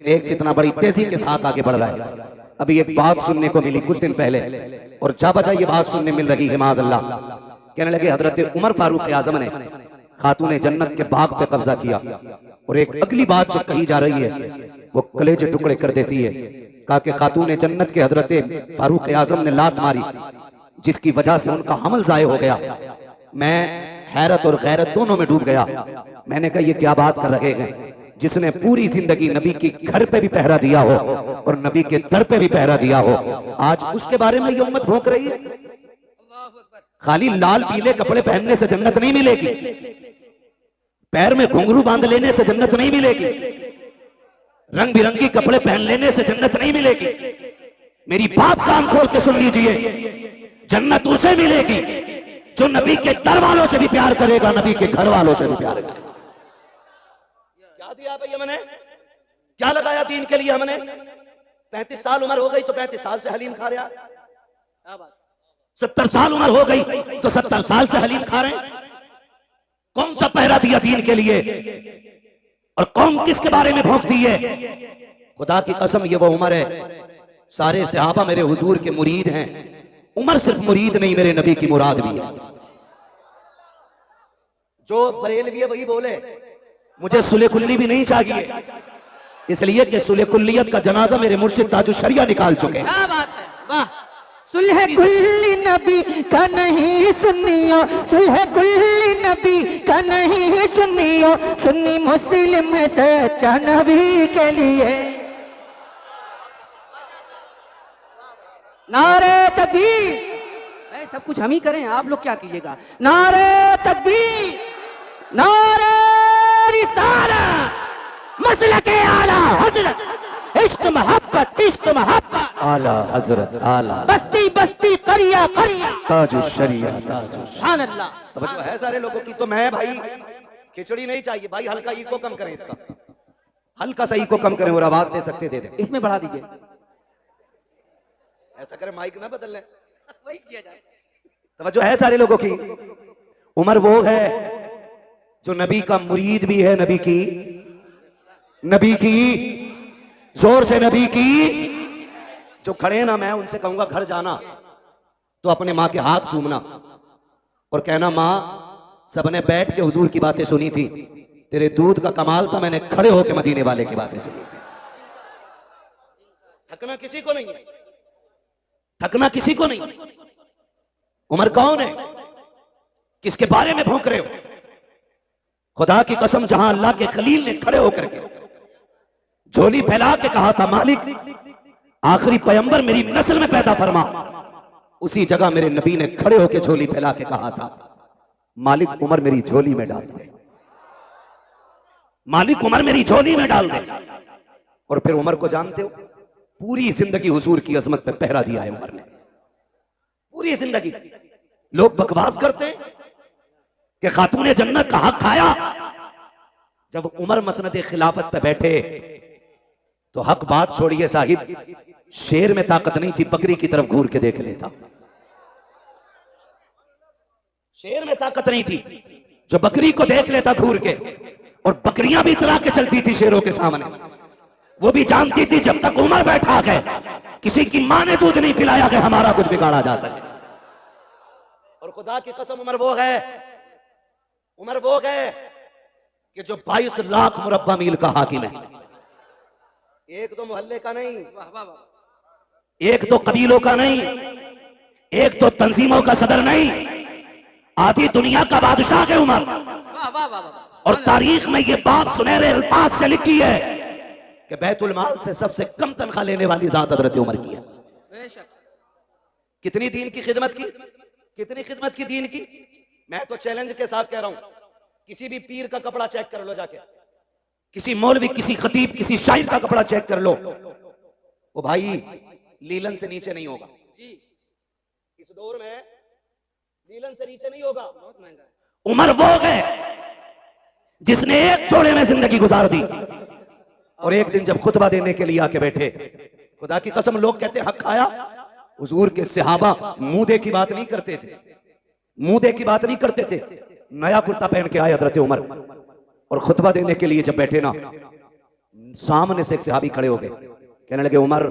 एक फितना बड़ी तेजी के साथ आगे बढ़ रहा है। अभी एक बात सुनने को मिली कुछ दिन पहले, और जा बजा ये बात सुनने मिल रही है माज़अल्लाह। कहने लगे हजरत उमर फारूक आजम ने खातूने जन्नत के बाग पे कब्जा किया। और एक अगली बात जो कही जा रही है वो कलेजे टुकड़े कर देती है। कहा कि खातूने जन्नत के हजरत फारूक आजम ने लात मारी जिसकी वजह से उनका हमल जाये हो गया। मैं हैरत और गैरत दोनों में डूब गया। मैंने कहा ये क्या बात कर रहे हैं, जिसने पूरी जिंदगी नबी के घर पे भी पहरा दिया हो और नबी के दर पे भी पहरा दिया हो, आज उसके बारे में ये उम्मत भौंक रही है। खाली लाल पीले कपड़े पहनने से जन्नत नहीं मिलेगी, पैर में घुंघरू बांध लेने से जन्नत नहीं मिलेगी, रंग बिरंगी कपड़े पहन लेने से जन्नत नहीं मिलेगी। मेरी बात कान खोल के सुन लीजिए, जन्नत उसे मिलेगी जो नबी के दर वालों से भी प्यार करेगा, नबी के घर वालों से भी प्यार करेगा। क्या दिया भैया मैंने, क्या लगाया दीन के लिए हमने। 35 साल उम्र हो गई तो 35 साल से हलीम खा रहा, 70 साल उम्र हो गई तो 70 साल से हलीम खा रहे हैं। कौन सा पहरा दिया दीन के लिए और कौन किसके बारे में भौंकती है। खुदा की कसम ये वो उम्र है, सारे सहाबा मेरे हुजूर के मुरीद हैं। उमर सिर्फ मुरीद नहीं, मेरे नबी की मुराद भी है। जो बरेलवी है वही बोले मुझे सुले कुल्ली भी नहीं चाहिए, इसलिए कि सुले कुल्लियत का जनाजा मेरे मुर्शिद ताजुश शरिया निकाल चुके हैं। क्या बात है, वाह। सुलह कुल्ली नबी का नहीं सुनियो, सुलह कुल्ली नबी का नहीं सुनियो, सुन्नी मुस्लिम है सच्चा नबी के लिए। नारे तकबीर, सब कुछ हम ही करें, आप लोग क्या कीजिएगा। नारे तकबीर, नारे रिसालत, मसलके आला हजरत, इश्क मोहब्बत, इश्क मोहब्बत, आला हजरत, आला बस्ती बस्ती करिया करिया, ताजुश शरिया, ताजुश। सुभान अल्लाह। तो जो है सारे लोगों की, तो मैं भाई खिचड़ी नहीं चाहिए भाई, हल्का ईको कम करें, इसका हल्का सा ईको कम करें और आवाज दे सकते दे दें। इसमें बढ़ा दीजिए, ऐसा करें माइक ना बदल लें, वही किया जाए। तो जो है सारे लोगों की, उमर वो है जो नबी का मुरीद भी है, नबी की जोर से नबी की। जो खड़े ना, मैं उनसे कहूंगा घर जाना तो अपने माँ के हाथ चूमना और कहना माँ सबने बैठ के हुजूर की बातें सुनी थी, तेरे दूध का कमाल था, मैंने खड़े होकर मदीने वाले की बातें सुनी थी। थकना किसी को नहीं है, थकना किसी को नहीं। उमर कौन है, किसके बारे में भौंक रहे हो। खुदा की कसम, जहां अल्लाह के खलील ने खड़े होकर के झोली फैला के कहा था मालिक आखिरी पैगंबर मेरी नस्ल में पैदा फरमा, उसी जगह मेरे नबी ने खड़े होकर झोली फैला के कहा था मालिक उमर मेरी झोली में डाल दे, मालिक उमर मेरी झोली में डाल दे। और फिर उमर को जानते हो, पूरी जिंदगी हुजूर की अजमत पे पहरा दिया है उमर ने, पूरी जिंदगी। लोग बकवास करते हैं कि खातूने जन्नत का हक खाया। जब उमर मसनद खिलाफत पे बैठे तो हक बात छोड़िए साहिब, शेर में ताकत नहीं थी, बकरी की तरफ घूर के देख लेता। शेर में ताकत नहीं थी जो बकरी को देख लेता घूर के, और बकरियां भी इतरा के चलती थी शेरों के सामने। वो भी जानती थी जब तक उमर बैठा है, किसी की मां ने दूध नहीं पिलाया कि हमारा कुछ बिगाड़ा जा सके। और खुदा की कसम उमर वो है, उमर वो है कि जो 22 लाख मुरब्बा मील का हाकिम है। एक तो मोहल्ले का नहीं, एक तो कबीलों का नहीं, एक तो तंजीमों का सदर नहीं, आधी दुनिया का बादशाह है उमर। और तारीख में ये बात सुनहरे अल्फाज से लिखी है कि बैतुल माल से सबसे कम तनख्वाह लेने वाली जात हजरत उमर की है। कितनी दीन की खिदमत की, कितनी खिदमत की दीन की। मैं तो चैलेंज के साथ कह रहा हूं, किसी भी पीर का कपड़ा चेक कर लो जाके, किसी मौलवी, किसी खतीब, किसी शायर का कपड़ा चेक कर लो, वो भाई लीलन से नीचे नहीं होगा। इस दौर में लीलन से नीचे नहीं होगा। बहुत महंगा। उमर वो है जिसने एक जोड़े में जिंदगी गुजार दी, और एक दिन जब खुतबा देने के लिए आके बैठे, खुदा की कसम लोग कहते हक खाया। हुजूर के सहाबा मुंह की बात नहीं करते थे, मुंह की बात नहीं करते थे। नया कुर्ता पहन के आए हजरत उमर, और खुतबा देने के लिए जब बैठे ना, सामने से एक सहाबी खड़े हो गए, कहने लगे उमर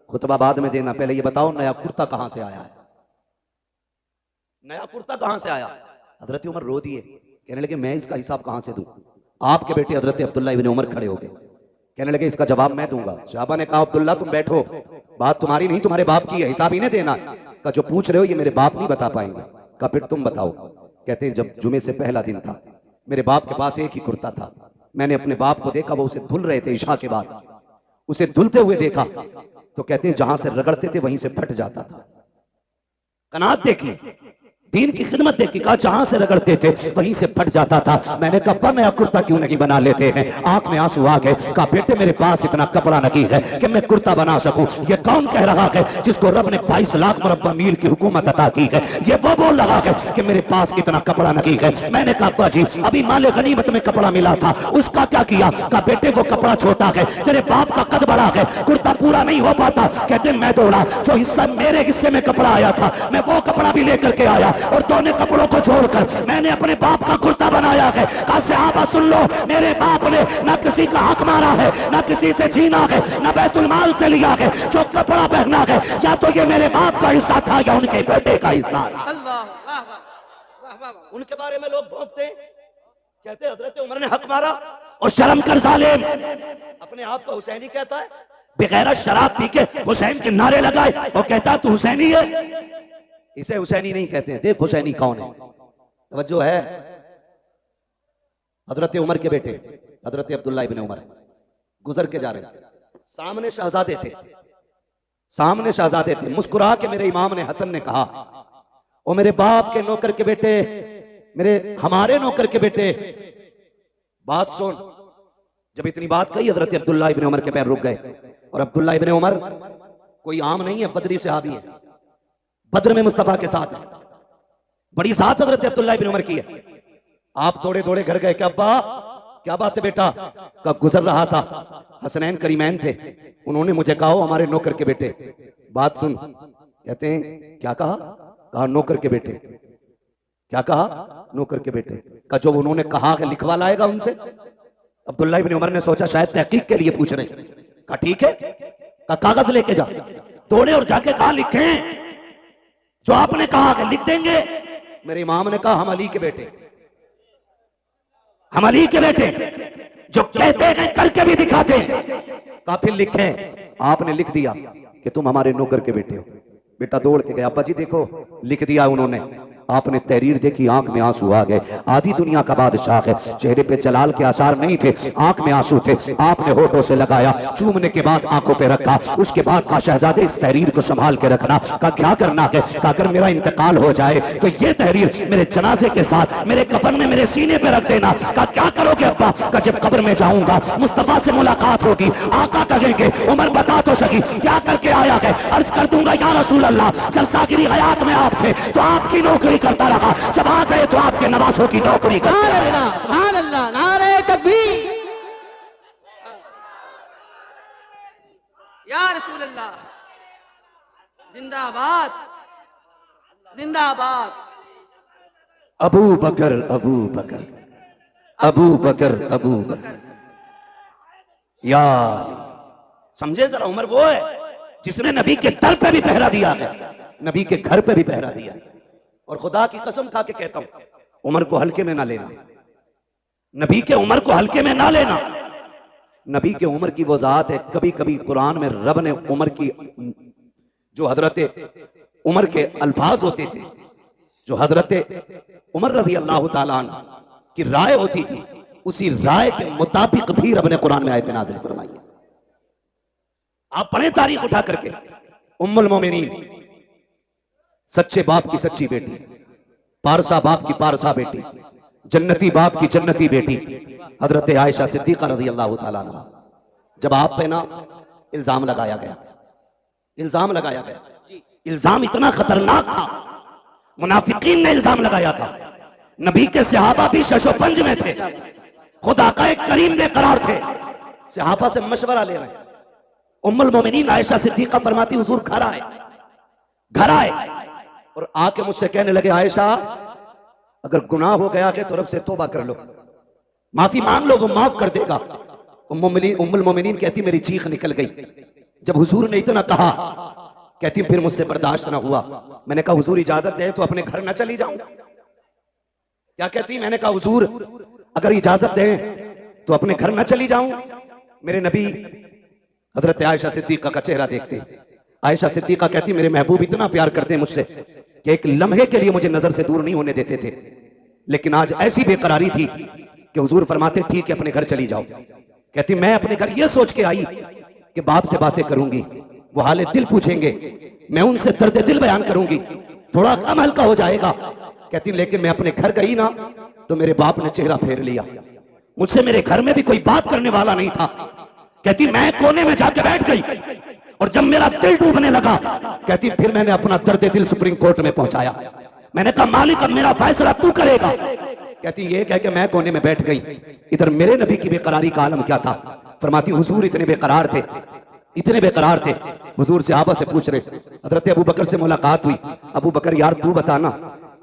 खुतबा बाद में देना, पहले ये बताओ नया कुर्ता कहां से आया है, नया कुर्ता कहां से आया। हजरत उमर रो दिए, कहने लगे मैं इसका हिसाब कहां से दूं। आपके बेटे हजरत अब्दुल्ला इब्न उमर खड़े हो गए, कहने लगे इसका जवाब मैं दूंगा। सहाबा ने कहा अब्दुल्ला तुम बैठो, बात तुम्हारी नहीं तुम्हारे बाप की है, हिसाब इन्हें देना। का जो पूछ रहे हो ये मेरे बाप नहीं बता पाएंगे। का फिर तुम बताओ। कहते हैं जब जुमे से पहला दिन था, मेरे बाप के पास एक ही कुर्ता था, मैंने अपने बाप को देखा वो उसे धुल रहे थे इशा के बाद, उसे धुलते हुए देखा तो कहते हैं जहां से रगड़ते थे वहीं से फट जाता था। कनात देखी, दीन की खिदमत देखी, कहा जहां से रगड़ते थे वहीं से फट जाता था। मैंने कहा नया कुर्ता क्यों नहीं बना लेते हैं। आंख में आंसू आ गए, कहा बेटे मेरे पास इतना कपड़ा नहीं है कि मैं कुर्ता बना सकूं। ये कौन कह रहा है जिसको रब ने 22 लाख मुरब्बा मील की हुकूमत अता की है, ये वो बोल रहा है कि मेरे पास इतना कपड़ा नहीं है। मैंने कहा अब्बा जी अभी माले गनीमत में कपड़ा मिला था, उसका क्या किया। कहा बेटे वो कपड़ा छोटा है, तेरे बाप का कद बड़ा है, कुर्ता पूरा नहीं हो पाता। कहते मैं दौड़ा, जो हिस्सा मेरे हिस्से में कपड़ा आया था मैं वो कपड़ा भी लेकर के आया और दोनों कपड़ों को छोड़कर मैंने अपने बाप का कुर्ता बनाया है। कहा सहाबा सुन लो, मेरे बाप ने ना किसी का हक मारा है, ना किसी से छीना है, ना बैतुल माल से लिया है। जो कपड़ा पहना है या तो ये मेरे बाप का हिस्सा था या उनके बेटे का हिस्सा था। अल्लाह वाह वाह वाह वाह। उनके बारे में लोग भोंकते कहते हजरत उमर ने हक मारा और शर्म कर जालिम। अपने आप को हुसैनी कहता है, बगैर शराब पी के हुसैन के नारे लगाए और कहता तू हुसैनी है। इसे हुसैनी नहीं कहते हैं। देख हुसैनी कौन है, तवज्जो है। हजरत उमर के बेटे हजरत अब्दुल्ला इब्न उमर गुजर के जा रहे थे, सामने शहजादे थे, सामने शहजादे थे। मुस्कुरा के मेरे इमाम ने हसन ने कहा ओ मेरे बाप के नौकर के बेटे, मेरे हमारे नौकर के बेटे बात सुन। जब इतनी बात कही हजरत अब्दुल्ला इब्न उमर के पैर रुक गए। और अब्दुल्ला इब्न उमर कोई आम नहीं है, बदरी सहाबी है, बद्र में मुस्तफा के साथ है, बड़ी साथ हजरत अब्दुल्ला इब्न उमर की है। आप दौड़े दौड़े घर गए, क्या अब्बा क्या बात है बेटा। कब गुजर रहा था, हसनैन करीमैन थे, उन्होंने मुझे कहा हमारे नौकर के बेटे बात सुन। कहते हैं क्या कहा। कहा नौकर के बेटे। क्या कहा नौकर के बेटे का जो उन्होंने कहा है लिखवा लाएगा उनसे। अब्दुल्ला इब्न उमर ने सोचा शायद तहकीक के लिए पूछ रहे। कहा ठीक है, का कागज लेके जा। दौड़े और जाके कहा लिखें जो आपने कहा कि लिख देंगे। मेरे इमाम ने कहा हम अली के बेटे, हम अली के बेटे जो कहते हैं करके भी दिखाते हैं। कहा फिर लिखें। आपने लिख दिया कि तुम हमारे नौकर के बेटे हो। बेटा दौड़ के गया, अब्बा जी देखो लिख दिया उन्होंने। आपने तहरीर देखी, आंख में आंसू आ गए। आधी दुनिया का बादशाह है, चेहरे पे जलाल के आसार नहीं थे, आंख में आंसू थे। आपने होठों से लगाया, चूमने के बाद आंखों पे रखा। उसके बाद कहा शहजादे इस तहरीर को संभाल के रखना। कहा क्या करना है। कहा अगर मेरा इंतकाल हो जाए तो ये तहरीर मेरे जनाजे के साथ मेरे कफन में मेरे सीने पे रख देना। कहा क्या करोगे अब्बा। कहा जब कब्र में जाऊंगा मुस्तफा से मुलाकात होगी, आका कहेंगे उमर बता तो सकी क्या करके आया है। अर्ज कर दूंगा या रसूल अल्लाह जब साकिरी हयात में आप थे तो आपकी नौकरी करता रहा, जब आ गए तो आपके नवासों की नौकरी करता रहा। सुभान अल्लाह, नारे तकबीर या रसूल अल्लाह, जिंदाबाद जिंदाबाद। अबू बकर अबू बकर अबू बकर अबू बकर। यार समझे जरा, उमर वो है जिसने नबी के दर पे भी पहरा दिया है, नबी के घर पे भी पहरा दिया। और खुदा की कसम खा के कहता हूं उमर को हल्के में ना लेना, नबी के उमर को हल्के में ना लेना। नबी के उमर की वो जात है, कभी कभी कुरान में रब ने उमर की जो हजरत उमर के अल्फाज होते थे, जो हजरत उमर रज़ी अल्लाह ताला अन्हु की राय होती थी, उसी राय के मुताबिक भी रब ने कुरान में आयत नाज़िल फरमाई है। आप पढ़ें तारीख उठा करके, उम्मुल मोमिनीन सच्चे बाप की सच्ची बेटी, पारसा बाप की पारसा बेटी, जन्नती बाप की जन्नती बेटी हजरत आयशा सिद्दीका रज़ी अल्लाह ताला अन्हा। जब आप पे ना इल्जाम लगाया गया, इल्जाम लगाया गया, इल्जाम इतना खतरनाक था, मुनाफिकीन ने इल्जाम लगाया था। नबी के सहाबा भी शशोपंज में थे, खुदा का एक करीम बेकरार थे, सहाबा से मशवरा ले रहे हैं। उम्मुल मोमिनीन आयशा सिद्दीका फरमाती हुजूर घर आए, घर आए और आके मुझसे कहने लगे आयशा अगर गुनाह हो गया है तो रब से तौबा कर लो, माफी मांग लो, वो माफ कर देगा। उम्मुल मोमिनीन कहती मेरी चीख निकल गई जब हुजूर ने इतना कहा। कहती फिर मुझसे बर्दाश्त ना हुआ, मैंने कहा हुजूर इजाजत दें तो अपने घर ना चली जाऊं। क्या कहती? मैंने कहा हुजूर अगर इजाजत दें तो अपने घर ना चली जाऊं। मेरे नबी हजरत आयशा सिद्दीका का चेहरा देखते, आयशा सिद्दीका कहती मेरे महबूब इतना प्यार करते हैं मुझसे कि एक लम्हे के लिए मुझे नजर से दूर नहीं होने देते थे, लेकिन आज ऐसी बेकरारी थी कि हुजूर फरमाते ठीक है अपने घर चली जाओ। कहती मैं अपने घर ये सोच के आई कि बाप से बातें करूंगी, वो हाले दिल पूछेंगे, मैं उनसे दर्द दिल बयान करूंगी, थोड़ा कम हल्का हो जाएगा। कहती लेकिन मैं अपने घर गई ना तो मेरे बाप ने चेहरा फेर लिया, मुझसे मेरे घर में भी कोई बात करने वाला नहीं था। कहती मैं कोने में जाके बैठ गई और जब मेरा दिल डूबने लगा, कहती फिर मैंने अपना दर्द दिल सुप्रीम कोर्ट में पहुंचाया। मैंने कहा मालिक अब मेरा फैसला तू करेगा। कहती ये कह के मैं कोने में बैठ गई। इधर मेरे नबी की बेकरारी का आलम क्या था। फरमाती हुजूर इतने बेकरार थे, इतने बेकरार थे, हुजूर से आपस से पूछ रहे। हजरत अबू बकर से मुलाकात हुई, अबू बकर यार तू बताना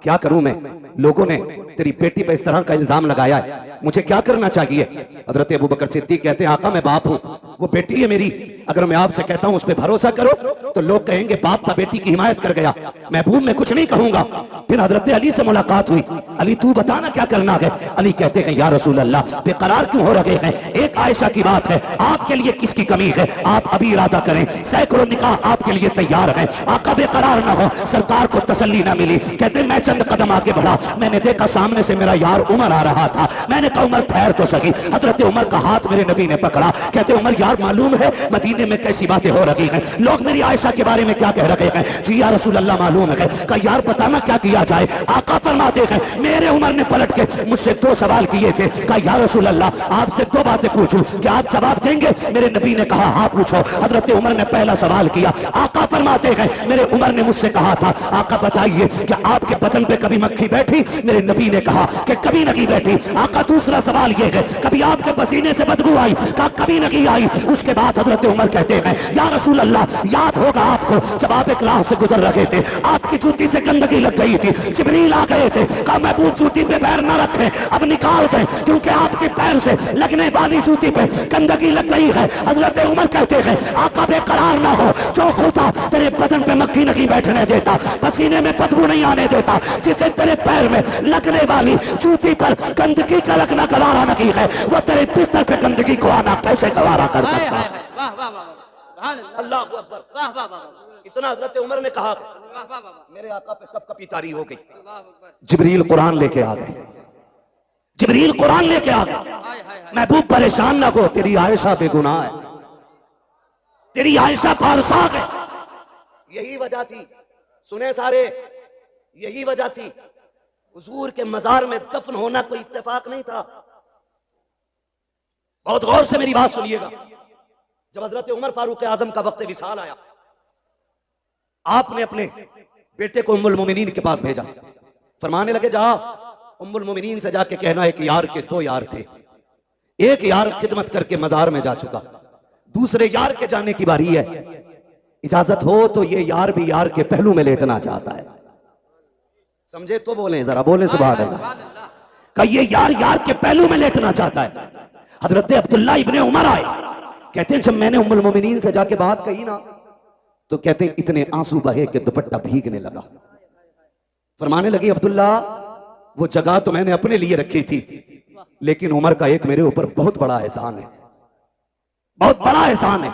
क्या करूं मैं, लोगों ने तेरी बेटी पे इस तरह का इल्जाम लगाया है, मुझे क्या करना चाहिए। हजरत अबू बकर सिद्दीक कहते हैं आका मैं बाप हूं, वो बेटी है मेरी, अगर मैं आपसे कहता हूं उस पर भरोसा करो तो लोग कहेंगे बाप था बेटी की हिमायत कर गया, महबूब मैं कुछ नहीं कहूंगा। फिर हजरत अली से मुलाकात हुई, अली तू बताना क्या करना है। अली कहते हैं या रसूल अल्लाह बेकरार क्यों हो रहे हैं, एक आयशा की बात है, आपके लिए किसकी कमी है, आप अभी इरादा करें, सैकड़ों निकाह आपके लिए तैयार है, आका बेकरार ना हो। सरकार को तसल्ली ना मिली, कहते मैं चंद कदम आगे बढ़ा, मैंने देखा सामने से मेरा यार उमर आ रहा था, मैंने कहा उमर ठहर तो सही। हजरत उमर का हाथ मेरे नबी ने पकड़ा, कहते उमर यार मालूम है मदीने में कैसी बातें हो रही हैं, लोग मेरी आयशा के बारे में क्या कह रहे हैं। जी या रसूल अल्लाह मालूम है। कहा यार बताना क्या किया जाए। आका फरमाते हैं मेरे उमर ने पलट के मुझसे दो सवाल किए थे। कहा या रसूल अल्लाह आपसे दो बातें पूछूं, क्या आप जवाब देंगे। मेरे नबी ने कहा हाँ पूछो। हजरत उमर ने पहला सवाल किया। आका फरमाते हैं मेरे उमर ने मुझसे कहा था आका बताइए क्या आपके बदन पे कभी मक्खी बैठी। मेरे नबी ने कहा कि कभी नहीं बैठी। आका दूसरा सवाल ये है कभी आपके पसीने से बदबू आई। कहा कभी नहीं आई। उसके बाद हजरत उमर कहते हैं या रसूल अल्लाह याद होगा आपको जब आप एक राह से गुजर रहे थे, आपकी जूती से गंदगी लग गई थी, जिब्रील आ गए थे, कहा महबूब जूती पे पैर न रखें, अब निकाल दें क्योंकि आपके पैर से लगने वाली जूती पे गंदगी लग गई है। हजरत उमर कहते हैं आका बेकरार ना हो, जो खुदा तेरे बदन पे मक्खी नहीं बैठने देता, पसीने में बदबू नहीं आने देता, जिसे तेरे पैर में लगने वाली जूती पर गंदगी का लगना गवारा नहीं है, वो तेरे बिस्तर पे गंदगी को आना कैसे गवारा कर सकता है। वाह वाह वाह अल्लाह अकबर। वाह वाह वाह इतना हजरत उमर ने कहा वाह वाह वाह मेरे आका पे कब कपी तारी हो गई। अल्लाह अकबर। जिब्रील कुरान लेके आ गए, जिब्रील कुरान लेके आ गए। हाय हाय हाय महबूब परेशान ना हो, तेरी आयशा बेगुनाह है, तेरी आयशा पारसाक है। यही वजह थी, सुने सारे, यही वजह थी हुजूर के मजार में दफन होना कोई इत्तेफाक नहीं था। बहुत गौर से मेरी बात सुनिएगा। जब हजरत उमर फारूक आजम का वक्त विसाल आया, आपने अपने बेटे को उम्मुल मोमिनीन के पास भेजा, फरमाने लगे जा उम्मुल मोमिनीन से जाके कहना है कि यार के दो यार थे, एक यार खिदमत करके मजार में जा चुका, दूसरे यार के जाने की बारी है, इजाजत हो तो ये यार भी यार के पहलू में लेटना चाहता है। समझे तो बोले, जरा बोले सुभान अल्लाह। का ये यार यार के पहलू में लेटना चाहता है। हजरत अब्दुल्ला इब्ने उमर आए, कहते हैं जब मैंने उम्मुल मोमिनीन से जाके बात कही ना तो कहते हैं इतने आंसू बहे कि दुपट्टा भीगने लगा। फरमाने लगी अब्दुल्ला वो जगह तो मैंने अपने लिए रखी थी, लेकिन उमर का एक मेरे ऊपर बहुत बड़ा एहसान है, बहुत बड़ा एहसान है।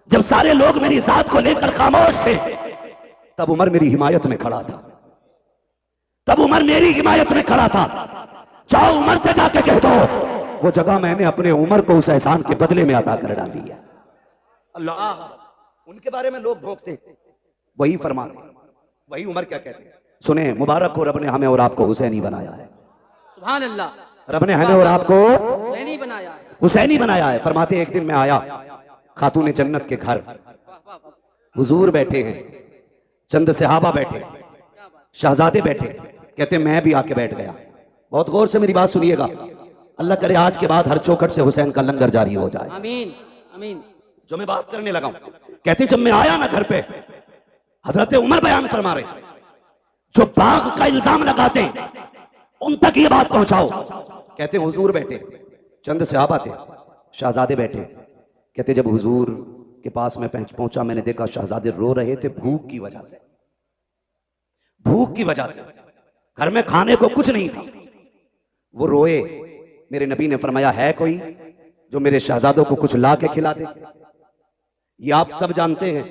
जब सारे लोग मेरी जात को लेकर खामोश थे तब उमर मेरी हिमायत में खड़ा था, तब उमर मेरी हिमायत में खड़ा था। जाओ उमर से जाके कह दो वो जगह मैंने अपने उमर को उस एहसान के बदले में अदा कर डाली है। अल्लाह, उनके बारे में लोग भोंकते, वही फरमा रहे, वही उमर क्या कहते हैं। सुने, मुबारक हो रब ने हमें और आपको हुसैनी बनाया है। सुभान अल्लाह, रब ने हमें और आपको हुसैनी बनाया है, हुसैनी बनाया है। फरमाते एक दिन मैं आया खातून जन्नत के घर, हुजूर बैठे हैं, चंद सहाबा बैठे, शहजादे बैठे, कहते मैं भी आके बैठ गया। बहुत गौर से मेरी बात सुनिएगा, अल्लाह करे आज के बाद हर चौखट से हुसैन का लंगर जारी हो जाए। आमीन आमीन। जो मैं बात करने लगा हूं, कहते जब मैं आया ना घर पे, हजरत उमर बयान फरमा रहे, जो बाग का इल्जाम लगाते उन तक ये बात पहुंचाओ। कहते हुजूर बैठे, चंद सहाबा थे, शहजादे बैठे, कहते जब हुजूर के पास मैं पहुंचा, मैंने देखा शहजादे रो रहे थे भूख की वजह से। भूख की वजह से घर में खाने को कुछ नहीं था, वो रोए। मेरे नबी ने फरमाया है कोई जो मेरे शहजादों को कुछ ला के खिला दे। ये आप सब जानते हैं,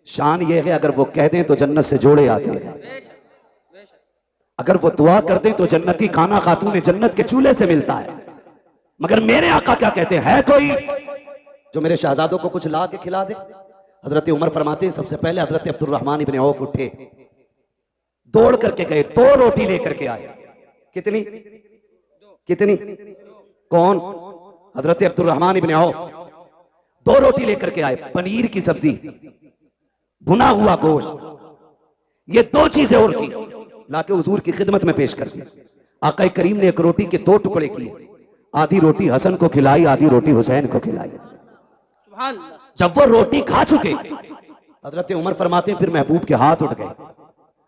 शान ये है अगर वो कह दें तो जन्नत से जोड़े आते हैं, अगर वो दुआ कर दें तो जन्नती खाना खातून जन्नत के चूल्हे से मिलता है। मगर मेरे आका क्या कहते हैं, है कोई जो मेरे शहजादों को कुछ ला के खिला दे। हजरत उमर फरमाते हैं सबसे पहले हजरत अब्दुर्रहमान इब्न औफ उठे, दौड़ करके गए, 2 रोटी लेकर के आए। कितनी कितनी? कौन? हजरत अब्दुर्रहमान इब्न औफ 2 रोटी लेकर के आए, पनीर की सब्जी, भुना हुआ गोश्त, ये 2 चीजें और थी, लाके हुजूर की खिदमत में पेश कर दी। आका करीम ने एक रोटी के 2 टुकड़े किए, आधी रोटी हसन को खिलाई, आधी रोटी हुसैन को खिलाई। जब वो रोटी खा चुके, हजरत उमर फरमाते हैं फिर महबूब के हाथ उठ गए,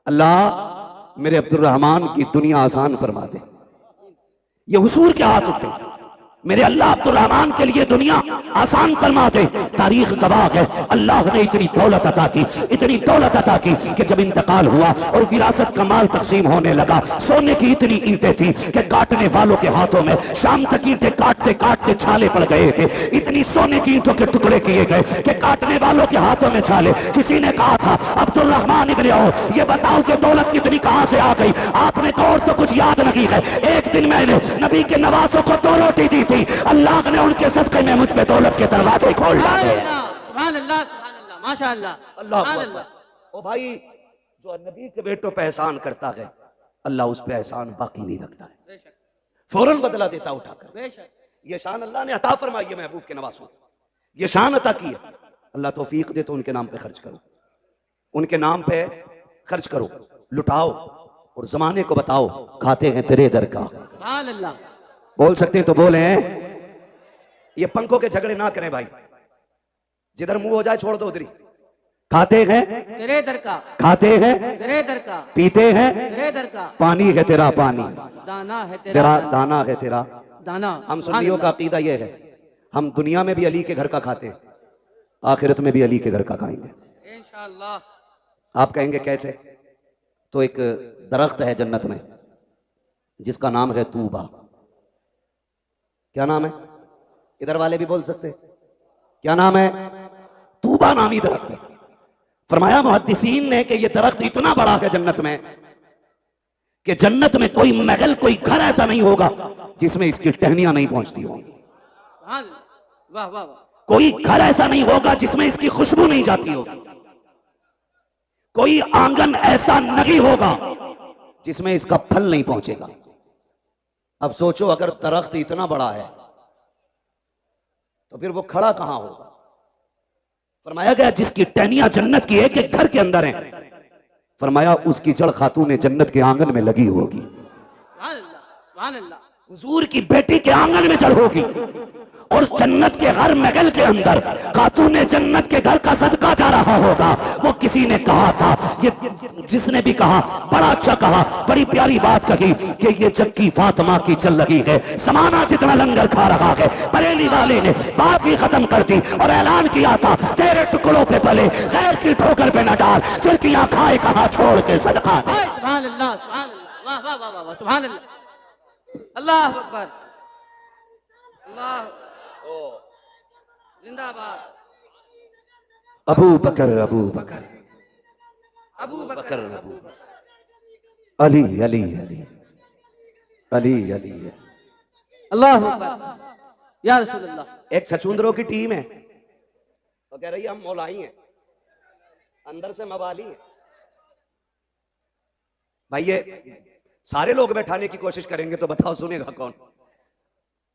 अल्लाह मेरे अब्दुर्रहमान की दुनिया आसान फरमा दे। ये हुजूर के हाथ उठे, मेरे अल्लाह अब्दुर्रहमान के लिए दुनिया आसान फरमा दे। तारीख गवाह है, अल्लाह ने इतनी दौलत अता की, इतनी दौलत अता की कि जब इंतकाल हुआ और विरासत का माल तकसीम होने लगा, सोने की इतनी ईंटें थी कि काटने वालों के हाथों में शाम तक ईंटें काटते काटते छाले पड़ गए थे। इतनी सोने की ईंटों के टुकड़े किए गए कि काटने वालों के हाथों में छाले। किसी ने कहा था अब्दुर्रहमान इब्न औफ, ये बताओ कि दौलत कितनी कहां से आ गई? आपने तो और तो कुछ याद नहीं है। एक दिन मैंने नबी के नवासों को 2 रोटी दी, अल्लाह ने उनके सदक़े में मुझ पे दौलत के दरवाजे खोल डाले। सुभान अल्लाह, सुभान अल्लाह, माशाअल्लाह, अल्लाह अकबर। ओ भाई, जो नबी के बेटों पे एहसान करता है, अल्लाह उस पे एहसान बाकी नहीं रखता है, फौरन बदला देता उठाकर। ये शान अल्लाह ने अता फरमाई है महबूब के नवासों, ये शान अता की है। अल्लाह तौफीक दे तो उनके नाम पे खर्च करो, उनके नाम पे खर्च करो, लुटाओ और जमाने को बताओ खाते हैं तेरे दर का। सुभान अल्लाह। बोल सकते हैं तो बोले हैं। ये पंखों के झगड़े ना करें भाई, जिधर मुंह हो जाए छोड़ दो उधरी। खाते हैं तेरे दर का, खाते हैं तेरे दर का, पीते हैं तेरे दर का, पानी है तेरा पानी, दाना है तेरा दाना है तेरा दाना। हम सुन्नियों का अकीदा ये है, हम दुनिया में भी अली के घर का खाते हैं, आखिरत में भी अली के घर का खाएंगे इंशाअल्लाह। आप कहेंगे कैसे? तो एक दरख्त है जन्नत में जिसका नाम है तूबा। क्या नाम है? इधर वाले भी बोल सकते हैं, क्या नाम है? तूबा नामी दरख्त है। फरमाया मुहद्दिसीन ने कि यह दरख्त इतना बड़ा है जन्नत में कि जन्नत में कोई महल, कोई घर ऐसा नहीं होगा जिसमें इसकी टहनियां नहीं पहुंचती होंगी। वाह वाह वाह। कोई घर ऐसा नहीं होगा जिसमें इसकी खुशबू नहीं जाती होगी। कोई आंगन ऐसा नहीं होगा जिसमें इसका फल नहीं पहुंचेगा। अब सोचो अगर दरख्त इतना बड़ा है तो फिर वो खड़ा कहां होगा? फरमाया गया जिसकी टहनियां जन्नत की एक एक घर के अंदर हैं, फरमाया उसकी जड़ खातून जन्नत के आंगन में लगी होगी। हुजूर की बेटी के आंगन में जड़ होगी और जन्नत के हर महल के अंदर खातून जन्नत के घर का सदका जा रहा होगा। वो किसी ने कहा था, ये जिसने भी कहा बड़ा अच्छा कहा, बड़ी प्यारी बात कही कि ये चक्की फातिमा की चल रही है, समाना जितना लंगर खा रहा है। बरेली वाले ने बात ही खत्म कर दी और ऐलान किया था तेरे टुकड़ों पे पले गैर की ठोकर पे न डाल, चिरकियां खाए कहा छोड़ के सदका दे। सुभान अल्लाह, सुभान अल्लाह, वाह वाह वाह वाह, सुभान अल्लाह, अल्लाह अकबर, अल्लाह जिंदाबाद। अबू बकर अबू बकर अबू बकर अबू बकर, अली अली अली अली अली। अल्लाह अकबर या रसूल अल्लाह। एक छछूंदरों की टीम है तो कह रही है हम मौलाई हैं, अंदर से मवाली हैं। भाई ये सारे लोग बैठाने की कोशिश करेंगे तो बताओ सुनेगा कौन?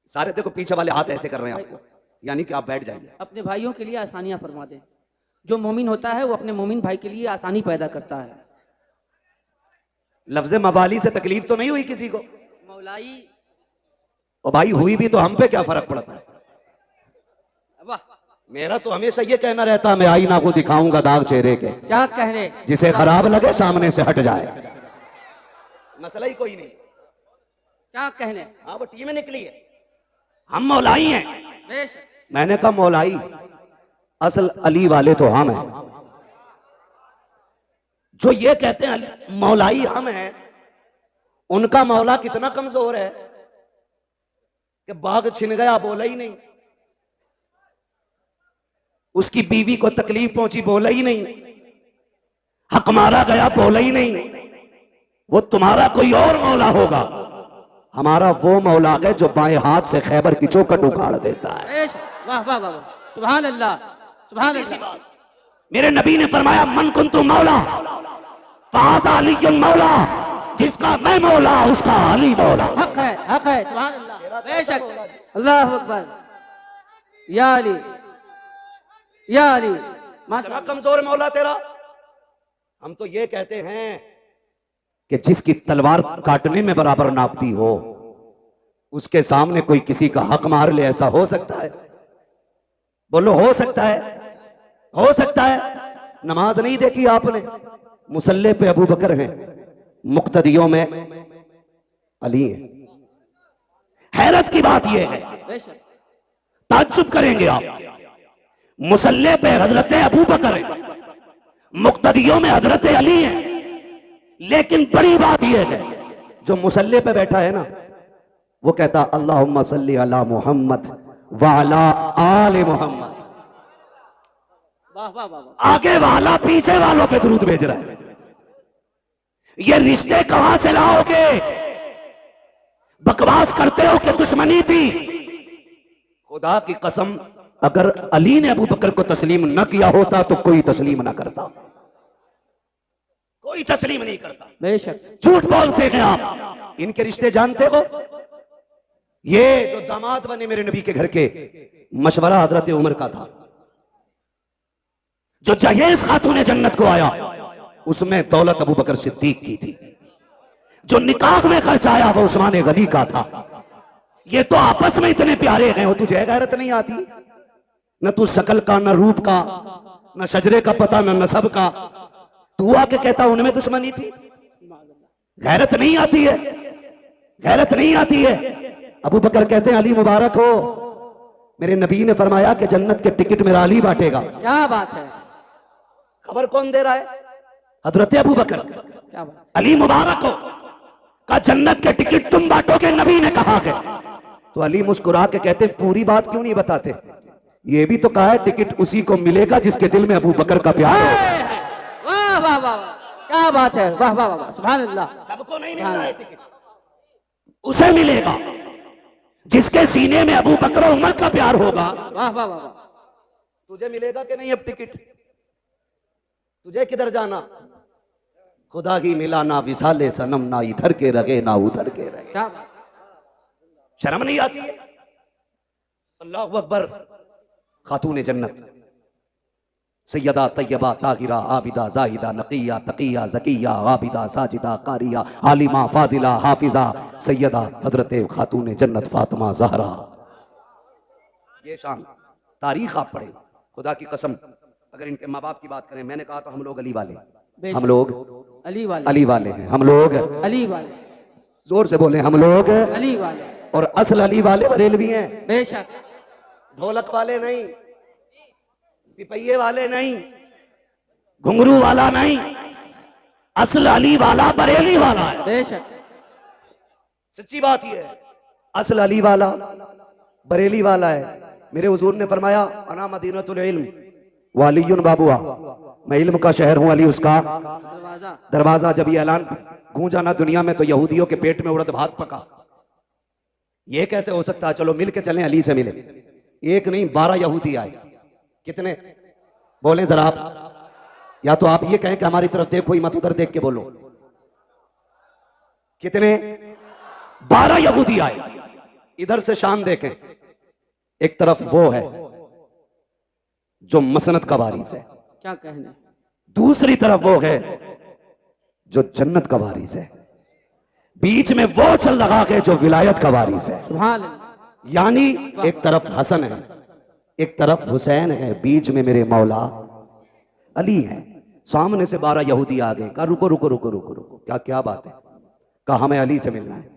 सारे देखो पीछे वाले हाथ ऐसे कर रहे हैं आपको, यानी कि आप बैठ जाइए। अपने भाइयों के लिए आसानियां फरमा दें। जो मोमिन होता है वो अपने मोमिन भाई के लिए आसानी पैदा करता है। लफ्ज़ मवाली से तकलीफ तो नहीं हुई किसी को? मौलाई और भाई हुई भी तो हम पे क्या फर्क पड़ता है? वाह। मेरा तो हमेशा ये कहना रहता है मैं आईना को दिखाऊंगा दाग चेहरे के, क्या कहने, जिसे खराब लगे सामने से हट जाए। मसला ही कोई नहीं। क्या कहने। हाँ वो टीमें निकली है, हम मौलाई हैं, बेशक। मैंने कहा मौलाई, असल अली वाले तो हम हैं। जो ये कहते हैं मौलाई हम हैं, उनका मौला कितना कमजोर है कि बाघ छिन गया बोला ही नहीं, उसकी बीवी को तकलीफ पहुंची बोला ही नहीं, हक मारा गया बोला ही नहीं। वो तुम्हारा कोई और मौला होगा, हमारा वो मौला है जो बाएं हाथ से खैबर की चौखट उखाड़ देता है। बेशक। वाह वाह वाह वाह, सुभान अल्लाह, सुभान अल्लाह। मेरे नबी ने फरमाया मन कुन्तु मौला फ़हाज़ा अलीयुन मौला, जिसका मैं मौला उसका अली मौला। हक है, सुभान अल्लाह। बेशक। अल्लाह अकबर। या अली, या अली। इतना माशा कमजोर मौला तेरा। हम तो ये कहते हैं कि जिसकी तलवार काटने में बराबर नापती हो, उसके सामने कोई किसी का हक मार ले, ऐसा हो सकता है? बोलो हो सकता है? हो सकता है? नमाज नहीं देखी आपने? मुसल्ले पे अबू बकर हैं, मुक्तदियों में अली है। हैरत की बात यह है, बेशक। ताज्जुब करेंगे आप, मुसल्ले पे हजरत अबू बकर है, मुक्तदियों में हजरत अली है। लेकिन बड़ी बात यह है, जो मुसल्ले पे बैठा है ना, वो कहता अल्लाहुम्मा सल्ली अला मुहम्मद व अला आले मुहम्मद। वाह वाह वाह वाह। आगे वाला पीछे वालों पे दुरूद भेज रहा है। ये रिश्ते कहां से लाओगे? बकवास करते हो कि दुश्मनी थी। खुदा की कसम, अगर अली ने अबू बकर को तस्लीम न किया होता तो कोई तस्लीम ना करता, कोई तस्लीम नहीं करता। बेशक। झूठ बोलते हैं आप। इनके रिश्ते जानते हो? ये जो दामाद बने मेरे नबी के घर के, मशवरा हजरत उमर का था। जो जहेज खातून जन्नत को आया, उसमें दौलत अबू बकर सिद्दीक की थी। जो निकाह में खर्च आया वो उस्मान गनी का था। ये तो आपस में इतने प्यारे हैं, वो तुझे गैरत नहीं आती? न तू शकल का, न रूप का, न शजरे का पता, न नसब का। तू आके कहता उनमें दुश्मनी थी? गैरत नहीं आती है? गैरत नहीं आती है? अबू बकर कहते हैं अली मुबारक हो, मेरे नबी ने फरमाया कि जन्नत के टिकट मेरा अली बांटेगा। क्या बात है, खबर कौन दे रहा है? हजरत अबू बकर। क्या बात। अली मुबारक हो का जन्नत के टिकट तुम बांटोगे, नबी ने कहा के। तो अली मुस्कुरा के कहते पूरी बात क्यों नहीं बताते? ये भी तो कहा है टिकट उसी को मिलेगा जिसके दिल में अबू बकर का प्यार हो। वाह वाह वाह वाह, क्या बात है। वाह वाह वाह, सुभान अल्लाह। सबको नहीं मिल रहा है टिकट, उसे मिलेगा जिसके सीने में अबू बकर और उमर का प्यार होगा। वाह वाह वाह वाह। तुझे मिलेगा कि नहीं अब टिकट? तुझे किधर जाना? खुदा ही मिला ना विसाले सनम, ना इधर के रहे ना उधर के रहे। क्या बात। शर्म नहीं आती है? अल्लाहु अकबर। खातून जन्नत सैयदा तैयबा ताहिरा आबिदा जाहिदा नकिया तकिया जकिया आबिदा साजिदा कारिया आलिमा फाजिला हाफिजा सैयदा हजरत खातून जन्नत फातिमा ज़हरा। ये शान तारीख आप पढ़े, खुदा की कसम। अगर इनके माँ बाप की बात करें, मैंने कहा तो हम लोग अली वाले, हम लोग अली वाले, अली वाले हैं, हम लोग अली वाले। जोर से बोले, हम लोग अली वाले। और असल अली वाले बरेलवी हैं। बेशक। ढोलक वाले नहीं, पिपैये वाले नहीं, घुंघरू वाला नहीं, असल अली वाला बरेली वाला है। बेशक। सच्ची बात यह है, असल अली वाला बरेली वाला है। मेरे हुजूर ने फरमाया अना मदीनतुल इल्म वालियुन बाबुआ, मैं इल्म का शहर हूं, अली उसका दरवाजा। दरवाजा। जब ये ऐलान गूंजा ना दुनिया में, तो यहूदियों के पेट में उड़द भात पका। ये कैसे हो सकता है? चलो मिल के चलें, अली से मिले। एक नहीं 12 यहूदी आए। कितने बोले जरा आप? या तो आप ये कहें कि हमारी तरफ देखो ही मत, उधर देख के बोलो। कितने? 12 यहूदी आए। इधर से शान देखें, एक तरफ वो है जो मसनत का वारिस है, क्या कहने। दूसरी तरफ वो है जो जन्नत का वारिस है, बीच में वो चल रहा है जो विलायत का वारिस है। सुभान अल्लाह। यानी एक तरफ हसन है, एक तरफ हुसैन है, बीच में मेरे मौला अली है। सामने से 12 यहूदी आ गए। कहा रुको रुको रुको रुको रुको, क्या क्या बात है? कहा हमें अली से मिलना है।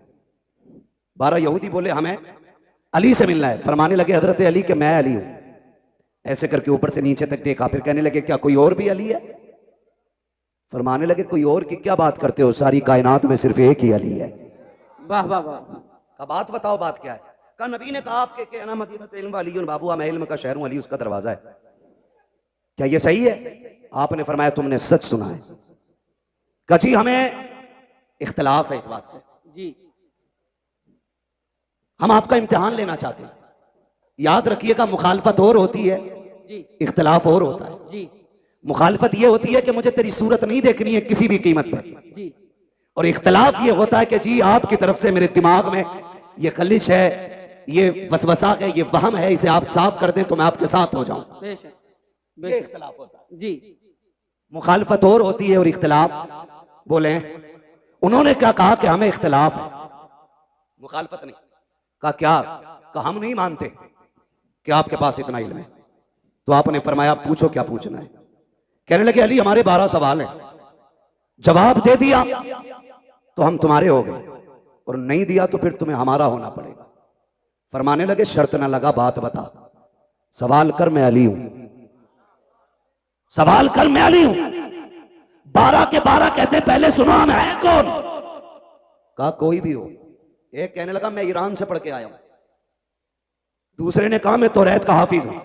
12 यहूदी बोले हमें अली से मिलना है। फरमाने लगे हजरत अली के मैं अली हूं। ऐसे करके ऊपर से नीचे तक देखा, फिर कहने लगे क्या कोई और भी अली है? फरमाने लगे कोई और की क्या बात करते हो, सारी कायनात में सिर्फ एक ही अली है। वाह वाह वाह। का बात बताओ, बात क्या है? का नबी ने कहा आपके कहना मदीनत इल्म वाली बाबू, मैं इल्म का शहर हूं, अली उसका दरवाजा है, क्या ये सही है? आपने फरमाया तुमने सच सुना है। का जी हमें इख्तलाफ है इस बात से जी। हम आपका इम्तिहान लेना चाहते हैं। याद रखिएगा मुखालफत और होती है जी इख्तलाफ और होता है। जी मुखालफत ये होती है कि मुझे तेरी सूरत नहीं देखनी है किसी भी कीमत पर, जी। और इख्तलाफ ये होता है कि जी आपकी तरफ से मेरे दिमाग में ये खलिश है, ये वसवसा है, ये वहम है, इसे आप साफ कर दें तो मैं आपके साथ हो जाऊं। बेशक ये बेशक। इख्तलाफ होता है। जी मुखालफत और होती है और इख्तलाफ बोले। उन्होंने क्या कहा कि हमें इख्तलाफ है, मुखालफत नहीं। कहा क्या? कहा हम नहीं मानते कि आपके पास इतना इल्म है। तो आपने फरमाया पूछो क्या पूछना है। कहने लगे अली हमारे 12 सवाल हैं, जवाब दे दिया तो हम तुम्हारे हो गए, और नहीं दिया तो फिर तुम्हें हमारा होना पड़ेगा। फरमाने लगे शर्त ना लगा, बात बता, सवाल कर, मैं अली हूं, सवाल कर, मैं अली हूं। 12 के 12 कहते पहले सुनो हम हैं कौन? कहा कोई भी हो। एक कहने लगा मैं ईरान से पढ़ के आया हूं, दूसरे ने कहा मैं तौरात का हाफिज हूं,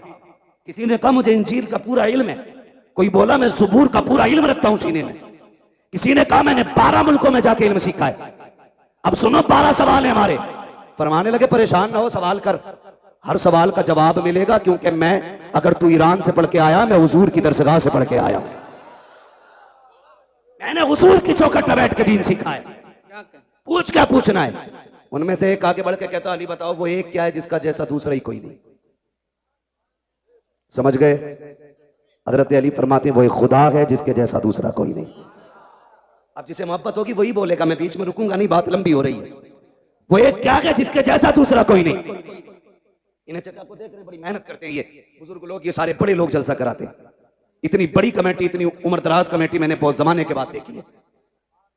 किसी ने कहा मुझे इंजील का पूरा इल्म है, कोई बोला मैं ज़बूर का पूरा इल्म रखता हूं सीने में, किसी ने कहा मैंने 12 मुल्कों में जाके इल्म सीखा है। अब सुनो 12 सवाल है हमारे। फरमाने लगे परेशान ना हो, सवाल कर, हर सवाल का जवाब मिलेगा, क्योंकि मैं, अगर तू ईरान से पढ़ के आया, मैं हुजूर की दरसगाह से पढ़ के आया, मैंने हुजूर की चौखट पर बैठ के दीन सीखा है। पूछ क्या पूछना है? उनमें से एक आगे बढ़ के कहता अली बताओ वो एक क्या है जिसका जैसा दूसरा ही कोई नहीं। समझ गए? हजरत अली फरमाते हैं वो एक खुदा है जिसके जैसा दूसरा कोई नहीं। अब जिसे मोहब्बत होगी वही बोलेगा, मैं बीच में रुकूंगा नहीं, बात लंबी हो रही है। वो एक क्या है जिसके जैसा दूसरा कोई नहीं। इन्हें चचा को देख रहे हैं, बड़ी मेहनत करते हैं ये बुजुर्ग लोग, ये सारे बड़े लोग जलसा कराते हैं। इतनी बड़ी कमेटी, इतनी उम्र दराज कमेटी मैंने बहुत जमाने के बाद देखी है।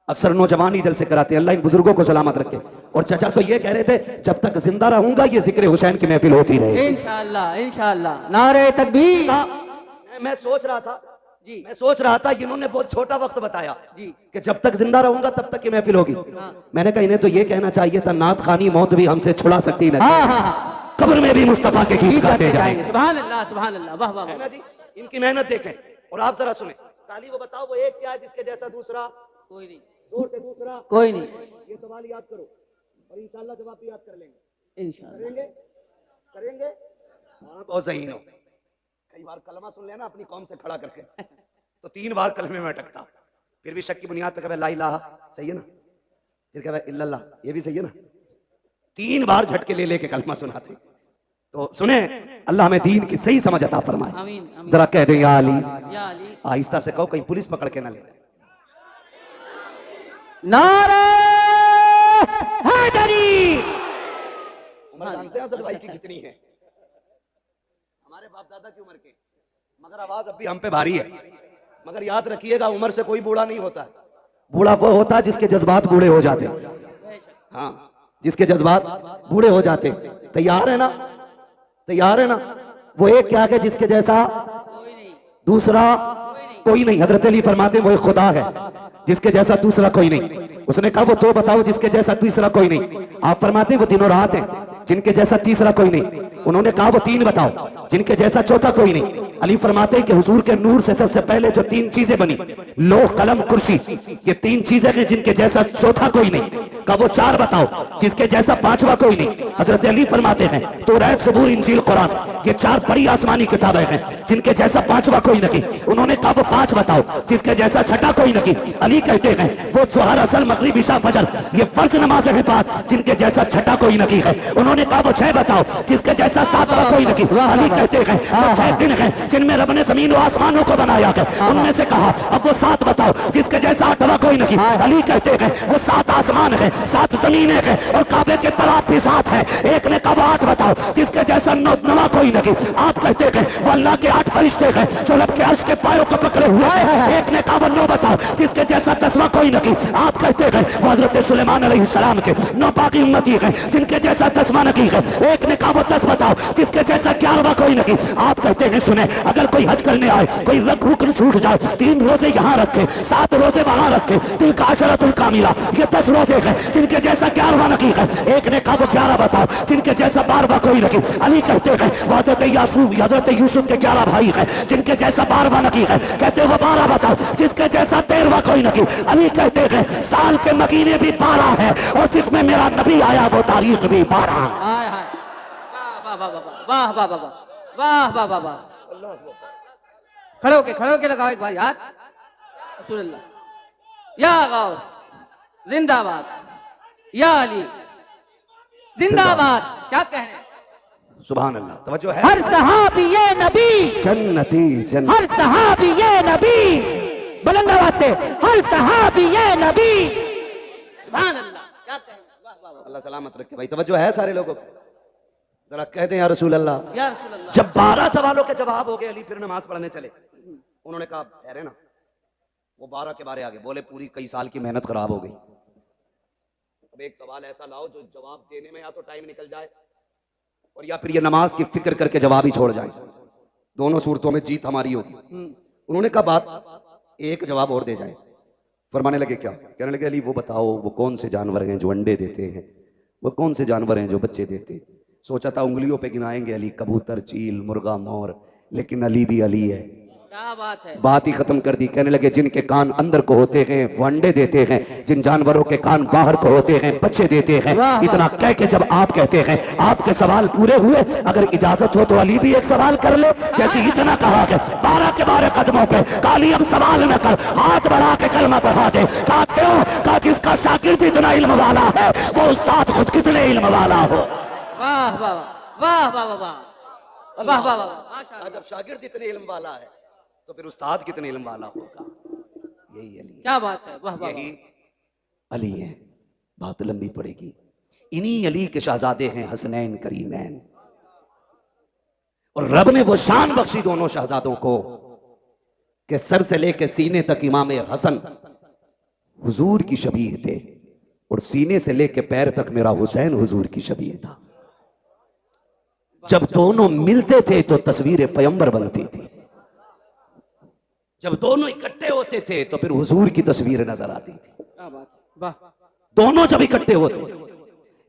अक्सर नौजवान ही जलसे कराते हैं। अल्लाह इन बुजुर्गों को सलामत रखे। और चचा तो ये कह रहे थे जब तक जिंदा रहूंगा ये जिक्र हुसैन की महफिल होती रहे। इंशाअल्लाह इंशाअल्लाह। नारे तकबीर। मैं सोच रहा था जी, मैं सोच रहा था इन्होंने बहुत छोटा वक्त बताया जी कि जब तक जिंदा रहूंगा तब तक की महफिल होगी। हाँ। मैंने कहा इन्हें तो ये कहना चाहिए था नात खानी मौत भी हमसे छुड़ा सकती नहीं, हाँ हाँ हाँ। कब्र में भी मुस्तफा के गीत गाते जाएंगे। सुभान अल्लाह सुभान अल्लाह। वाह वाह है ना जी? इनकी मेहनत देखें। और आप जरा सुने, काली वो बताओ वो एक क्या है जिसके जैसा दूसरा कोई नहीं, जोर से दूसरा कोई नहीं। ये सवाल याद करो और इंशाल्लाह जवाब भी याद कर लेंगे। इंशाअल्लाह करेंगे करेंगे। हाँ बहुत सही हो। कई बार कलमा सुन लेना अपनी कौम से खड़ा करके तो 3 बार कलमे में अटकता, फिर भी शक की बुनियाद पे कहे ला इलाहा, सही है ना, फिर कहे इल्लल्लाह, ये भी सही है ना, 3 बार झटके ले लेके कलमा सुनाते। तो सुने, अल्लाह हमें दीन की सही समझ अता फरमाए। आमीन आमीन। जरा कह दे या अली, या अली। आहिस्ता से कहो कहीं पुलिस पकड़ के ना ले। नारे हैदरी। उम्र जानते हैं असद भाई की कितनी है? हमारे बाप दादा की उम्र के, मगर आवाज अब भी हम पे भारी है। मगर याद रखिएगा उम्र से कोई बूढ़ा नहीं होता। बूढ़ा वो होता है जिसके जज्बात बूढ़े हो जाते। हाँ, जिसके जज्बात बूढ़े हो जाते। तैयार है ना? तैयार है ना? वो एक क्या है जिसके जैसा दूसरा कोई नहीं। हजरत अली फरमाते वो एक खुदा है जिसके जैसा दूसरा कोई नहीं। उसने कहा वो तो बताओ जिसके जैसा तीसरा कोई नहीं। आप फरमाते वो दिनों रात है जिनके जैसा तीसरा कोई नहीं। उन्होंने कहा वो 3 बताओ जिनके जैसा चौथा कोई नहीं। अली फरमाते कि हुजूर के नूर से सबसे पहले जो 3 चीजें बनी, लोह कलम कुर्सी, ये 3 चीजें हैं जिनके जैसा चौथा कोई नहीं। कहा वो 4 बताओ जिसके जैसा 5वां कोई नहीं। हजरत अली फरमाते हैं तौरात, ज़बूर, इंजील, कुरान, ये 4 बड़ी आसमानी किताबें हैं जिनके जैसा 5वां कोई नहीं। उन्होंने कहा वो 5 बताओ जिसके जैसा छठा कोई नहीं। अली कहते हैं वो जोहर, असर, मगरिब, इशा, फजर, ये फर्ज नमाज़ें हैं 5 जिनके जैसा छठा कोई नहीं है। उन्होंने कहा वो 6 बताओ जिसके जैसा 7वां कोई नहीं। अली कहते हैं वो 6 दिन हैं जिनमें रब ने जमीन और आसमानों को बनाया है। उनमें से कहा अब वो 7 बताओ जिसके जैसा 8वां कोई नहीं। अली कहते हैं वो 7 आसमान है सात जमीनें हैं और काबे के तलाब भी साथ है। एक ने कहा 8 बताओ, जिसके जैसा नवा कोई नहीं। आप कहते हैं वो अल्लाह के 8 फरिश्ते हैं जो रब के अर्श के पायों को पकड़े हुए हैं। एक ने कहा वो 9 बताओ, जिसके जैसा 10वां कोई नहीं। आप कहते हैं वो हजरत सुलेमान अलैहिस्सलाम के 9 बाकी उम्मती हैं जिनके जैसा 10वां नहीं है। एक ने कहा वो 10 बताओ, जिसके जैसा 11वां कोई नहीं। आप कहते हैं सुने, अगर कोई हज करने आए, कोई रुकन छूट जाए, 3 रोजे यहाँ रखे, 7 रोजे वहां रखे, तिलका अशरतुल कामिला, ये 10 रोजे हैं जिनके जैसा 11वां नहीं है। एक ने कहा वो 11 बताओ, जिनके जैसा 12वां कोई नहीं। अली कहते हैं वो हजरत यूसुफ के 11 भाई हैं जिनके जैसा 12वां नहीं है। कहते हैं वो 12 बताओ, जिसके जैसा 13वां कोई नहीं। अली कहते हैं साल के महीने भी 12 है और जिसमें मेरा नबी आया वो तारीख भी 12। वाह वाह वाह वाह वाह वाह वाह वाह वाह। खड़े होके लगाओ एक बार यार। रसूलुल्लाह या गौस जिंदाबाद, या अली जिंदाबाद। क्या कहने, सुभान अल्लाह। तवज्जो है। हर सहाबी ये नबी जन्नती जन्नत, हर सहाबी ये नबी, बुलंद आवाज से हर सहाबी ये नबी। सुभान अल्लाह। क्या कहने, वाह वाह वाह। अल्लाह सलामत रखे भाई। तवज्जो है सारे लोगों को, जरा कहते हैं या रसूल अल्लाह। या रसूल अल्लाह। जब 12 सवालों के जवाब हो गए, अली फिर नमाज पढ़ने चले। उन्होंने कहा ठहरे ना, वो 12 के बारे आगे बोले पूरी कई साल की मेहनत खराब हो गई। अब एक सवाल ऐसा लाओ जो जवाब देने में या तो टाइम निकल जाए और या फिर ये नमाज की फिक्र करके जवाब ही छोड़ जाए। दोनों सूरतों में जीत हमारी होगी। उन्होंने कहा बात एक जवाब और दे जाए। फरमाने लगे क्या? कहने लगे अली वो बताओ वो कौन से जानवर हैं जो अंडे देते हैं, वो कौन से जानवर हैं जो बच्चे देते हैं। सोचा था उंगलियों पे गिनाएंगे अली, कबूतर, चील, मुर्गा, मोर, लेकिन अली भी अली है। क्या बात है। बात ही खत्म कर दी। कहने लगे जिनके कान अंदर को होते हैं वो अंडे देते हैं, जिन जानवरों के कान बाहर को होते हैं बच्चे देते हैं। इतना कह के जब आप कहते हैं आपके सवाल पूरे हुए, अगर इजाजत हो तो अली भी एक सवाल कर ले। जैसे इतना कहा है 12 के 12 कदमों पे, काली अब सवाल न कर, हाथ बढ़ा के कलमा पढ़ा दे। कहा क्यों? कहा जिसका शागिर्द इतना इल्म वाला है वो उस्ताद खुद कितने इल्म वाला हो। वाह वाह वाह वाह वाह वाह वाह वाह। जब शागिर्द इतने इल्म वाला है तो फिर उस्ताद कितने इल्म वाला होगा। यही अली, क्या बात है। वाह वाह। यही अली है। बात लंबी पड़ेगी। इन्हीं अली के शहजादे हैं हसनैन करीमैन, और रब ने वो शान बख्शी दोनों शहजादों को कि सर से लेकर सीने तक इमाम हसन हुजूर की शबीह थे और सीने से लेकर पैर तक मेरा हुसैन हुजूर की शबीह था। जब दोनों मिलते थे तो तस्वीर पैगंबर बनती थी, जब दोनों इकट्ठे होते थे तो फिर हुजूर की तस्वीर नजर आती थी। क्या बात। वाह। दोनों जब इकट्ठे होते,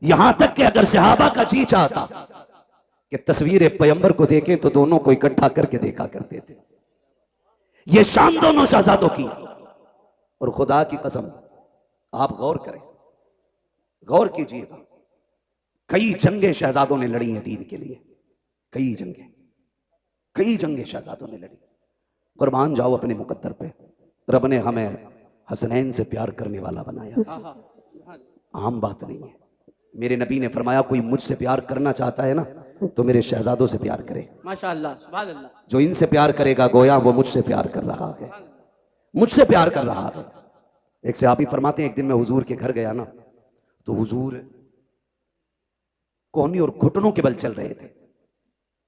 यहां तक कि अगर सहाबा का जी चाहता कि तस्वीर पैगंबर को देखें तो दोनों को इकट्ठा करके देखा करते थे। ये शान दोनों शहजादों की। और खुदा की कसम आप गौर करें, गौर कीजिएगा, कई जंगें शहजादों ने लड़ी हैं दीन के लिए। कई जंगें शहजादों ने लड़ी। कुर्बान जाओ अपने मुकद्दर पे। रब ने हमें हसनैन से प्यार करने वाला बनाया, आम बात नहीं है। मेरे नबी ने फरमाया कोई मुझसे प्यार करना चाहता है ना तो मेरे शहजादों से प्यार करे। माशाअल्लाह, सुभान अल्लाह। जो इनसे प्यार करेगा गोया वो मुझसे प्यार कर रहा है, मुझसे प्यार कर रहा है। एक सहाबी फरमाते हैं एक दिन मैं हुजूर के घर गया ना तो हुजूर कोहनी और घुटनों के बल चल रहे थे।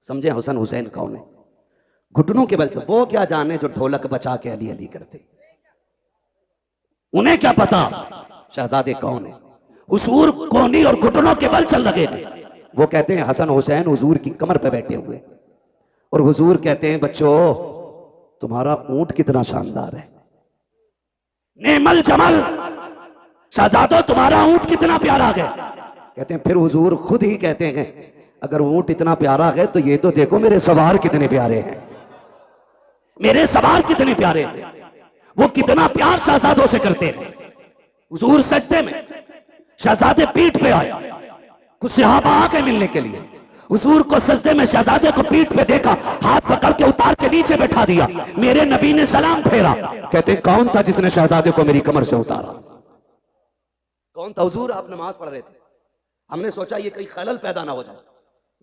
समझे हसन हुसैन कौन है? घुटनों के बल से। वो क्या जाने जो ढोलक बचा के अली अली करते, उन्हें क्या पता शहजादे कौन है। हुजूर कोहनी और घुटनों के बल चल रहे थे। वो कहते हैं हसन हुसैन हुजूर की कमर पे बैठे हुए, और हुजूर कहते हैं बच्चों तुम्हारा ऊंट कितना शानदार है, नेमल जमल, शहजादो तुम्हारा ऊंट कितना प्यारा है। कहते हैं फिर हुजूर खुद ही कहते हैं अगर ऊंट इतना प्यारा है तो ये तो देखो मेरे सवार कितने प्यारे हैं, मेरे सवार कितने प्यारे हैं। वो कितना प्यार शहजादों से करते हैं। हुजूर सजदे में, शहजादे पीठ पे आए, कुछ सहाबा आ गए मिलने के लिए। हुजूर को सजदे में शहजादे को पीठ पे देखा, हाथ पकड़ के उतार के नीचे बैठा दिया। मेरे नबी ने सलाम फेरा। कहते हैं कौन था जिसने शहजादे को मेरी कमर से उतारा? कौन था? हुजूर आप नमाज पढ़ रहे थे, हमने सोचा ये कहीं खलल पैदा ना हो जाए।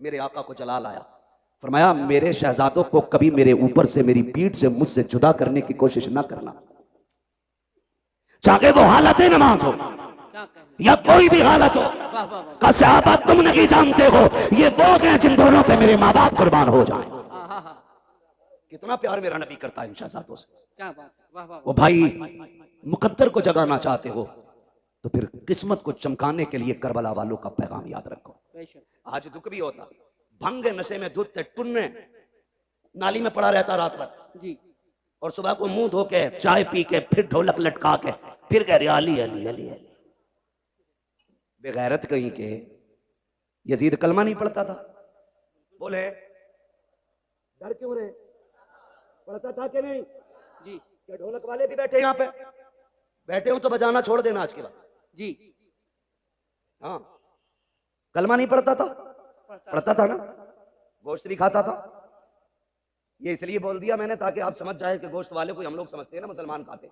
मेरे आका को जलाल आया, फरमाया मेरे शहजादों को कभी मेरे ऊपर से, मेरी पीठ से, मुझसे जुदा करने की कोशिश ना करना, चाहे वो हालत नमाज हो। या कोई भी हालत हो, वाह वाह वाह। का सहाबा तुम नहीं जानते हो, ये वो हैं जिन दोनों पे मेरे माँ बाप कुर्बान हो जाए। हाँ हाँ हाँ, कितना प्यार मेरा नबी करता है इन शहजादों से। क्या बात है, वाह वाह वो वाह। भाई मुकद्दर को जगाना चाहते हो तो फिर किस्मत को चमकाने के लिए करबला वालों का पैगाम याद रखो। बेशक। आज दुख भी होता, भंग नशे में धुत टुन्ने नाली में पड़ा रहता रात भर, जी और सुबह को मुंह धो के चाय पी के फिर ढोलक लटका के फिर कह रही अली अली अली अली। बेगैरत कहीं के यजीद कलमा नहीं पढ़ता था, बोले डर क्यों रहे, पढ़ता था कि नहीं? जी क्या ढोलक वाले भी बैठे यहाँ पे? बैठे हो तो बजाना छोड़ देना आज के बाद। जी। हाँ, कलमा नहीं पढ़ता था, पढ़ता था ना, गोश्त भी खाता था। ये इसलिए बोल दिया मैंने ताकि आप समझ जाए कि गोश्त वाले को हम लोग समझते हैं ना मुसलमान खाते।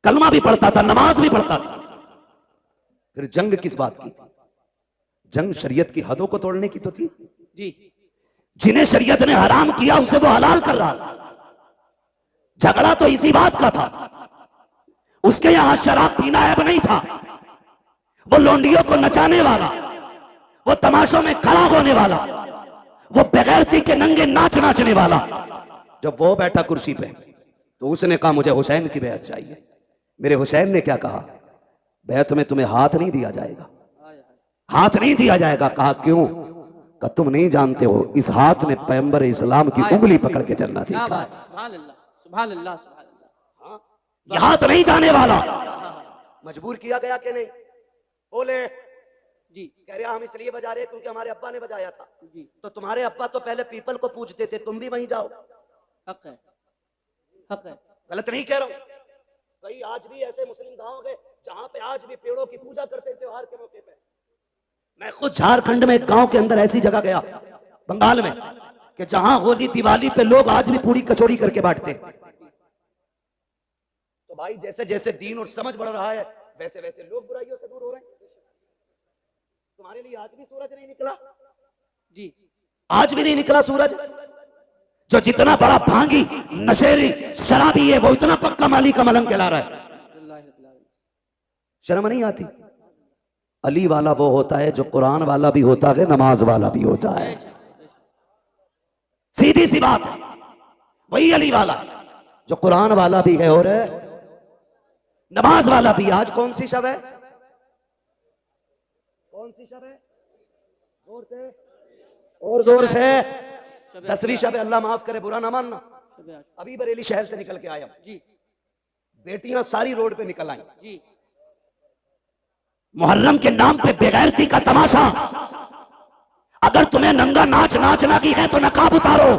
कलमा भी पढ़ता था, नमाज भी पढ़ता था। फिर जंग किस बात की थी? जंग शरीयत की हदों को तोड़ने की तो थी। जी जिन्हें शरीयत ने हराम किया उसे वो हलाल कर रहा था। झगड़ा तो इसी बात का था। उसके यहां शराब पीना ऐब नहीं था, वो लोंडियों को नचाने वाला, वो तमाशों में खड़ा होने वाला, वो बेगैरती के नंगे नाच नाचने वाला, जब वो बैठा कुर्सी पे तो उसने कहा मुझे हुसैन की बैत चाहिए। मेरे हुसैन ने क्या कहा? बैत में तुम्हें हाथ नहीं दिया जाएगा, हाथ नहीं दिया जाएगा। कहा क्यों? कहा तुम नहीं जानते हो इस हाथ ने पैगंबर इस्लाम की उंगली पकड़ के चलना क्या सीखा। बात, सुभान अल्लाह सुभान अल्लाह सुभान अल्लाह। ये हाथ नहीं जाने वाला। मजबूर किया गया कि नहीं? बोले जी कह रहे हम इसलिए बजा रहे क्योंकि हमारे अब्बा ने बजाया था। जी, तो तुम्हारे अब्बा तो पहले पीपल को पूजते थे, तुम भी वहीं जाओ। हक है, हक है। गलत नहीं कह रहा हूं। कई आज भी ऐसे मुस्लिम गांव गए जहां पे आज भी पेड़ों की पूजा करते हैं त्योहार के मौके पे। मैं खुद झारखंड में एक गांव के अंदर ऐसी जगह गया बंगाल में कि जहां होली दिवाली पे लोग आज भी पूरी कचौड़ी करके बांटते। तो भाई जैसे जैसे दीन और समझ बढ़ रहा है वैसे वैसे लोग बुराइयों से दूर हो रहे हैं। तुम्हारे लिए आज भी सूरज नहीं निकला, जी आज भी नहीं निकला सूरज। जो जितना बड़ा भांगी नशेरी शराबी है वो इतना पक्का माली का मलंग कहला रहा है। अल्लाह अल्लाह। शर्म नहीं आती? अली वाला वो होता है जो कुरान वाला भी होता है, नमाज वाला भी होता है। बेशक, बेशक। सीधी सी बात है, वही अली वाला जो कुरान वाला भी है और नमाज वाला भी। आज कौन सी शब है? कौन सी शब है? जोर से और जोर से। 10वीं शब है। अल्लाह माफ करे, बुरा ना मानना। शब आशूरा। अभी बरेली शहर से निकल के आया, जी बेटियां सारी रोड पे निकल आई। जी मुहर्रम के नाम पे बेगैरती का तमाशा। अगर तुम्हें नंगा नाच नाचना की है तो नकाब उतारो,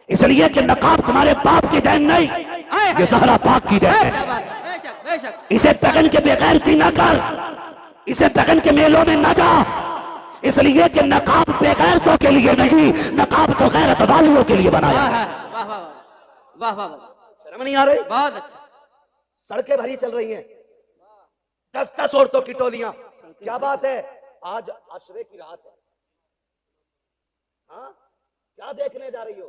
इसलिए कि नकाब तुम्हारे बाप की देन नहीं, ये सहरा पाक की देन क्या है। बात है, बेशक बेशक। इसे पहन के बेगैरती न कर, इसे पहन के मेलों में न जा, इसलिए कि नकाब बेगैरतों के लिए नहीं, नकाब तो गैरत वालियों के लिए बनाया वाह है। वाह वाह वाह वाह वाह। शर्म नहीं आ रही? बहुत अच्छा। सड़कें भरी चल रही हैं, 10-10 औरतों की टोलियां। क्या बात है? आज आशरे की रात है। हाँ, क्या देखने जा रही हो?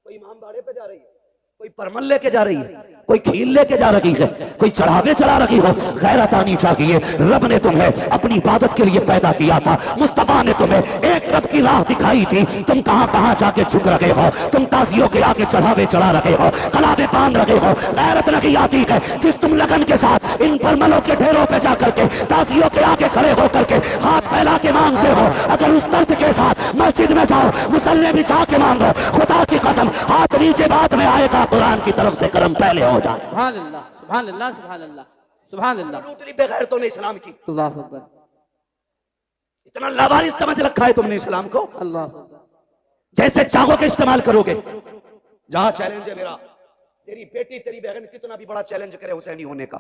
कोई इमाम बाड़े पे जा रही है, कोई परमल लेके जा रही है, कोई खील लेके जा रही है, कोई चढ़ावे चढ़ा रही हो। गैरत आनी चाहिए। रब ने तुम्हें अपनी इबादत के लिए पैदा किया था, मुस्तफा ने तुम्हें एक रब की राह दिखाई थी। तुम कहां कहां जाके झुक रहे हो, तुम ताजियों के आगे चढ़ावे चढ़ा रहे हो, कलावे बांध रहे हो। गैरत नहीं आती है जिस तुम लगन के साथ इन परमलों के ढेरों पे जा करके ताजियों के आगे खड़े होकर के हाथ फैला के मांगते हो। अगर उस दर्द के साथ मस्जिद में जाओ, मुसल्ले भी जाके मांगो, खुदा की कसम हाथ नीचे बाद में आएगा, कुरान की तरफ से करम पहले हो जाए। सुभान अल्लाह सुभान अल्लाह सुभान अल्लाह सुभान अल्लाह। लूटली बेगैरतों ने इस्लाम की। अल्लाह अकबर इतना लावारिस समझ रखा है तुमने इस्लाम को। अल्लाह अकबर। जैसे चाहो के इस्तेमाल करोगे। जहां चैलेंज है मेरा, तेरी बेटी तेरी बहन कितना भी बड़ा चैलेंज करे हुसैनी होने का,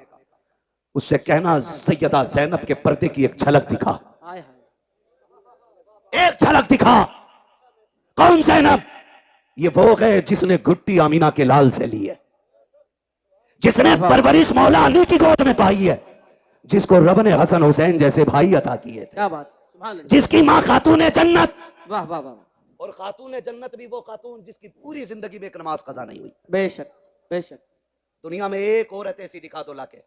उससे कहना सैयदा ज़ैनब के पर्दे की एक झलक दिखा, हाय हाय। एक झलक दिखा। कौन ज़ैनब? ये वो है जिसने गुट्टी आमीना के लाल से ली है, जिसने परवरिश मौला अली की गोद में पाई है, जिसको रब ने हसन हुसैन जैसे भाई अता किए थे, क्या बात, सुभान अल्लाह। जिसकी मां खातून जन्नत। वाह वाह वाह। और खातून जन्नत भी वो खातून जिसकी पूरी जिंदगी में एक नमाज कज़ा नहीं हुई। बेशक बेशक। दुनिया में एक औरत ऐसी दिखा दो लाके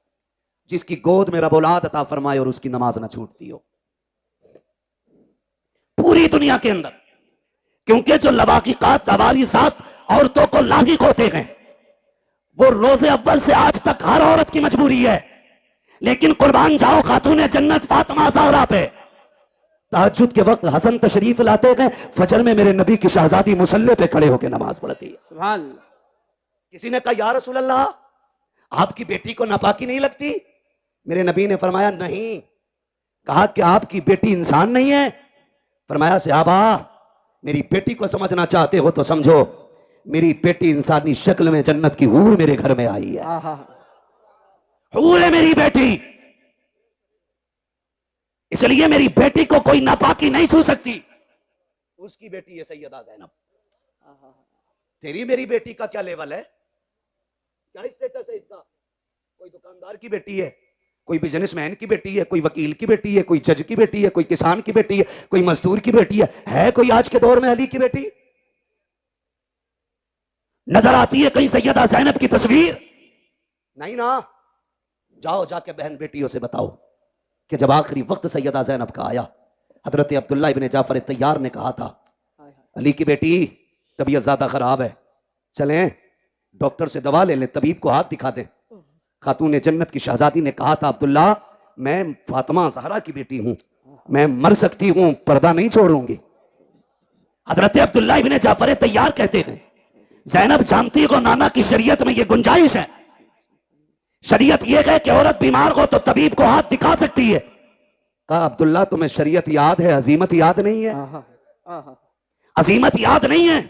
जिसकी गोद में रब औलाद अता फरमाए और उसकी नमाज ना छूटती हो पूरी दुनिया के अंदर। क्योंकि जो लवाकिकात लवारिसात औरतों को लागिक होते हैं वो रोजे अव्वल से आज तक हर औरत की मजबूरी है। लेकिन कुर्बान जाओ खातून जन्नत फातिमा ज़हरा पे तहज्जुद के वक्त हसन तशरीफ लाते हैं, फजर में मेरे नबी की शहजादी मुसल्ले पे खड़े होकर नमाज पढ़ती है। सुभान अल्लाह। किसी ने कहा या रसूल अल्लाह आपकी बेटी को नापाकी नहीं लगती? मेरे नबी ने फरमाया नहीं। कहा कि आपकी बेटी इंसान नहीं है? फरमाया सहाबा मेरी बेटी को समझना चाहते हो तो समझो, मेरी बेटी इंसानी शक्ल में जन्नत की हूर मेरे घर में आई है। हूर है मेरी बेटी, इसलिए मेरी बेटी को कोई नापाकी नहीं छू सकती। उसकी बेटी है सैयदा ज़ैनब। तेरी मेरी बेटी का क्या लेवल है, क्या स्टेटस है इसका? कोई दुकानदार की बेटी है, कोई बिजनेसमैन की बेटी है, कोई वकील की बेटी है, कोई जज की बेटी है, कोई किसान की बेटी है, कोई मजदूर की बेटी है कोई आज के दौर में अली की बेटी? नजर आती है कहीं सैयदा ज़ैनब की तस्वीर? नहीं ना। जाओ जाके बहन बेटियों से बताओ कि जब आखिरी वक्त सैयदा ज़ैनब का आया, हजरत अब्दुल्ला इब्ने जाफर तैयार ने कहा था अली की बेटी तबीयत ज्यादा खराब है, चलें डॉक्टर से दवा ले लें, तबीब को हाथ दिखा दें। खातून जन्नत की शहजादी ने कहा था अब्दुल्ला मैं फातिमा ज़हरा की बेटी हूं, मैं मर सकती हूं, पर्दा नहीं छोड़ूंगी। हजरत अब्दुल्ला इब्ने जाफर तैयार कहते हैं ज़ैनब जानती को नाना की शरीयत में यह गुंजाइश है, शरीयत यह है कि औरत बीमार हो तो तबीब को हाथ दिखा सकती है। कहा अब्दुल्ला तुम्हें शरीयत याद है, अजीमत याद नहीं है? अजीमत याद नहीं है?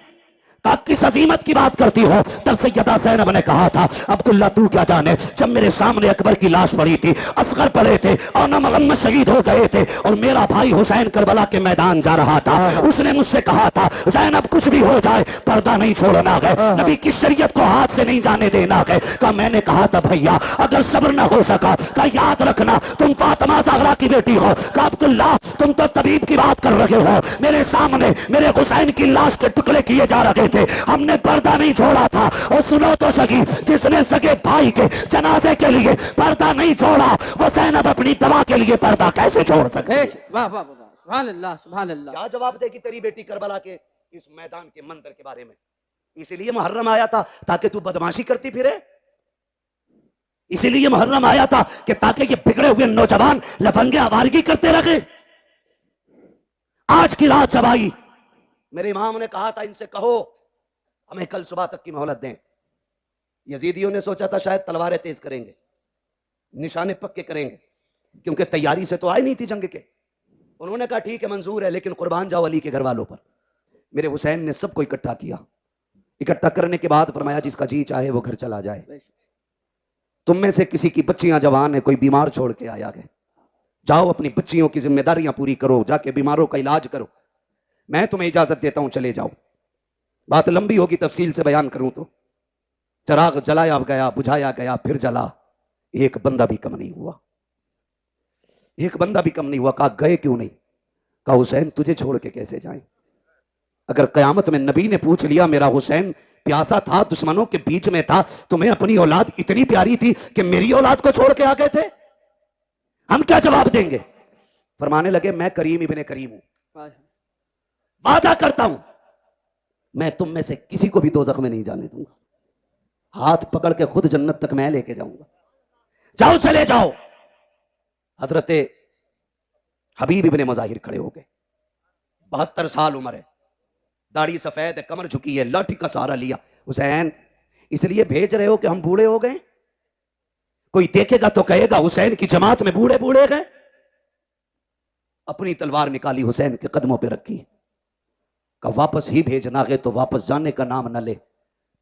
कहा किस अजीमत की बात करती हो? तब सैयदा ज़ैनब ने कहा था अब्दुल्ला तू क्या जाने, जब मेरे सामने अकबर की लाश पड़ी थी, असगर पड़े थे और न मोहम्मद शहीद हो गए थे और मेरा भाई हुसैन करबला के मैदान जा रहा था, उसने मुझसे कहा था ज़ैनब कुछ भी हो जाए पर्दा नहीं छोड़ना है, नबी की शरीयत को हाथ से नहीं जाने देना है। कहा मैंने कहा था भैया अगर सब्र न हो सका, कहा याद रखना तुम फातिमा ज़हरा की बेटी हो। कहा अब्दुल्ला तुम तो तबीब की बात कर रहे हो, मेरे सामने मेरे हुसैन की लाश के टुकड़े किए जा रहे थे, हमने पर्दा नहीं छोड़ा था। और सुनो तो सही, जिसने सगे भाई के जनाजे के लिए पर्दा नहीं छोड़ा वो ज़ैनब अपनी दवा के लिए पर्दा कैसे छोड़ सकते? वाह वाह वाह, सुभान अल्लाह सुभान अल्लाह। क्या जवाब देगी तेरी बेटी करबला के इस मैदान के मंजर के बारे में? इसीलिए मुहर्रम आया था ताकि तू बदमाशी करती फिरे, इसीलिए मुहर्रम आया था कि ताकि ये बिगड़े हुए नौजवान लफंगे आवारगी करते रहे। आज की रात जब आई मेरे इमाम ने कहा था इनसे कहो हमें कल सुबह तक की मोहलत दें। यजीदियों ने सोचा था शायद तलवारें तेज करेंगे, निशाने पक्के करेंगे, क्योंकि तैयारी से तो आई नहीं थी जंग के। उन्होंने कहा ठीक है मंजूर है, लेकिन कुर्बान जाओ अली के घर वालों पर। मेरे हुसैन ने सबको इकट्ठा किया, इकट्ठा करने के बाद फरमाया जिसका जी चाहे वो घर चला जाए, तुम में से किसी की बच्चियां जवान है, कोई बीमार छोड़ के आया है, जाओ अपनी बच्चियों की जिम्मेदारियां पूरी करो, जाके बीमारों का इलाज करो, मैं तुम्हें इजाजत देता हूं चले जाओ। बात लंबी होगी, तफसील से बयान करूं तो चराग जलाया गया, बुझाया गया, फिर जला, एक बंदा भी कम नहीं हुआ, एक बंदा भी कम नहीं हुआ। कहा गए क्यों नहीं? कहा हुसैन तुझे छोड़ के कैसे जाएं? अगर कयामत में नबी ने पूछ लिया मेरा हुसैन प्यासा था, दुश्मनों के बीच में था, तुम्हें अपनी औलाद इतनी प्यारी थी कि मेरी औलाद को छोड़ के आ गए थे, हम क्या जवाब देंगे? फरमाने लगे मैं करीम इब्ने करीम हूं, वादा करता हूं मैं तुम में से किसी को भी दोज़ख में नहीं जाने दूंगा, हाथ पकड़ के खुद जन्नत तक मैं लेके जाऊंगा, जाओ चले जाओ। हजरत हबीब इब्ने मुज़ाहिर खड़े हो गए, 72 साल उम्र है, दाढ़ी सफेद है, कमर झुकी है, लाठी का सहारा लिया। हुसैन इसलिए भेज रहे हो कि हम बूढ़े हो गए? कोई देखेगा तो कहेगा हुसैन की जमात में बूढ़े बूढ़े गए। अपनी तलवार निकाली, हुसैन के कदमों पे रखी, का वापस ही भेजना है तो वापस जाने का नाम न ले,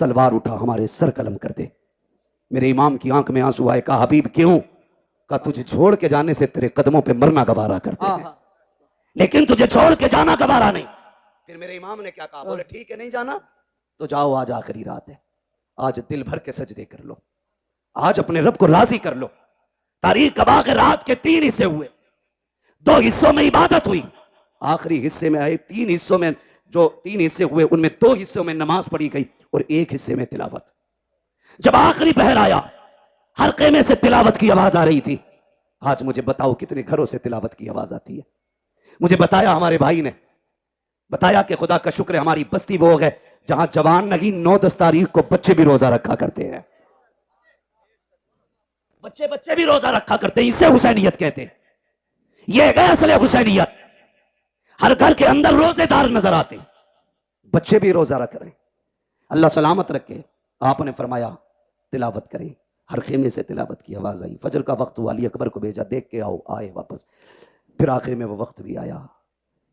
तलवार उठा हमारे सर कलम कर दे। मेरे इमाम की आंख में आंसू आए। कहा हबीब क्यों? कहा तुझे छोड़ के जाने से तेरे कदमों पे मरना गवारा करते हैं, लेकिन तुझे छोड़ के जाना गवारा नहीं। फिर मेरे इमाम ने क्या कहा? बोले ठीक है नहीं जाना तो जाओ, आज आखिरी रात है, आज दिल भर के सजदे कर लो, आज अपने रब को राजी कर लो। तारीख गवाह के रात के 3 हिस्से हुए, 2 हिस्सों में इबादत हुई, आखिरी हिस्से में आए 3 हिस्सों में, जो 3 हिस्से हुए उनमें 2 हिस्सों में नमाज पढ़ी गई और 1 हिस्से में तिलावत। जब आखिरी पहर आया हर खेमे से तिलावत की आवाज आ रही थी। आज मुझे बताओ कितने घरों से तिलावत की आवाज आती है। मुझे बताया हमारे भाई ने, बताया कि खुदा का शुक्र है हमारी बस्ती वो है जहां जवान नहीं 9-10 तारीख को बच्चे भी रोजा रखा करते हैं। बच्चे बच्चे भी रोजा रखा करते हैं। इसे हुसैनियत कहते हैं। यह है असल हुसैनियत। हर घर के अंदर रोजेदार नजर आते हैं, बच्चे भी रोजा रख रहे हैं। अल्लाह सलामत रखे। आपने फरमाया तिलावत करें। हर खेमे से तिलावत की आवाज आई। फजर का वक्त हुआ, अली अकबर को भेजा, देख के आओ। आए वापस। फिर आखिर में वो वक्त भी आया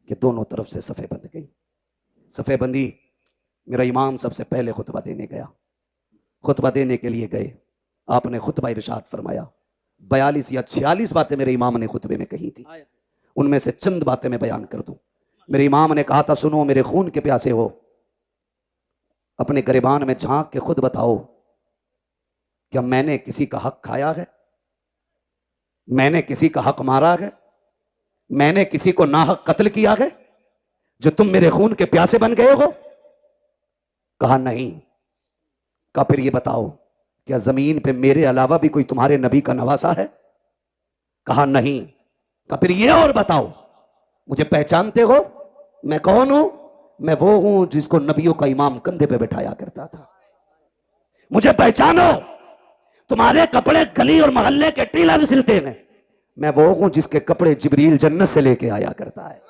कि दोनों तरफ से सफ़े बंध गई। सफ़े बंदी। मेरा इमाम सबसे पहले खुतबा देने गया। खुतबा देने के लिए गए। आपने खुतबा इरशाद फरमाया। 42 या 46 बातें मेरे इमाम ने खुतबे में कही थी। उनमें से चंद बातें मैं बयान कर दूं। मेरे इमाम ने कहा था, सुनो मेरे खून के प्यासे हो, अपने गिरबान में झांक के खुद बताओ, क्या मैंने किसी का हक खाया है? मैंने किसी का हक मारा है? मैंने किसी को नाहक कत्ल किया है जो तुम मेरे खून के प्यासे बन गए हो? कहा नहीं। कहा फिर ये बताओ, क्या जमीन पे मेरे अलावा भी कोई तुम्हारे नबी का नवासा है? कहा नहीं। कहा फिर ये और बताओ, मुझे पहचानते हो? मैं कौन हूं? मैं वो हूं जिसको नबियों का इमाम कंधे पे बैठाया करता था। मुझे पहचानो। तुम्हारे कपड़े गली और मोहल्ले के टीला भी सिलते हैं। मैं वो हूं जिसके कपड़े जिब्रील जन्नत से लेके आया करता है।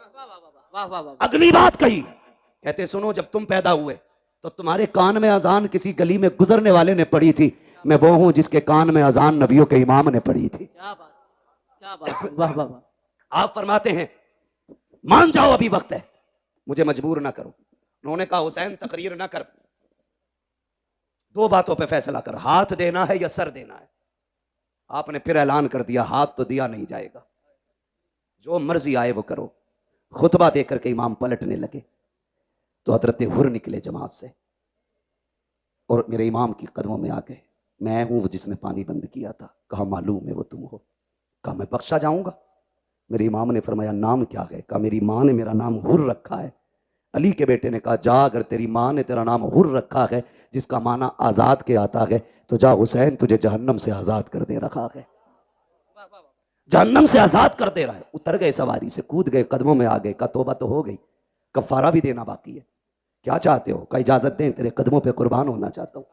अगली बात कही, कहते सुनो, जब तुम पैदा हुए तो तुम्हारे कान में अजान किसी गली में गुजरने वाले ने पढ़ी थी। मैं वो हूं जिसके कान में अजान नबियों के इमाम ने पढ़ी थी। क्या बात, क्या बात, वाह वाह वाह। आप फरमाते हैं मान जाओ अभी वक्त है, मुझे मजबूर ना करो। उन्होंने कहा हुसैन तकरीर ना कर, दो बातों पे फैसला कर, हाथ देना है या सर देना है। आपने फिर ऐलान कर दिया, हाथ तो दिया नहीं जाएगा, जो मर्जी आए वो करो। खुतबा देकर के इमाम पलटने लगे तो हजरत हुर निकले जमात से और मेरे इमाम की कदमों में आ गए। मैं हूं वो जिसने पानी बंद किया था। कहा मालूम है वो तुम हो। कहा मैं बख्शा जाऊंगा? मेरे इमाम ने फरमाया नाम क्या है? कहा मेरी माँ ने मेरा नाम हुर रखा है। अली के बेटे ने कहा जा, अगर तेरी माँ ने तेरा नाम हुर रखा है जिसका माना आजाद के आता है, तो जा हुसैन तुझे जहन्नम से आजाद कर दे रखा है। जहन्नम से आजाद कर दे रहा है। उतर गए सवारी से, कूद गए, कदमों में आ गए। कहा तौबा तो हो गई, कफारा भी देना बाकी है। क्या चाहते हो? कहा इजाजत दें, तेरे कदमों पे कुर्बान होना चाहता हूं।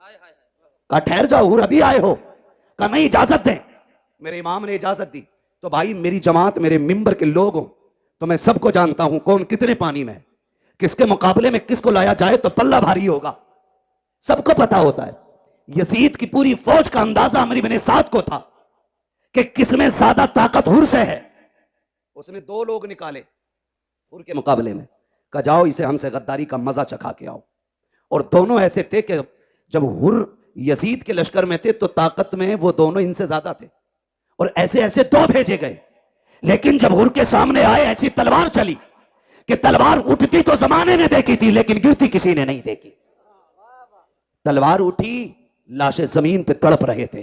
कहा ठहर जाओ, हुर अभी आए हो? कहा नहीं, इजाजत दें। मेरे इमाम ने इजाजत दी। तो भाई मेरी जमात, मेरे मिंबर के लोग हो तो मैं सबको जानता हूं कौन कितने पानी में है, किसके मुकाबले में किसको लाया जाए तो पल्ला भारी होगा, सबको पता होता है। यजीद की पूरी फौज का अंदाजा अमर इब्न साद को था कि किसमें ज्यादा ताकत हुर से है। उसने 2 लोग निकाले हुर के मुकाबले में। कहा जाओ इसे हमसे गद्दारी का मजा चखा के आओ। और दोनों ऐसे थे कि जब हुर यजीद के लश्कर में थे तो ताकत में वो दोनों इनसे ज्यादा थे और ऐसे ऐसे 2 भेजे गए। लेकिन जब हुर के सामने आए ऐसी तलवार चली कि तलवार उठती तो जमाने ने देखी थी लेकिन गिरती किसी ने नहीं देखी। तलवार उठी, लाशें जमीन पे तड़प रहे थे।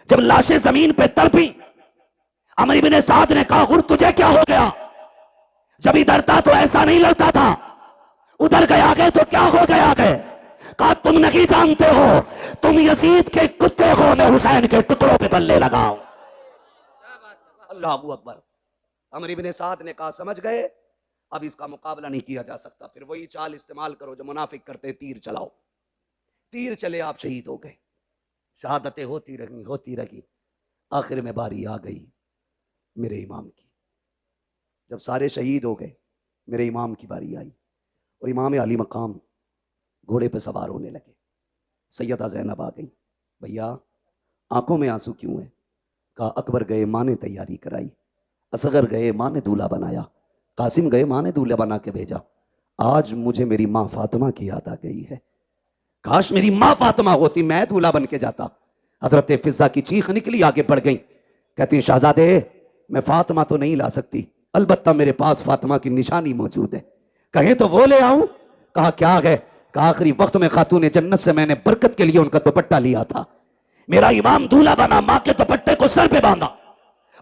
जब लाशें जमीन पे तड़पी, अमर इब्न साद ने कहा हुर तुझे क्या हो गया? जब इधर था तो ऐसा नहीं लगता था, उधर गया गए तो क्या हो गया गए? कहा तुम नहीं जानते हो, तुम यजीद के कुत्ते हो, मैं हुसैन के टुकड़ों पे बल्ले लगाऊं। अल्लाह अकबर। अमर इब्न साद ने कहा समझ गए, अब इसका मुकाबला नहीं किया जा सकता। फिर वही चाल इस्तेमाल करो जो मुनाफिक करते, तीर चलाओ। तीर चले, आप शहीद हो गए। शहादतें होती रही। आखिर में बारी आ गई मेरे इमाम की। जब सारे शहीद हो गए, मेरे इमाम की बारी आई और इमाम अली मकाम घोड़े पे सवार होने लगे। सैयदा ज़ैनब आ गई। भैया आंखों में आंसू क्यों है? कहा अकबर गए, माँ ने तैयारी कराई। असगर गए, माँ ने दूल्हा बनाया। कासिम गए, माँ ने दूल्हा बना के भेजा। आज मुझे मेरी माँ फातिमा की याद आ गई है। काश मेरी माँ फातिमा होती, मैं दूल्हा बन के जाता। हजरत फिजा की चीख निकली, आगे बढ़ गई। कहती शहजादे मैं फातिमा तो नहीं ला सकती, अलबत्ता मेरे पास फातिमा की निशानी मौजूद है, कहें तो वो ले आऊं। कहा क्या है? कहा आखिरी वक्त में खातून जन्नत से मैंने बरकत के लिए उनका दुपट्टा लिया था। मेरा इमाम दूल्हा बना, माँ के दुपट्टे को सर पे बांधा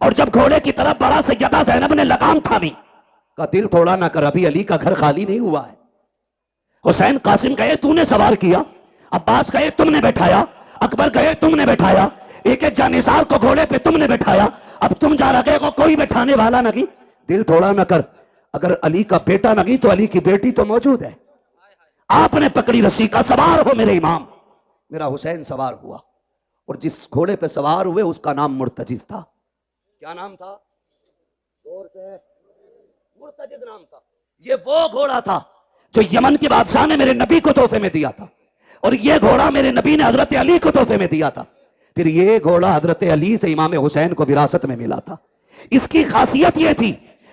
और जब घोड़े की तरफ बढ़ा, सैयदा ज़ैनब ने लगाम थामी। का दिल थोड़ा ना कर, अभी अली का घर खाली नहीं हुआ है। हुसैन कासिम गए, तूने सवार किया। अब्बास गए, तुमने बैठाया। अकबर गए, तुमने बैठाया। एक एक जानिसार को घोड़े पे तुमने बैठाया, अब तुम जा रखे हो, कोई बैठाने वाला नहीं। दिल थोड़ा न कर, अगर अली का बेटा नहीं तो अली की बेटी तो मौजूद है। आपने पकड़ी रस्सी का, सवार हो मेरे इमाम। मेरा हुसैन सवार हुआ और जिस घोड़े पे सवार हुए उसका नाम मुर्तजिज था। क्या नाम था? जोर से। मुर्तजिज नाम था। ये वो घोड़ा था जो यमन के बादशाह ने मेरे नबी को तोहफे में दिया था, और ये घोड़ा मेरे नबी ने हजरत अली को तोहफे में दिया था। फिर ये घोड़ा हजरत अली से इमाम हुसैन को विरासत में मिला था। इसकी खासियत यह थी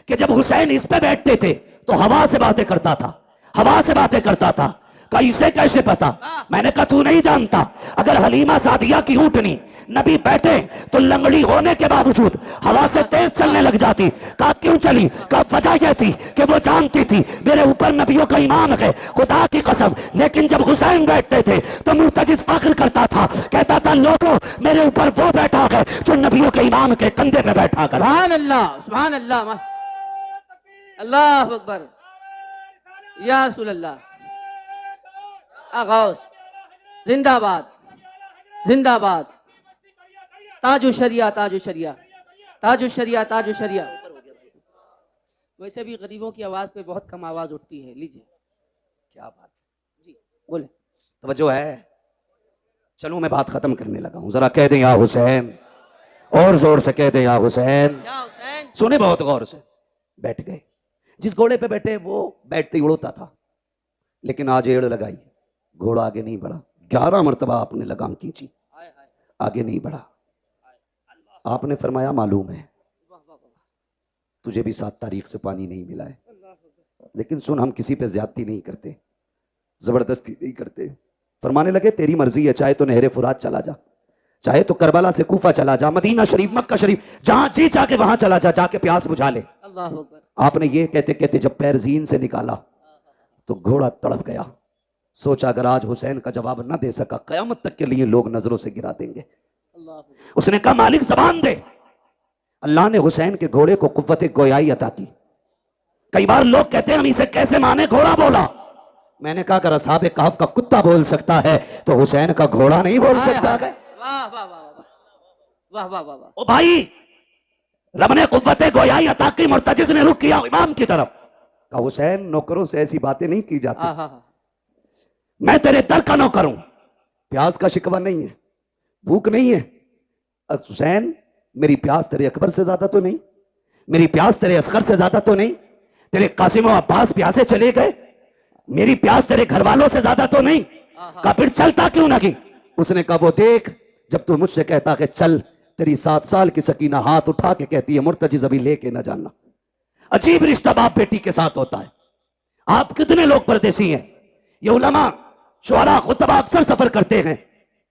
कि जब हुसैन इस पे बैठते थे तो हवा से बातें करता था, हवा से बातें करता था। कहा इसे कैसे पता? मैंने कहा तू नहीं जानता, अगर हलीमा सादिया की ऊंटनी नबी बैठे तो लंगड़ी होने के बावजूद हवा से तेज चलने लग जाती। कहा क्यों चली? कहा वजह यह थी कि वो जानती थी मेरे ऊपर नबियों का ईमान है, खुदा की कसम। लेकिन जब हुसैन बैठते थे तो मुर्तजिज फख्र करता था, कहता था लोगों मेरे ऊपर वो बैठा है जो नबियों के ईमान के कंधे पे बैठा कर। सुभान अल्लाह, सुभान अल्लाह, अल्लाह अकबर, या रसूल अल्लाह। आगौस जिंदाबाद, जिंदाबाद। ताजु शरिया, ताजु शरिया, ताजु शरिया, ताजु शरिया। वैसे भी गरीबों की आवाज पे बहुत कम आवाज उठती है। लीजिए। क्या बात है जी बोले। तवज्जो है? चलो मैं बात खत्म करने लगा हूं, जरा कह दें या हुसैन, और जोर से कह दें या हुसैन। या हुसैन। सुने बहुत गौर से। बैठ गए। जिस घोड़े पे बैठे वो बैठते ही उड़ता था, लेकिन आज एड़ लगाई, घोड़ा आगे नहीं बढ़ा। 11 मरतबा आपने लगाम खींची, आगे नहीं बढ़ा। आपने फरमाया मालूम है तुझे भी 7 तारीख से पानी नहीं मिला है, लेकिन सुन हम किसी पे ज्यादती नहीं करते, जबरदस्ती नहीं करते। फरमाने लगे तेरी मर्जी है, चाहे तो नहरे फुरात चला जा, चाहे तो करबला से कूफा चला जा, मदीना शरीफ, मक्का शरीफ, जहां जी जाके वहां चला जा, जाके प्यास बुझा ले। अल्लाह अकबर। आपने ये कहते कहते जब पैर जीन से निकाला तो घोड़ा तड़प गया। सोचा अगर आज हुसैन का जवाब न दे सका, कयामत तक के लिए लोग नजरों से गिरा देंगे। उसने कहा मालिक जबान दे। अल्लाह ने हुसैन के घोड़े को कुव्वत गोयाई अता की। कई बार लोग कहते हैं हम इसे कैसे माने, घोड़ा बोला। मैंने कहा अगर असहाबे कहफ का कुत्ता बोल सकता है तो हुसैन का घोड़ा नहीं बोल सकता है? वाह वाह वाह वाह वाह वाह वाह। ओ भाई, रब ने कुव्वत गोयाई अता की, मुर्तजिज ने रुख किया इमाम की तरफ। कहा हुसैन नौकरों से ऐसी बातें नहीं की जाती, मैं तेरे दर का नौकर हूं, प्यास का शिकवा नहीं है, भूख नहीं है। हुसैन मेरी प्यास तेरे अकबर से ज्यादा तो नहीं, मेरी प्यास तेरे असगर से ज्यादा तो नहीं, तेरे कासिम और अब्बास प्यासे चले गए, मेरी प्यास तेरे घर वालों से ज्यादा तो नहीं। कहा फिर चलता क्यों नहीं? उसने कहा वो देख, जब तू मुझसे कहता कि चल, तेरी 7 साल की सकीना हाथ उठा के कहती है मुर्तजिज अभी लेके ना जाना। अजीब रिश्ता बाप बेटी के साथ होता है। आप कितने लोग परदेसी हैं, ये उलमा शुअरा खुतबा अक्सर सफर करते हैं,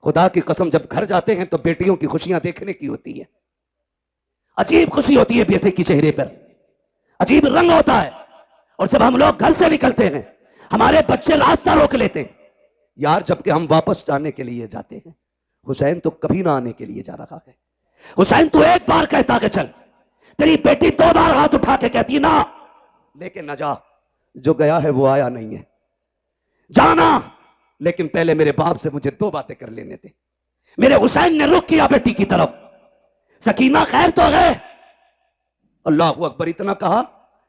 खुदा की कसम जब घर जाते हैं तो बेटियों की खुशियां देखने की होती है। अजीब खुशी होती है बेटे के चेहरे पर, अजीब रंग होता है। और जब हम लोग घर से निकलते हैं हमारे बच्चे रास्ता रोक लेते हैं। यार जबकि हम वापस जाने के लिए जाते हैं, हुसैन तो कभी ना आने के लिए जा रहा है। हुसैन तो एक बार कहता कि चल, तेरी बेटी 2 बार हाथ उठा के कहती ना, लेकिन न जा, जो गया है वो आया नहीं है, जाना, लेकिन पहले मेरे बाप से मुझे 2 बातें कर लेने थे। मेरे हुसैन ने रुख किया बेटी की तरफ, सकीना खैर तो है? अल्लाह अकबर इतना कहा,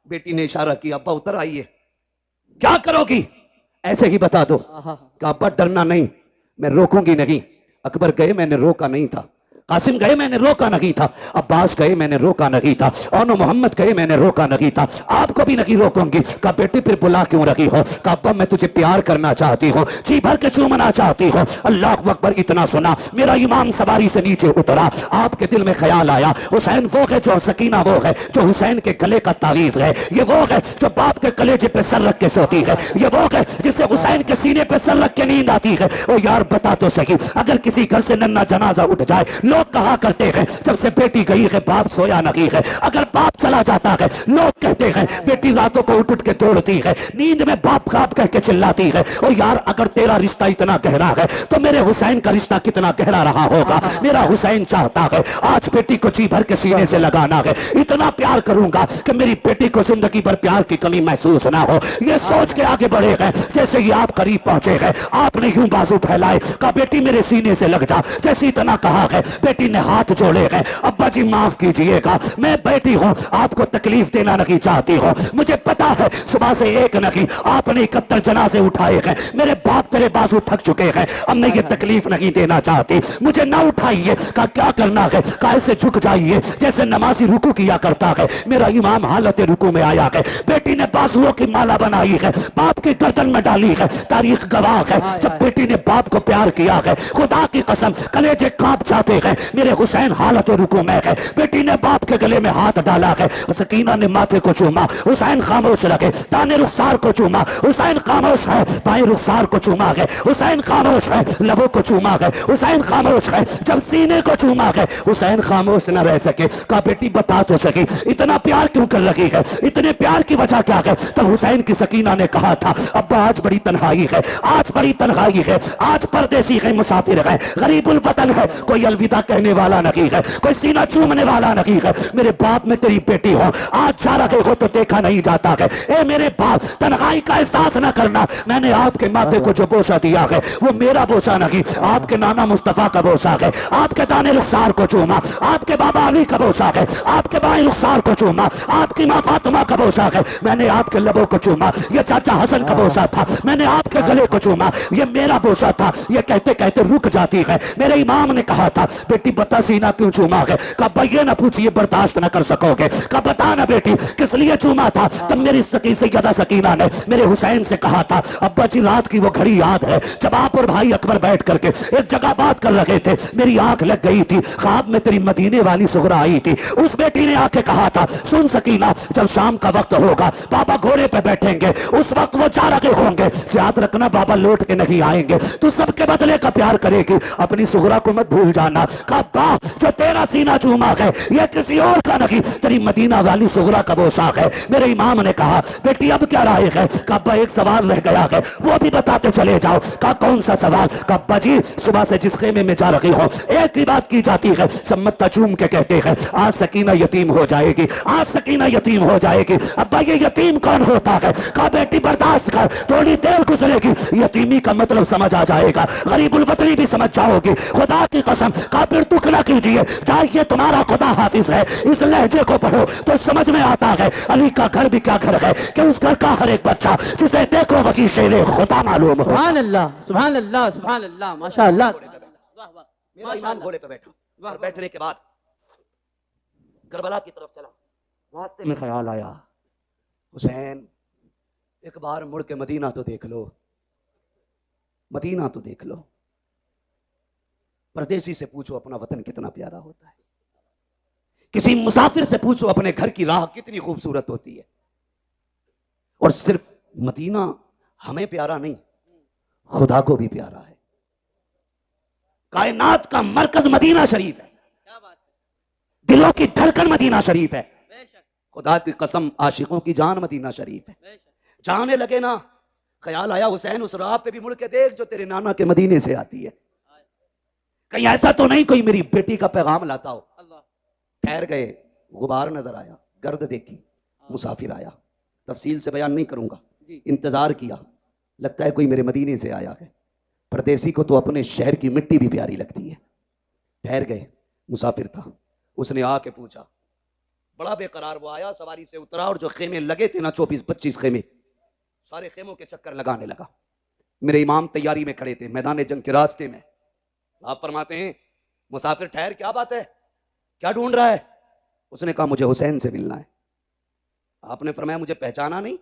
बेटी ने इशारा किया अब्बा उतर आइए। क्या करोगी? ऐसे ही बता दो। कहा अब्बा डरना नहीं, मैं रोकूंगी नहीं। अकबर गए मैंने रोका नहीं था, कासिम गए मैंने रोका नहीं था, अब्बास गए मैंने रोका नहीं था, और मोहम्मद गए मैंने रोका नहीं था, आपको भी नहीं रोकूंगी। कहा बेटी फिर बुला क्यों रही हो? कहा अब्बा मैं तुझे प्यार करना चाहती हूँ, जी भर के चूमना चाहती हूँ। अल्लाह अकबर इतना सुना, मेरा इमाम सवारी से नीचे उतरा। आपके दिल में ख्याल आया हुसैन वो है जो, सकीना वो है जो हुसैन के गले का तावीज है, ये वो है जो बाप के कलेजे पे सर रख के सोती है, ये वो है जिसे हुसैन के सीने पे सर रख के नींद आती है। ओ यार बता तो सही, अगर किसी घर से नन्ना जनाजा उठ जाए, लोग कहा करते हैं जब से बेटी गई है बाप सोया नहीं है, अगर बाप चला जाता है लोग कहते हैं बेटी रातों को उठ उठ के तोड़ती है, नींद में बाप बाप कह के चिल्लाती है। ओ यार अगर तेरा रिश्ता इतना गहरा है तो मेरे हुसैन का रिश्ता कितना गहरा रहा होगा। मेरा हुसैन चाहता है आज बेटी को जी भर के सीने से लगाना है, इतना प्यार करूंगा कि मेरी बेटी को जिंदगी भर प्यार की कमी महसूस ना हो। ये सोच के आगे बढ़े हैं, जैसे ही आप करीब पहुंचे हैं आपने यूं बाजू फैलाए, कहा बेटी मेरे सीने से लग जा। जैसे इतना कहा है बेटी ने हाथ जोड़े हैं, अब्बा जी माफ कीजिएगा, मैं बेटी हूं, आपको तकलीफ देना नहीं चाहती हूं, मुझे पता है सुबह से एक नहीं आपने 71 जनाजे उठाए हैं, मेरे बाप तेरे बाजू थक चुके हैं, अब मैं ये तकलीफ नहीं देना चाहती, मुझे ना उठाइए। का क्या करना है, कैसे झुक जाइए जैसे नमाजी रुकू किया करता है, मेरा इमाम हालत रुकू में आया है। बेटी ने बाजुओं की माला बनाई है, बाप की गर्दन में डाली है, तारीख गवाह है, जब बेटी ने बाप को प्यार किया है, खुदा की कसम कलेजे कांप जाते हैं, मेरे हुसैन हालत रुकू में है। बेटी ने बाप के गले में हाथ डाला है, सकीना ने माथे को चूमा, हुसैन खामोश रखे, दाने रुखसार को चूमा, हुसैन खामोश है, बाएं रुखसार को चूमा है, हुसैन खामोश है, लबों को चूमा है, हुसैन खामोश है, जब सीने को चूमा है, हुसैन खामोश न रह सके। कहा बेटी बता तो सकी इतना प्यार क्यों कर रही है, इतने प्यार की वजह क्या है। तब हुसैन की सकीना ने कहा था अब्बा आज बड़ी तन्हाई है, आज बड़ी तन्हाई है, आज परदेसी है, मुसाफिर है, गरीबुल वतन है, कोई अलविदा कहने वाला नहीं है, कोई सीना चूमने वाला नहीं है, मेरे बाप में तेरी बेटी हो, आज जा रहे हो तो देखा नहीं जाता है। ए मेरे बाप तन्हाई का एहसास न करना, मैंने आपके माथे को जो बोसा दिया है वो मेरा बोसा नहीं, आपके नाना मुस्तफा का बोसा है, आपके दाने रुखसार को चूमा, आपके बाबा अली का बोसा है, आपके बाएं रुखसार को चूमा, आपकी माँ फातिमा का बोसा है, मैंने आपके लबों को चूमा, ये चाचा हसन का बोसा था, मैंने आपके गले को चूमा, ये मेरा बोसा था। ये कहते कहते रुक जाती है। मेरे इमाम ने कहा था बेटी बता सीना क्यों चूमा है, कहा ये ना पूछिए बर्दाश्त ना कर सकोगे, कहा बता ना बेटी किस लिए चूमा था। तब मेरी सैयदा सकीना ने मेरे हुसैन से कहा था अब्बा जी रात की वो घड़ी याद है जब आप और भाई अकबर बैठ करके एक जगह बात कर रहे थे, मेरी आंख लग गई थी, ख्वाब में तेरी मदीने वाली सुगरा आई थी, उस बेटी ने आके कहा था सुन सकीना जब शाम का वक्त होगा बाबा घोड़े पे बैठेंगे, उस वक्त वो जा रहे होंगे, याद रखना बाबा लौट के नहीं आएंगे, तू सबके बदले का प्यार करेगी, अपनी सुगरा को मत भूल जाना। कहा बा जो तेरा सीना चूमा है ये किसी और का नहीं, तेरी मदीना वाली सुगरा का पोशाक है। मेरे इमाम ने कहा बेटी अब क्या राय है, कहा एक सवाल रह गया है वो भी बताते चले जाओ। कहा कौन सा सवाल, कहा जी सुबह से जिस खेमे में जा रही हो एक ही बात की जाती है, सम्मत चूम के कहते हैं आज सकीना यतीम हो जाएगी, आज सकीना यतीम हो जाएगी। अब्बा ये यतीम कौन होता है, कहा बेटी बर्दाश्त कर थोड़ी देर गुजरेगी यतीमी का मतलब समझ आ जाएगा, गरीबुल वतनी भी समझ जाओगी, खुदा की कसम। कहा फिर दुख ना कीजिए, चाहिए तुम्हारा खुदा हाफिज है, इस लहजे को पढ़ो तो समझ में आता है अली का घर भी क्या घर है कि उस घर का हर एक बच्चा जिसे देखो वही शेरे खुदा मालूम हो। सुभान अल्लाह सुभान अल्लाह सुभान अल्लाह माशाअल्लाह। मेरा इमाम घोड़े पे बैठा और बैठने के बाद करबला की तरफ चला, रास्ते में ख्याल आया हुसैन एक बार मुड़ के मदीना तो देख लो, मदीना तो देख लो, परदेसी से पूछो अपना वतन कितना प्यारा होता है, किसी मुसाफिर से पूछो अपने घर की राह कितनी खूबसूरत होती है। और सिर्फ मदीना हमें प्यारा नहीं खुदा को भी प्यारा है, कायनात का मरकज मदीना शरीफ है, दिलों की धड़कन मदीना शरीफ है, खुदा की कसम आशिकों की जान मदीना शरीफ है। जाने लगे ना ख्याल आया हुसैन उस राह पे भी मुड़ के देख जो तेरे नाना के मदीने से आती है, कहीं ऐसा तो नहीं कोई मेरी बेटी का पैगाम लाता हो। ठहर गए, गुबार नजर आया, गर्द देखी, मुसाफिर आया, तफसील से बयान नहीं करूंगा, इंतजार किया, लगता है कोई मेरे मदीने से आया है, परदेसी को तो अपने शहर की मिट्टी भी प्यारी लगती है। ठहर गए, मुसाफिर था, उसने आके पूछा, बड़ा बेकरार वो आया, सवारी से उतरा और जो खेमे लगे थे ना 24-25 खेमे, सारे खेमों के चक्कर लगाने लगा। मेरे इमाम तैयारी में खड़े थे मैदान जंग के रास्ते में। आप फरमाते हैं मुसाफिर ठहर क्या बात है, क्या ढूंढ रहा है? उसने कहा मुझे हुसैन से मिलना है। आपने फरमाया मुझे पहचाना नहीं,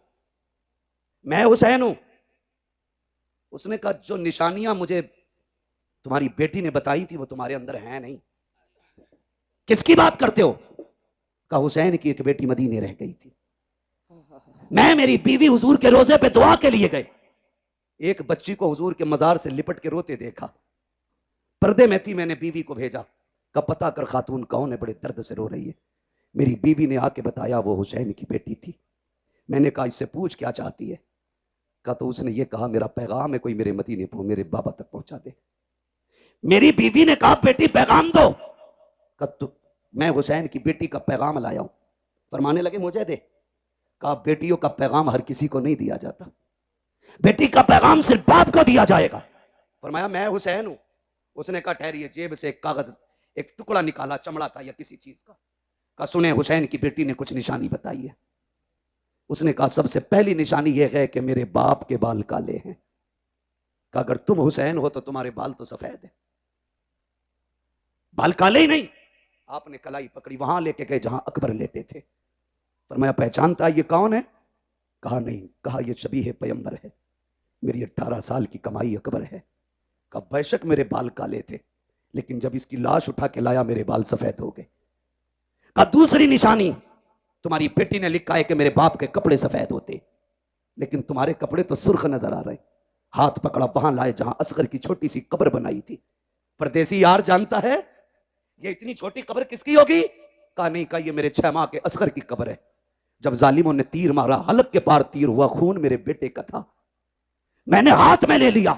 मैं हुसैन हूं। उसने कहा जो निशानियां मुझे तुम्हारी बेटी ने बताई थी वो तुम्हारे अंदर हैं नहीं। किसकी बात करते हो? कहा हुसैन की एक बेटी मदीने रह गई थी, मैं मेरी बीवी हुजूर के रोजे पे दुआ के लिए गए, एक बच्ची को हुजूर के मजार से लिपट के रोते देखा, पर्दे में थी, मैंने बीवी को भेजा, का पता कर खातून कौन है, बड़े दर्द से रो रही है। मेरी बीवी ने आके बताया वो हुसैन की बेटी थी। मैंने कहा इससे पूछ क्या चाहती है? का तो उसने ये कहा मेरा पैगाम है कोई मेरे मदीने को मेरे बाबा तक पहुंचा दे। मेरी बीवी ने कहा बेटी पैगाम दो। का तो मैं हुसैन की बेटी का पैगाम लाया हूं। फरमाने लगे मुझे दे। कहा बेटियों का पैगाम हर किसी को नहीं दिया जाता, बेटी का पैगाम सिर्फ बाप को दिया जाएगा। फरमाया मैं हुसैन हूं। उसने कहा ठहरिए, जेब से एक कागज एक टुकड़ा निकाला, चमड़ा था या किसी चीज का। कहा सुने हुसैन की बेटी ने कुछ निशानी बताई है। उसने कहा सबसे पहली निशानी यह है कि मेरे बाप के बाल काले हैं। कहा अगर तुम हुसैन हो तो तुम्हारे बाल तो सफेद है, बाल काले ही नहीं। आपने कलाई पकड़ी, वहां लेके गए जहां अकबर लेटे थे। फरमाया पहचानता है ये कौन है? कहा नहीं। कहा ये शबीह पैगंबर है, मेरी 18 साल की कमाई अकबर है। कहा बेशक मेरे बाल काले थे, लेकिन जब इसकी लाश उठा के लाया मेरे बाल सफेद हो गए। कहा दूसरी निशानी, तुम्हारी बेटी ने लिखा है कि मेरे बाप के कपड़े सफेद होते, लेकिन तुम्हारे कपड़े तो सुर्ख नजर आ रहे। हाथ पकड़ा, वहां लाए जहां असगर की छोटी सी कब्र बनाई थी। परदेसी यार जानता है ये इतनी छोटी कब्र किसकी होगी? कहा नहीं। कहा ये मेरे 6 माह के असगर की कब्र है। जब जालिमों ने तीर मारा, हलक के पार तीर हुआ, खून मेरे बेटे का था, मैंने हाथ में ले लिया,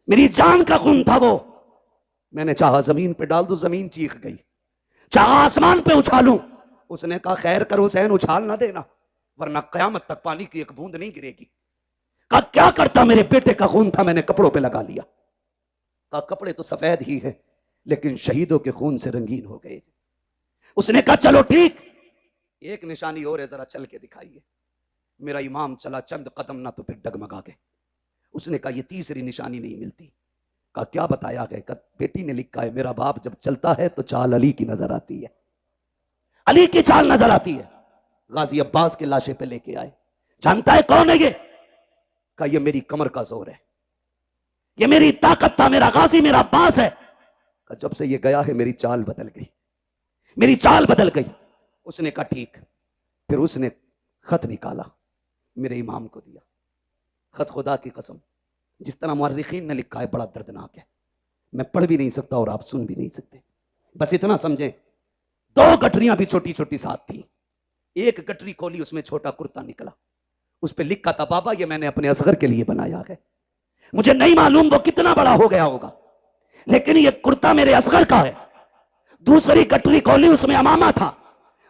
मेरी जान का खून था वो। मैंने चाहा जमीन पे डाल दूं, जमीन चीख गई, चाहा आसमान पे उछालूं। उसने कहा खैर कर हुसैन, उछाल ना देना, वरना कयामत तक पानी की एक बूंद नहीं गिरेगी। कहा क्या करता, मेरे बेटे का खून था, मैंने कपड़ों पे लगा लिया। कहा कपड़े तो सफेद ही हैं, लेकिन शहीदों के खून से रंगीन हो गए। उसने कहा चलो ठीक, एक निशानी और है, जरा चल के दिखाइए। मेरा इमाम चला चंद कदम ना तो फिर डगमगा गए। उसने कहा ये तीसरी निशानी नहीं मिलती। कहा क्या बताया गया? कहा बेटी ने लिखा है मेरा बाप जब चलता है तो चाल अली की नजर आती है, अली की चाल नजर आती है। गाजी अब्बास के लाशे पे लेके आए। जानता है कौन है ये? कहा ये मेरी कमर का जोर है, ये मेरी ताकत था, मेरा गाजी मेरा अब्बास है। कहा जब से ये गया है मेरी चाल बदल गई, मेरी चाल बदल गई। उसने कहा ठीक। फिर उसने खत निकाला, मेरे इमाम को दिया। खत खुदा की कसम जिस तरह मुअर्रिखीन ने लिखा है बड़ा दर्दनाक है, मैं पढ़ भी नहीं सकता और आप सुन भी नहीं सकते। बस इतना समझें, 2 गठरियां भी छोटी छोटी साथ थी। एक गठरी खोली, उसमें छोटा कुर्ता निकला, उस पर लिखा था बाबा ये मैंने अपने असगर के लिए बनाया है। मुझे नहीं मालूम वो कितना बड़ा हो गया होगा, लेकिन ये कुर्ता मेरे असगर का है। दूसरी गठरी खोली, उसमें अमामा था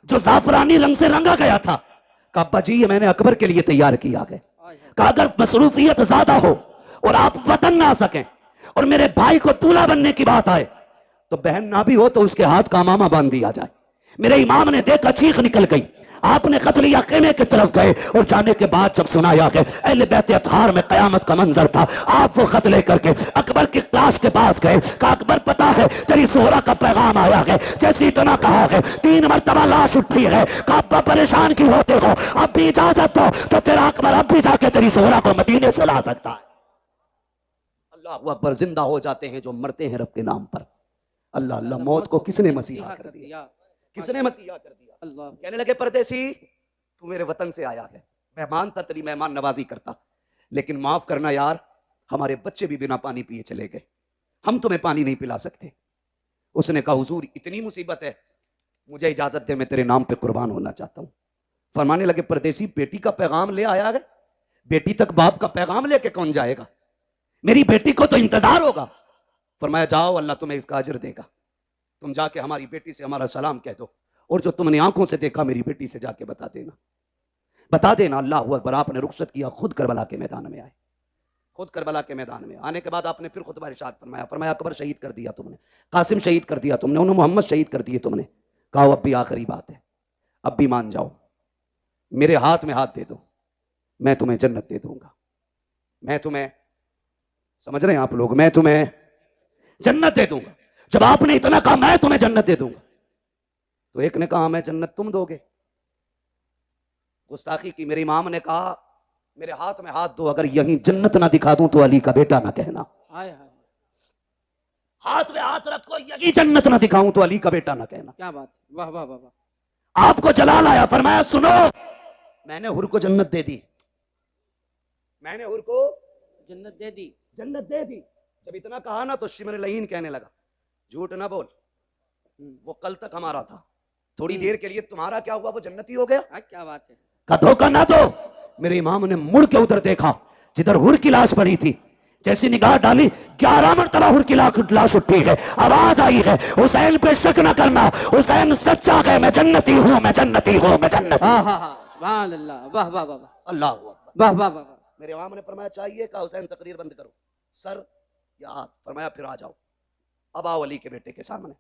जो जाफरानी रंग से रंगा गया था। कहा अब्बा जी ये मैंने अकबर के लिए तैयार किया है। कहा अगर मसरूफियत ज्यादा हो और आप वतन ना आ सकें और मेरे भाई को दूल्हा बनने की बात आए तो बहन ना भी हो तो उसके हाथ का अमामा बांध दिया जाए। मेरे इमाम ने देखा, चीख निकल गई। आपने खत लिया, खेमे की तरफ गए और जाने के बाद जब सुनाया कि अहले बैत अतहार में कयामत का मंजर था, आप वो खत लेकर के अकबर की क्लास के पास गए। कहा अकबर पता है तेरी सोहरा का पैगाम आया है, जैसे इतना कहा है 3 मरतबा लाश उठी है। कहा अब्बा परेशान क्यों होते हो, अब भी इजाजत दो तो तेरा अकबर अब भी जाके तेरी सोहरा को मदीने से ला सकता है। अल्लाह अकबर, जिंदा हो जाते हैं जो मरते हैं रब के नाम पर। अल्लाह अल्लाह, मौत को किसने मसीहा कर दिया, किसने मसीहा कर दिया। अल्लाह कहने लगे परदेसी तू मेरे वतन से आया है, मेहमान था, तेरी मेहमान नवाजी करता, लेकिन माफ करना यार हमारे बच्चे भी बिना पानी पिए चले गए, हम तुम्हें पानी नहीं पिला सकते। उसने कहा हुजूर इतनी मुसीबत है, मुझे इजाजत दे, मैं तेरे नाम पे कुर्बान होना चाहता हूं। फरमाने लगे परदेसी बेटी का पैगाम ले आया है, बेटी तक बाप का पैगाम लेके कौन जाएगा, मेरी बेटी को तो इंतजार होगा। फरमाया जाओ अल्लाह तुम्हें इसका अजर देगा, तुम जाके हमारी बेटी से हमारा सलाम कह दो, और जो तुमने आंखों से देखा मेरी बेटी से जाके बता देना, बता देना। अल्लाह अकबर, आपने रुखसत किया, खुद करबला के मैदान में आए। खुद करबला के मैदान में आने के बाद आपने फिर खुतबा इरशाद फरमाया। फरमाया अकबर शहीद कर दिया तुमने, कासिम शहीद कर दिया तुमने, उन्होंने मोहम्मद शहीद कर दिए तुमने। कहा अब भी आखिरी बात है, अब भी मान जाओ, मेरे हाथ में हाथ दे दो, मैं तुम्हें जन्नत दे दूंगा। मैं तुम्हें, समझ रहे हैं आप लोग, मैं तुम्हें जन्नत दे दूंगा। जब आपने इतना कहा मैं तुम्हें जन्नत दे दूंगा, तो एक ने कहा मैं जन्नत तुम दोगे, गुस्ताखी की। मेरे इमाम ने कहा मेरे हाथ में हाथ दो, अगर यहीं जन्नत ना दिखा दूं तो अली का बेटा ना कहना। हाथ में हाथ रखो, यही जन्नत ना दिखाऊं तो अली का बेटा ना कहना। क्या बात, वाह वाह वाह वाह। आपको जलाल आया, फरमाया सुनो मैंने हुर को जन्नत दे दी, मैंने हुर को जन्नत दे दी, जन्नत दे दी। जब इतना कहा ना तो शिमर लहीन कहने लगा झूठ ना बोल, वो कल तक हमारा था, थोड़ी देर के लिए तुम्हारा क्या हुआ, वो जन्नती हो गया। क्या बात है। का धोखा ना दो। मेरे इमाम ने मुड़ के उधर देखा जिधर हुर की लाश पड़ी थी, जैसी निगाह डाली 11 मरतबा हुर की लाश उठी है, आवाज आई है हुसैन पे शक न करना, हुसैन सच्चा है, मैं जन्नती हूं, मैं जन्नती हूं, मैं जन्नती। अल्लाह, वाह वाह वाह, अल्लाह वाह वाह वाह। मेरे इमाम ने फरमाया चाहिए, कहा हुसैन तकरीर बंद करो, सर या हाथ। फरमाया फिर आ जाओ। अब आओ अली के बेटे के सामने,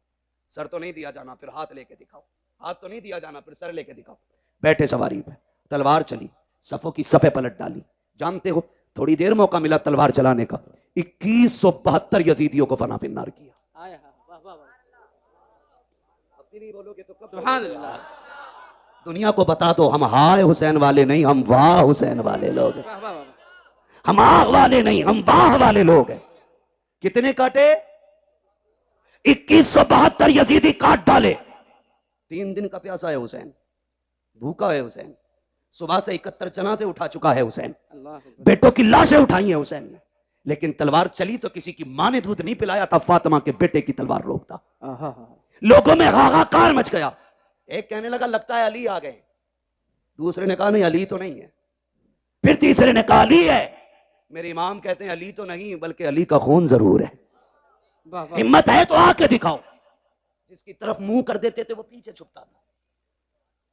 सर तो नहीं दिया जाना, फिर हाथ लेके दिखाओ, हाथ तो नहीं दिया जाना, फिर सर लेके दिखाओ। बैठे सवारी पे, तलवार चली, सफों की सफे पलट डाली। जानते हो थोड़ी देर मौका मिला तलवार चलाने का, 2172 यजीदियों को फना फिन्नार किया। अब भी नहीं बोलोगे तो कब? सुभान अल्लाह। दुनिया को बता दो हम हाय हुसैन वाले नहीं, हम वाह हुसैन वाले लोग हैं। वाह वाह वाह। हम आह वाले नहीं, हम वाह वाले लोग हैं। कितने काटे? 2172 यजीदी काट डाले। 3 दिन का प्यासा है हुसैन, भूखा है हुसैन, सुबह से 71 जनाजे उठा चुका है हुसैन, अल्लाह बेटों की लाशें उठाई है हुसैन ने, लेकिन तलवार चली तो किसी की मां ने दूध नहीं पिलाया था, फातिमा के बेटे की तलवार रोकता। लोगों में हाहाकार मच गया। एक कहने लगा लगता है अली आ गए, दूसरे ने कहा नहीं अली तो नहीं है, फिर तीसरे ने कहा अली है। मेरे इमाम कहते हैं अली तो नहीं बल्कि अली का खून जरूर है। हिम्मत है तो आके दिखाओ। जिसकी तरफ मुंह कर देते थे वो पीछे छुपता था,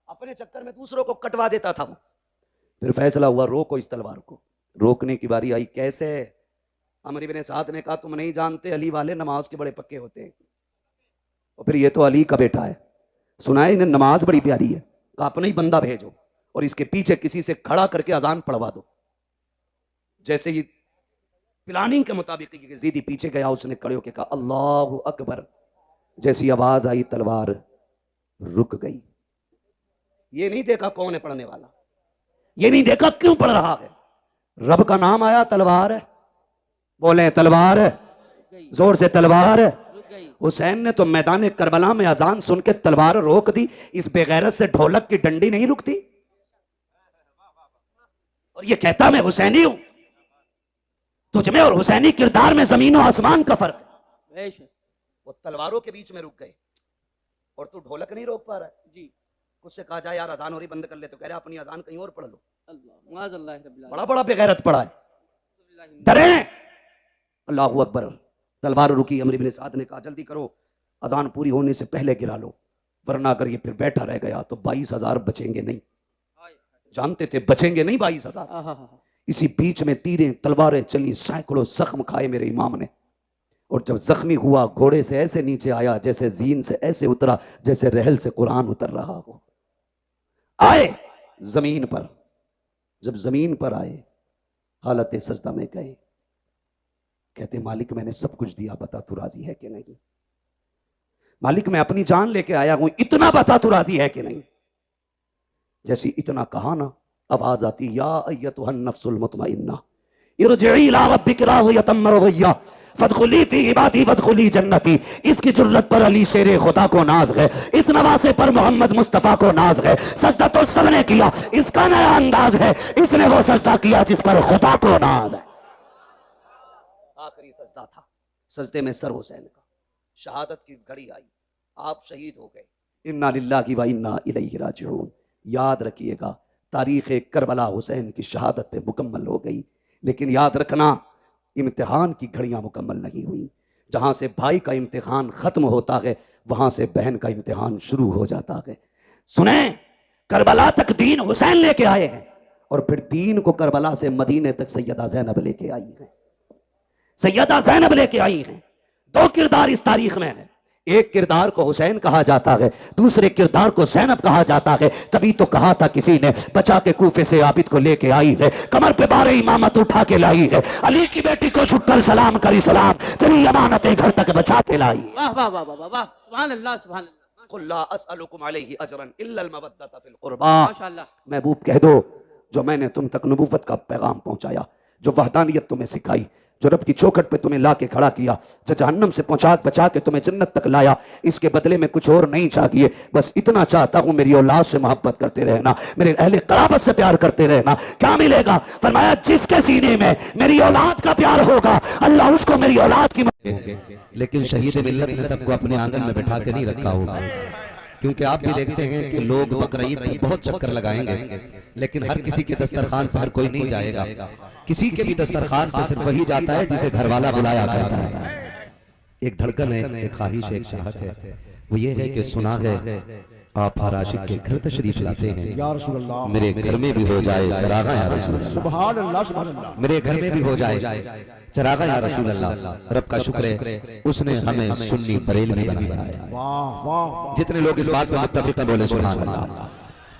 अपने चक्कर में दूसरों को कटवा देता था। फिर फैसला हुआ रोको इस तलवार को। रोकने की बारी आई। कैसे? अमर इब्न साद ने कहा तुम नहीं जानते अली वाले नमाज के बड़े पक्के होते हैं, और फिर ये तो अली का बेटा है, सुनाए इन्हें नमाज बड़ी प्यारी है, कहा अपना ही बंदा भेजो और इसके पीछे किसी से खड़ा करके अजान पढ़वा दो। जैसे ही प्लानिंग के मुताबिक यजीदी पीछे गया, उसने खड़े होकर कहा अल्लाहु अकबर। जैसी आवाज आई तलवार रुक गई। ये नहीं देखा कौन है पढ़ने वाला, ये नहीं देखा क्यों पढ़ रहा है, रब का नाम आया तलवार है, बोले तलवार है, जोर से तलवार है। हुसैन ने तो मैदान करबला में अजान सुन के तलवार रोक दी। इस बेगैरत से ढोलक की डंडी नहीं रुकती, और ये कहता मैं हुसैनी हूं। तुझमें और हुसैनी किरदार में जमीन और आसमान का फर्क है। वो तलवारों के बीच में रुक गए और तू ढोलक नहीं रोक पा रहा है जी। उससे कहा जाए यार अजान हो रही बंद कर ले, तो कह रहे अपनी अजान कहीं और पढ़ लो। बड़ा बड़ा बेगैरत पड़ा है। डरे अल्लाहू अकबर। तलवार रुकी। अमर इब्न साद ने कहा जल्दी करो, अजान पूरी होने से पहले गिरा लो, वरना अगर ये फिर बैठा रह गया तो 22,000 बचेंगे नहीं। जानते थे बचेंगे नहीं 22,000। इसी बीच में तीरें तलवारें चली, सैकड़ों जख्म खाए मेरे इमाम ने। और जब जख्मी हुआ घोड़े से ऐसे नीचे आया जैसे जीन से ऐसे उतरा जैसे रहल से कुरान उतर रहा हो। आए जमीन पर, जब जमीन पर आए हालत सजदा में गए, कहते मालिक मैंने सब कुछ दिया, बता तू राजी है कि नहीं। मालिक मैं अपनी जान लेके आया हूं, इतना बता तू राजी है कि नहीं। जैसी इतना कहा ना, आवाज आती या अय्यतुहन नफ्सुल मुतमइन्ना इरजिई इला रब्बिक रादियतम मरदिया फदखुली फी इबादी वदखुली जन्नती। इसकी जुर्रत पर अली शेरे खुदा को नाज है, इस नवासे पर मोहम्मद मुस्तफा को नाज है। सजदा तो सबने किया, इसका नया अंदाज है, इसने वो सजदा किया जिस पर खुदा को नाज है। आखिरी सजदा था, सजदे में सर हुसैन का। शहादत की घड़ी आई, आप शहीद हो गए। इन्ना लिल्लाहि व इन्ना इलैहि राजिऊन। याद रखिएगा तारीख करबला हुसैन की शहादत पे मुकम्मल हो गई, लेकिन याद रखना इम्तिहान की घड़ियां मुकम्मल नहीं हुई। जहां से भाई का इम्तिहान खत्म होता है वहां से बहन का इम्तिहान शुरू हो जाता है। सुने, करबला तक दीन हुसैन लेके आए हैं, और फिर दीन को करबला से मदीने तक सैयदा ज़ैनब लेके आई हैं। सैयदा ज़ैनब लेके आई हैं। 2 किरदार इस तारीख में है। एक किरदार को हुसैन कहा जाता है, दूसरे किरदार को ज़ैनब कहा जाता है। तभी तो कहा था किसी ने, बचा के कूफे से आबिद को लेके आई है, कमर पे 12 इमामत उठा के लाई है, अली की बेटी को झुककर सलाम करी सलाम, तेरी अमानतें घर तक बचा के लाई। वाह वाह वाह वाह वाह, सुभान अल्लाह सुभान अल्लाह। कुल ला अस्अलुकुम अलैहि अजरन इल्लल मवद्दता फिल कुर्बा। माशाअल्लाह। महबूब कह दो जो मैंने तुम तक नबूवत का पैगाम पहुंचाया, जो वहदानियत तुम्हें सिखाई, जो रब की चौखट पे तुम्हें ला के खड़ा किया, जो जहन्नम से पहुंचा बचा के तुम्हें जन्नत तक लाया, इसके बदले में कुछ और नहीं चाहिए। बस इतना चाहता हूं मेरी औलाद से मोहब्बत करते रहना, मेरे अहले क़राबत से प्यार करते रहना। क्या मिलेगा? फरमाया जिसके सीने में मेरी औलाद का प्यार होगा अल्लाह उसको मेरी औलाद की। लेकिन शहीद मिल्लत ने सबको अपने आंगन में बैठा के नहीं रखा होगा, क्योंकि आप भी देखते हैं कि लोग बकरीद पर बहुत चक्कर लगाएंगे, लेकिन हर किसी के दस्तरखान पर हर कोई नहीं जाएगा। किसी के भी दस्तरखान पर सिर्फ वही जाता है जिसे घरवाला बुलाया करता है। एक धड़कन है, एक ख्वाहिश है, एक चाहत है, वो ये है कि सुना है आप हर आशिक के घर तशरीफ लाते हैं। या रसूल अल्लाह, मेरे घर में भी हो जाए चरागा या रसूल अल्लाह। सुभान अल्लाह सुभान अल्लाह। मेरे घर में भी हो जाए चरागा या रसूल अल्लाह। रब का शुक्र है उसने हमें सुन्नी बरेलवी बनाया। वाह वाह वाह। जितने लोग इस बात पे मुत्तफिक हैं बोले सुभान अल्लाह।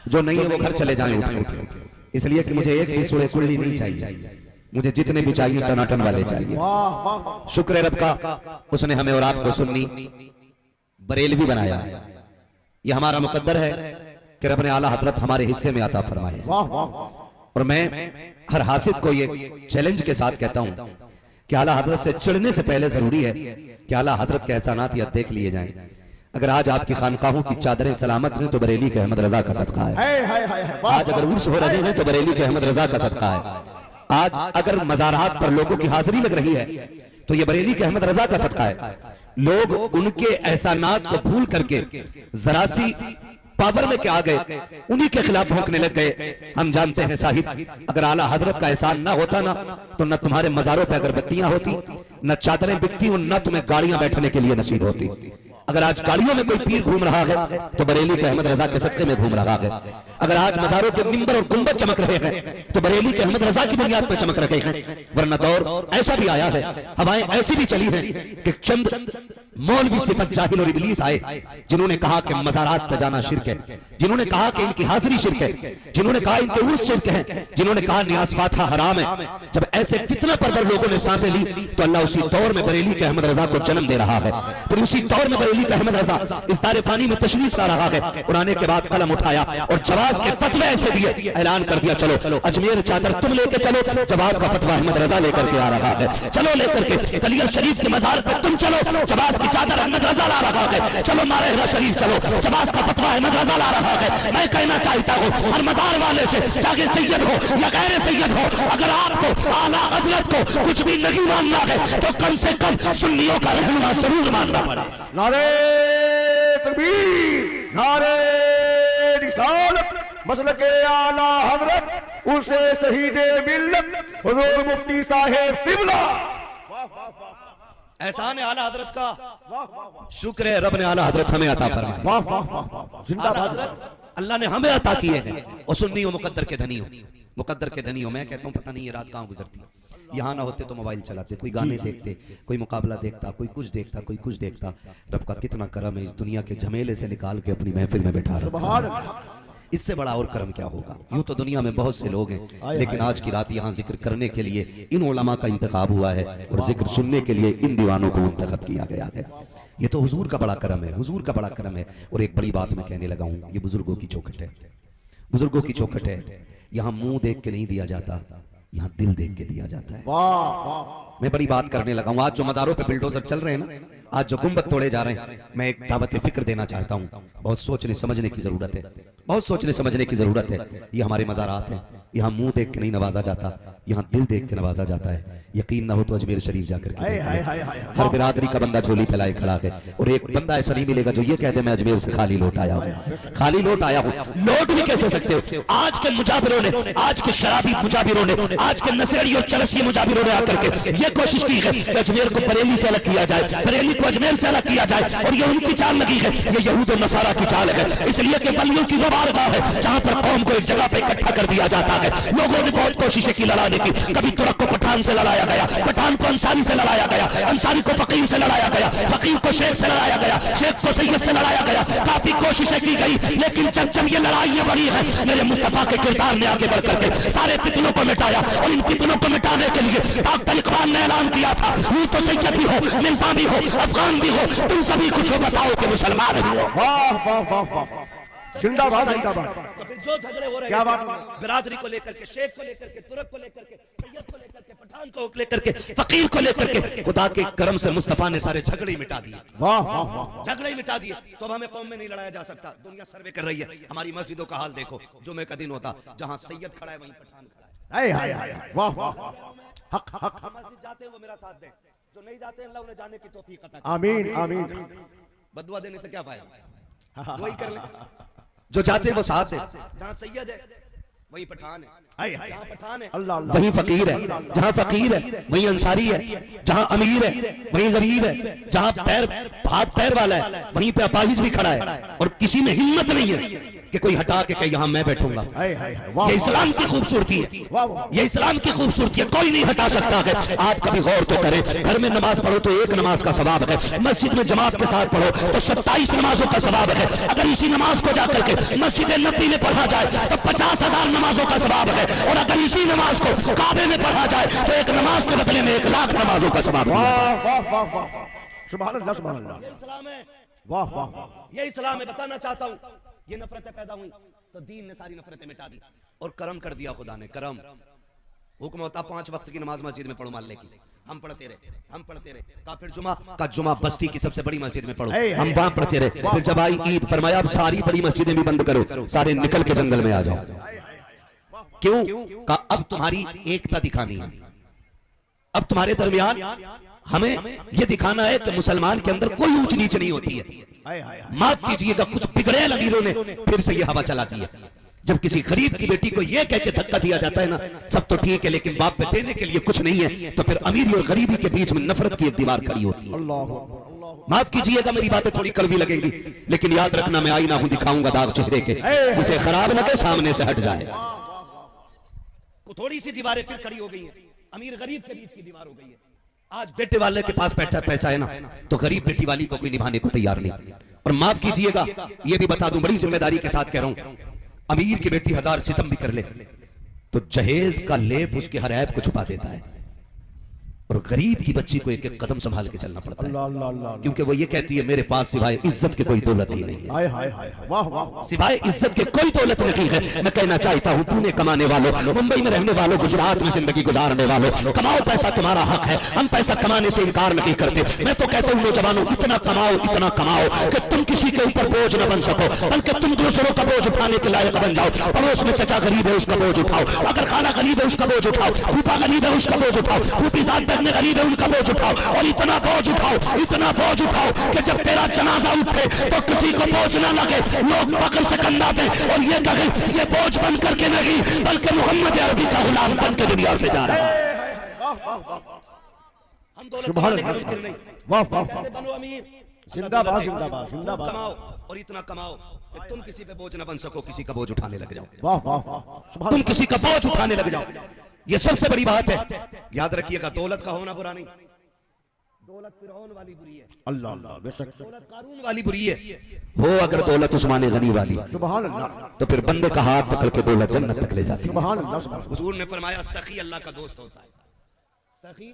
जो नहीं है वो घर चले जाएं उठ उठ, इसलिए कि मुझे एक भी सूरह कुल्ली नहीं चाहिए, मुझे जितने भी चाहिए टनाटन वाले चाहिए। वाह वाह। शुक्र है रब का, उसने हमें और आपको सुन्नी बरेलवी बनाया। ये हमारा मुकद्दर है कि रब ने आला हजरत हमारे हिस्से में अता फरमाए। वाह वाह। और मैं हर हासिद को ये चैलेंज के साथ कहता हूं कि आला हजरत से चिढ़ने से पहले जरूरी है कि आला हजरत के एहसानात या देख लिए जाएं। अगर आज आपकी खानकाहों की चादरें सलामत हैं तो बरेली के अहमद रजा का सदका है। आज अगर उर्स हो रहे हैं तो बरेली के अहमद रजा का सदका है। आज अगर मज़ारात पर लोगों की हाजिरी लग रही है तो ये बरेली के अहमद रजा का सदका है। लोग उनके एहसानात को भूल करके जरा सी पावर में क्या आ गए, उन्हीं के खिलाफ भौंकने लग गए। हम जानते हैं साहिब, अगर आला हजरत का एहसान ना होता ना तो न तुम्हारे मज़ारों पे अगरबत्तियां होती, न चादरें बिकती और न तुम्हें गाड़ियां बैठने के लिए नसीब होती। अगर आज गाड़ियों में कोई पीर घूम रहा है तो बरेली के अहमद रजा के सदके में घूम रहा है। अगर आज मज़ारों के मिंबर और गुंबद चमक रहे हैं तो बरेली के अहमद रजा की बुनियाद पर चमक रहे हैं। वरना दौर ऐसा भी आया है, हवाएं ऐसी भी चली हैं कि चंद मौलवी सिफत जाहिल और इब्लीस आए जिन्होंने कहा कि मज़ारात पे जाना शिर्क है, जिन्होंने कहा कि इनकी हाजिरी शिर्क है, जिन्होंने कहा इनके उर्स शिर्क है, जिन्होंने कहा नियाज़ फातिहा हराम है। जब ऐसे फितना परवर लोगों ने सांसें ली तो अल्लाह उसी दौर में बरेली के अहमद रजा को जन्म दे रहा है। फिर उसी दौर में बरेली का अहमद रजा इस दारे फानी में तशरीफ ला रहा है और आने के बाद कलम उठाया और जवाज के फतवे ऐसे दिए, ऐलान कर दिया चलो अजमेर चादर तुम लेके चलो। जवाज का फतवा अहमद रजा लेकर के आ रहा है। चलो लेकर के कलियर शरीफ के मजार पर तुम चलो, जवाज की चादर अहमद रजा ला रहा है। चलो नारे शरीफ चलो, जवाज का फतवा अहमद रजा ला रहा है। मैं कहना चाहता हूँ हर मजार वाले से, चाहे सैयद हो या गैर सैयद हो, अगर आपको आला हजरत को कुछ भी नहीं मानना है तो कम से कम सुन्नियों का रहनुमा जरूर मानना पड़ेगा। नारे तकबीर, नारे रिसालत, मसलके आला हजरत उसे शहीदे मिल्लत हुजूर मुफ्ती साहेब किबला। एहसान है आला हजरत का, शुक्र है रब ने आला हजरत हमें अता फरमाया। वाह वाह वाह। जिंदाबाद हजरत अल्लाह ने हमें अता किए हैं और सुन्नी हो मुकद्दर के धनी हो, मुकद्दर के धनी हो। मैं कहता हूँ पता नहीं ये रात कहाँ गुजरती, यहाँ ना होते तो मोबाइल चलाते, कोई गाने देखते, कोई मुकाबला देखता, कोई कुछ देखता, कोई कुछ देखता। रब का कितना करम है, इस दुनिया के झमेले से निकाल के अपनी महफिल में बैठा रहा। इससे बड़ा और करम क्या होगा। यूं तो दुनिया में बहुत से लोग हैं, लेकिन आज की रात यहाँ जिक्र करने के लिए इन उलमा का इंतखाब हुआ है और जिक्र सुनने के लिए इन दीवानों को इंतखाब किया गया है। ये तो हुजूर का बड़ा करम है, हुजूर का बड़ा करम है। और एक बड़ी बात मैं कहने लगा हूँ, ये बुजुर्गों की चौखट है, बुजुर्गों की चौखट है। यहाँ मुंह देख के नहीं दिया जाता, यहाँ दिल देख के दिया जाता है। मैं बड़ी बात करने लगा हूँ। आज जो मज़ारों पे बिल्डोजर चल रहे हैं ना, आज जो गुंबद तोड़े जा रहे हैं, मैं एक दावत फिक्र देना चाहता हूँ। बहुत सोचने समझने की जरूरत है, बहुत सोचने समझने की जरूरत है। ये हमारे मज़ारात हैं, यहाँ मुंह देख के नहीं नवाजा जाता, यहाँ दिल देख के नवाजा जाता है। यकीन ना हो तो अजमेर शरीफ जाकर के हर बिरादरी का बंदा झोली फैलाए खड़ा है और एक बंदा ऐसा नहीं मिलेगा जो ये कहते मैं अजमेर से खाली लौट आया हूँ, खाली लौट आया हूँ। लौट भी कैसे सकते हो? आज के मुजाबिरों ने, आज के शराबी मुजाबिरों ने, आज के नशेड़ी और चरसी मुजाबिरों ने आकर के ये कोशिश की है कि अजमेर को बरेली से अलग किया जाए, बरेली को अजमेर से अलग किया जाए। और ये उनकी चाल लगी है, ये यहूद और नसारा की चाल है। इसलिए कि वलियों की वो बारगाह है जहां पर कौम को एक जगह पे इकट्ठा कर दिया जाता है। लोगों ने बहुत कोशिशें की लड़ाने की, कभी तुरक को पठान से लड़ाया गया, पठान को अंसारी से लड़ाया गया, अंसारी को फकीर से लड़ाया गया, फकीर को शेख से लड़ाया गया, शेख को सैयद से लड़ाया गया। काफी कोशिशें की गई, लेकिन जब ये लड़ाई बड़ी है, मेरे मुस्तफा के किरदार ने आगे बढ़ करके सारे फितनों को मिटाया। और इन फितनों को मिटाने के लिए डॉक्टर इकबाल ने ऐलान किया था, ये तो सैयद भी हो, मिर्जा भी हो, अफगान भी हो, तुम सभी कुछ हो, बताओ कि मुसलमान भी हो। वाह वाह वाह वाह। जिंदाबाद जिंदाबाद। तो फिर जो झगड़े हो रहे क्या बात? हैं बिरादरी को लेकर के, शेख को लेकर के, तुरक को लेकर के, सैयद को लेकर के, पठान को लेकर के, फकीर को लेकर के, खुदा के करम से मुस्तफा ने सारे झगड़े ही मिटा दिए। वाह वाह वाह। झगड़े ही मिटा दिए। तो अब हमें कौम में नहीं लड़ाया जा सकता। दुनिया सर्वे कर रही है, हमारी मस्जिदों का हाल देखो। जुमे का दिन होता, जहां सैयद खड़ा है वहीं पठान खड़ा है। हाय हाय हाय। वाह वाह। हक हक। मस्जिद जाते हैं वो मेरा साथ दें, जो नहीं जाते हैं अल्लाह उन्हें जाने की तौफीक अता करे। आमीन आमीन। बदुआ देने से क्या फायदा, वही कर ले। जो जाते हैं वो साथ है। जहां सैयद है वही पठान है, हाय हाय जहाँ पठान है अल्लाह अल्लाह वहीं फकीर है, जहाँ फकीर है वहीं अंसारी है, जहाँ अमीर है वहीं गरीब है, जहाँ पैर हाथ पैर वाला है वहीं पे अपाहिज भी खड़ा है, और किसी में हिम्मत नहीं है कि कोई हटा के कहे यहाँ मैं बैठूंगा। हाय हाय हाय वाह ये इस्लाम की खूबसूरती है, वाह वाह ये इस्लाम की खूबसूरती है, कोई नहीं हटा सकता है। आप कभी गौर तो करें, घर में नमाज पढ़ो तो एक नमाज का सवाब है, मस्जिद में जमात के साथ पढ़ो तो 27 नमाजों का सवाब है। अगर इसी नमाज को जाकर के मस्जिद नबी में पढ़ा जाए तो 50,000 नमाजों का सवाब है, और अगर इसी नमाज को काबे में पढ़ा जाए तो एक नमाज के बदले में 1 लाख नमाजों का सवाब है। वाह वाह वाह वाह सुभान अल्लाह सुभान अल्लाह ये इस्लाम है, वाह वाह वाह ये इस्लाम है। बताना चाहता हूँ, ये नफरतें पैदा हुई तो दीन ने सारी नफरतें मिटा दी और करम कर दिया खुदा ने। करम हुक्म होता 5 वक्त की नमाज मस्जिद में पढ़ो मानने की, हम पढ़ते रहे। कहा फिर जुमा बस्ती की सबसे बड़ी मस्जिद में पढ़ो, हम वहां पढ़ते रहे। फिर जब आई ईद फरमाया अब सारी बड़ी मस्जिदें भी बंद करो, सारे निकल के जंगल में आ जाओ। क्यों? कहा अब तुम्हारी एकता दिखानी है, अब तुम्हारे दरमियान हमें यह दिखाना है कि मुसलमान के अंदर कोई ऊंच नीच नहीं होती है। माफ कीजिएगा, कुछ बिगड़े अमीरों ने फिर से यह हवा चला दी है। जब किसी गरीब की बेटी को यह कह के धक्का दिया जाता है ना, सब तो ठीक है लेकिन बाप पे देने के लिए कुछ नहीं है, तो फिर अमीरी और गरीबी के बीच में नफरत की एक दीवार खड़ी होती है। माफ कीजिएगा, मेरी बातें थोड़ी कड़वी लगेंगी, लेकिन याद रखना मैं आईना हूं, दिखाऊंगा दाग चेहरे के, जिसे खराब लगे सामने से हट जाए। थोड़ी सी दीवारें फिर खड़ी हो गई है, अमीर गरीब के बीच की दीवार हो गई है। आज बेटे वाले के पास पैसा है ना, तो गरीब बेटी वाली को कोई निभाने को तैयार नहीं। और माफ कीजिएगा, ये भी बता दूं, बड़ी जिम्मेदारी के साथ कह रहा हूं, अमीर की बेटी 1000 सितम भी कर ले तो जहेज का लेप उसके हर ऐब को छुपा देता है, और गरीब की बच्ची को एक एक कदम संभाल के चलना पड़ता है, क्योंकि वो ये कहती है मेरे पास सिवाय इज्जत के कोई दौलत ही नहीं है। सिवाय इज्जत के कोई दौलत नहीं है। मैं कहना चाहता हूँ, पुणे कमाने वालों, मुंबई में रहने वालों, गुजरात में जिंदगी गुजारने वालों, कमाओ, पैसा तुम्हारा हक है, हम पैसा कमाने से इनकार नहीं करते। मैं तो कहता हूँ नौजवानों, इतना कमाओ कि तुम किसी के ऊपर बोझ न बन सको, बल्कि तुम दूसरों का बोझ उठाने के लायक बन जाओ। पड़ोस में चचा गरीब है उसका बोझ उठाओ, अगर खाना गरीब है उसका बोझ उठाओ, फूफा गरीब है उसका बोझ उठाओ, फूफी साथ गरीब है उनका बोझ उठाओ, और इतना बोझ उठाओ कि जब तेरा जनाजा उठे तो किसी को बोझ ना लगे, लोग फक्र से कंधा दें और ये कहें ये बोझ बन करके नहीं बल्कि मोहम्मद अरबी का गुलाम बन के दुनिया से जा रहा है। हम दौलत कमाने के मुमकिन नहीं, बनो अमीर, जिंदाबाद जिंदाबाद जिंदाबाद, कमाओ और इतना कमाओ कि तुम किसी पे बोझ ना बन सको, किसी का बोझ उठाने लग जाओ। वाह वाह, तुम किसी का बोझ उठाने लग जाओ, ये सबसे बड़ी बात है। याद रखिएगा, दौलत का होना बुरा नहीं, दौलत फिरौन वाली बुरी है, अल्लाह अल्लाह बेशक, दौलत कारून वाली बुरी है। हो अगर दौलत उस्मान गनी वाली, सुभान अल्लाह, तो फिर बंदे का हाथ पकड़ के दौलत जन्नत तक ले जाती है। सुभान अल्लाह सुभान अल्लाह। हुजूर ने फरमाया सखी अल्लाह का दोस्त होता है, सखी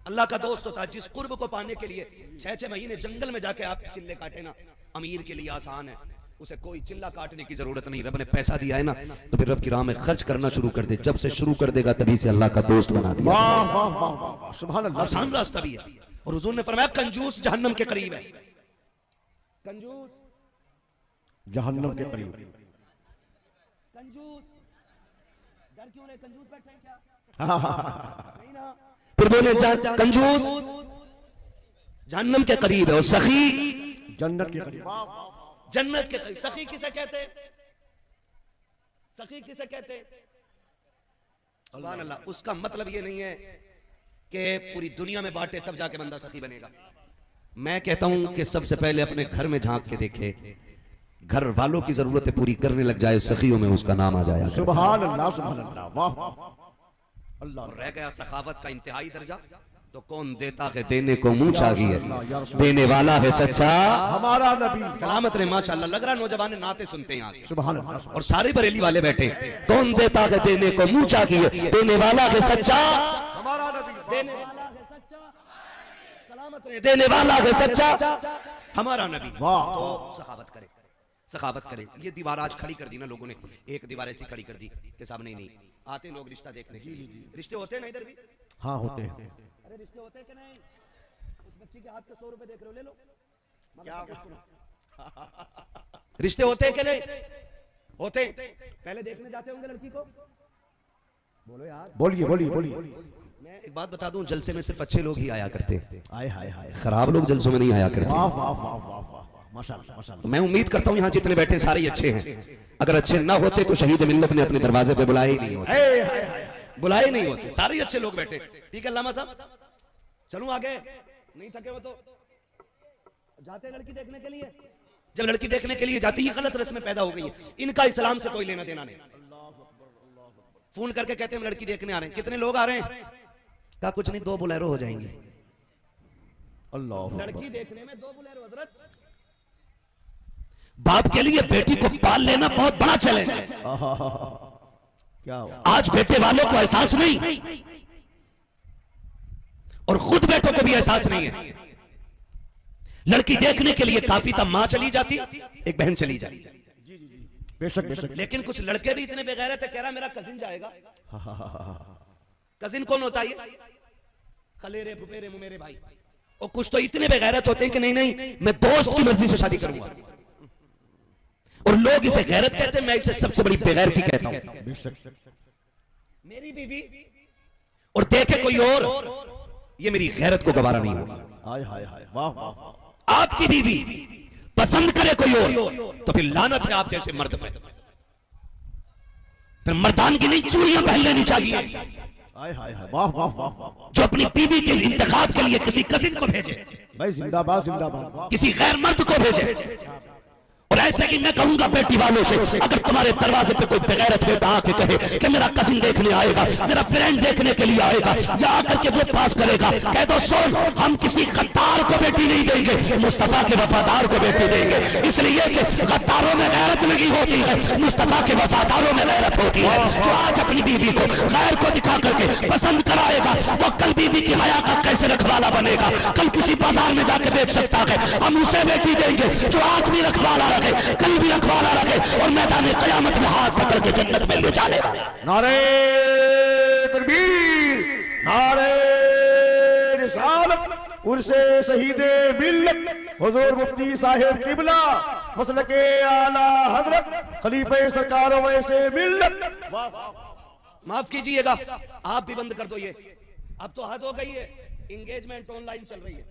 अल्लाह का दोस्त होता है। जिस कुर्ब को पाने के लिए 6-6 महीने जंगल में जाके आप चिल्ले काटे ना, अमीर के लिए आसान है, उसे कोई चिल्ला काटने की जरूरत नहीं। रब ने पैसा दिया है ना, तो फिर रब की राह में खर्च करना शुरू कर दे। जब से शुरू कर देगा तभी से अल्लाह का दोस्त बना दिया। वाह वाह वाह वाह, सुभान अल्लाह, आसान रास्ता भी है। और हुजूर ने फरमाया कंजूस जहन्नम के करीब है, कंजूस जहन्नम के करीब, कंजूस डर क्यों नहीं, कंजूस बैठे हैं क्या? नहीं ना। फिर बोले कंजूस जहन्नम के करीब है, और सखी जन्नत के करीब। जन्नत के करीब। सखी किसे कहते हैं? सखी किसे कहते हैं? सुभान अल्लाह। उसका मतलब ये नहीं है कि पूरी दुनिया में बांटे तब जाके बंदा सखी बनेगा। मैं कहता हूं कि सबसे पहले अपने घर में झांक के देखे, घर वालों की जरूरतें पूरी करने लग जाए, सखियों में उसका नाम आ जाए। सुभान अल्लाह सुभान अल्लाह, वाह अल्लाह। रह गया सखावत का इंतहाई दर्जा, तो कौन देता है देने को मुंह चाहिए, देने वाला है सच्चा हमारा नबी। सलामत ने माशाल्लाह, लग रहा नौजवान नाते सुनते हैं यहाँ, सुभान अल्लाह, और सारे बरेली वाले बैठे। कौन देता है देने को मुंह चाहिए, देने वाला है सच्चा, हमारा नबी, देने वाला है सच्चा, सलामत ने देने वाला है सच्चा, हमारा नबी। वाह। तो सखावत करे, सखावत करे। ये दीवार आज खड़ी कर दी ना लोगों ने, एक दीवार ऐसी खड़ी कर दी के सामने नहीं आते लोग रिश्ता देखने। रिश्ते होते हैं ना इधर भी? हाँ होते हैं। अरे रिश्ते होते हैं कि नहीं? उस बच्ची के हाथ के 100 रुपए देख रहे हो, ले लो। रिश्ते होते हैं कि नहीं? होते हैं। पहले देखने जाते होंगे लड़की को? बोलो यार, बोलिए बोलिए बोलिए। मैं एक बात बता दूं, जलसे में सिर्फ अच्छे लोग ही आया करते हैं, आए हाय हाय, खराब लोग जलसों में नहीं आया करते। वाह वाह वाह वाह वाह, माशाअल्लाह माशाअल्लाह। तो मैं उम्मीद करता हूँ यहाँ जितने बैठे सारे ही अच्छे हैं। अगर अच्छे ना होते तो शहीद मिल्लत ने अपने दरवाजे पे बुलाए ही नहीं होते, बुलाए नहीं होते। सारे ही अच्छे लोग बैठे। ठीक है अल्लामा साहब, चलूं आगे? नहीं थके हो तो जाते हैं लड़की देखने के लिए। जब लड़की देखने के लिए जाती है गलत रस्में पैदा हो गई है। इनका इस्लाम से कोई लेना देना नहीं। फोन करके कहते हैं लड़की देखने आ रहे हैं। कितने लोग आ रहे हैं? कहा कुछ नहीं, 2 बोलेरो हो जाएंगे। अल्लाह लड़की देखने में 2 बोलेरो हजरत। बाप के लिए बेटी को पाल लेना बहुत बड़ा चैलेंज है। क्या हुआ? आज बेटे वालों को एहसास नहीं और खुद बेटों को भी एहसास नहीं है। लड़की देखने के लिए काफी था मां चली जाती, एक बहन चली जाती। बेशक बेशक। लेकिन कुछ लड़के भी इतने बेगैरत है, कह रहा मेरा कजिन जाएगा। कजिन कौन होता है? खलेरे फुफेरे मुमेरे भाई। और कुछ तो इतने बेगैरत होते हैं कि नहीं नहीं मैं दोस्त की मर्जी से शादी करूंगा। और लोग इसे गैरत कहते हैं, मैं इसे सबसे बड़ी बेगैरती कहता हूं। मेरी बीवी और देखे कोई और, ये मेरी गैरत को गवारा नहीं होगा। हाय हाय हाय, वाह वाह। आपकी बीवी पसंद करे कोई और तो फिर लानत है आप जैसे मर्द पे। फिर मर्दानगी नहीं, चूड़ियां पहन लेनी चाहिए। हाय हाय हाय, वाह वाह वाह वाह। जो अपनी बीवी के इंतखाब के लिए किसी कजिन को भेजे, भाई जिंदाबाद जिंदाबाद। किसी गैर मर्द को भेजे। और ऐसे कि मैं कहूंगा बेटी वालों से, अगर तुम्हारे दरवाजे पे कोई बेगैरत बेटा आके कहे कि मेरा कजिन देखने आएगा, मेरा फ्रेंड देखने के लिए आएगा, या आकर के वो पास करेगा, कह दो सुन, हम किसी गद्दार को बेटी नहीं देंगे, मुस्तफा के वफादार को बेटी देंगे। इसलिए कि गद्दारों में गैरत लगी होती है, मुस्तफा के वफादारों में गैरत होती है। जो आज अपनी बीवी को गैर को दिखा करके पसंद कराएगा, वो कल बीवी की हया का कैसे रखवाला बनेगा? कल किसी बाजार में जाके देख सकता है, हम उसे बेटी देंगे जो आज भी रखवाला रखे, कल भी रखवाला रखे और मैदान क़यामत में हाथ पकड़ के जन्नत में ले जाने वाला। नारे तकबीर, नारे रिसालत, उर्से शहीदे मिल्लत हुजूर मुफ्ती साहिब किबला मसलके आला हजरत खलीफे सरकार वैसे मिल्लत। माफ कीजिएगा, आप भी बंद कर दो ये। अब तो हद हो गई है, एंगेजमेंट ऑनलाइन चल रही है,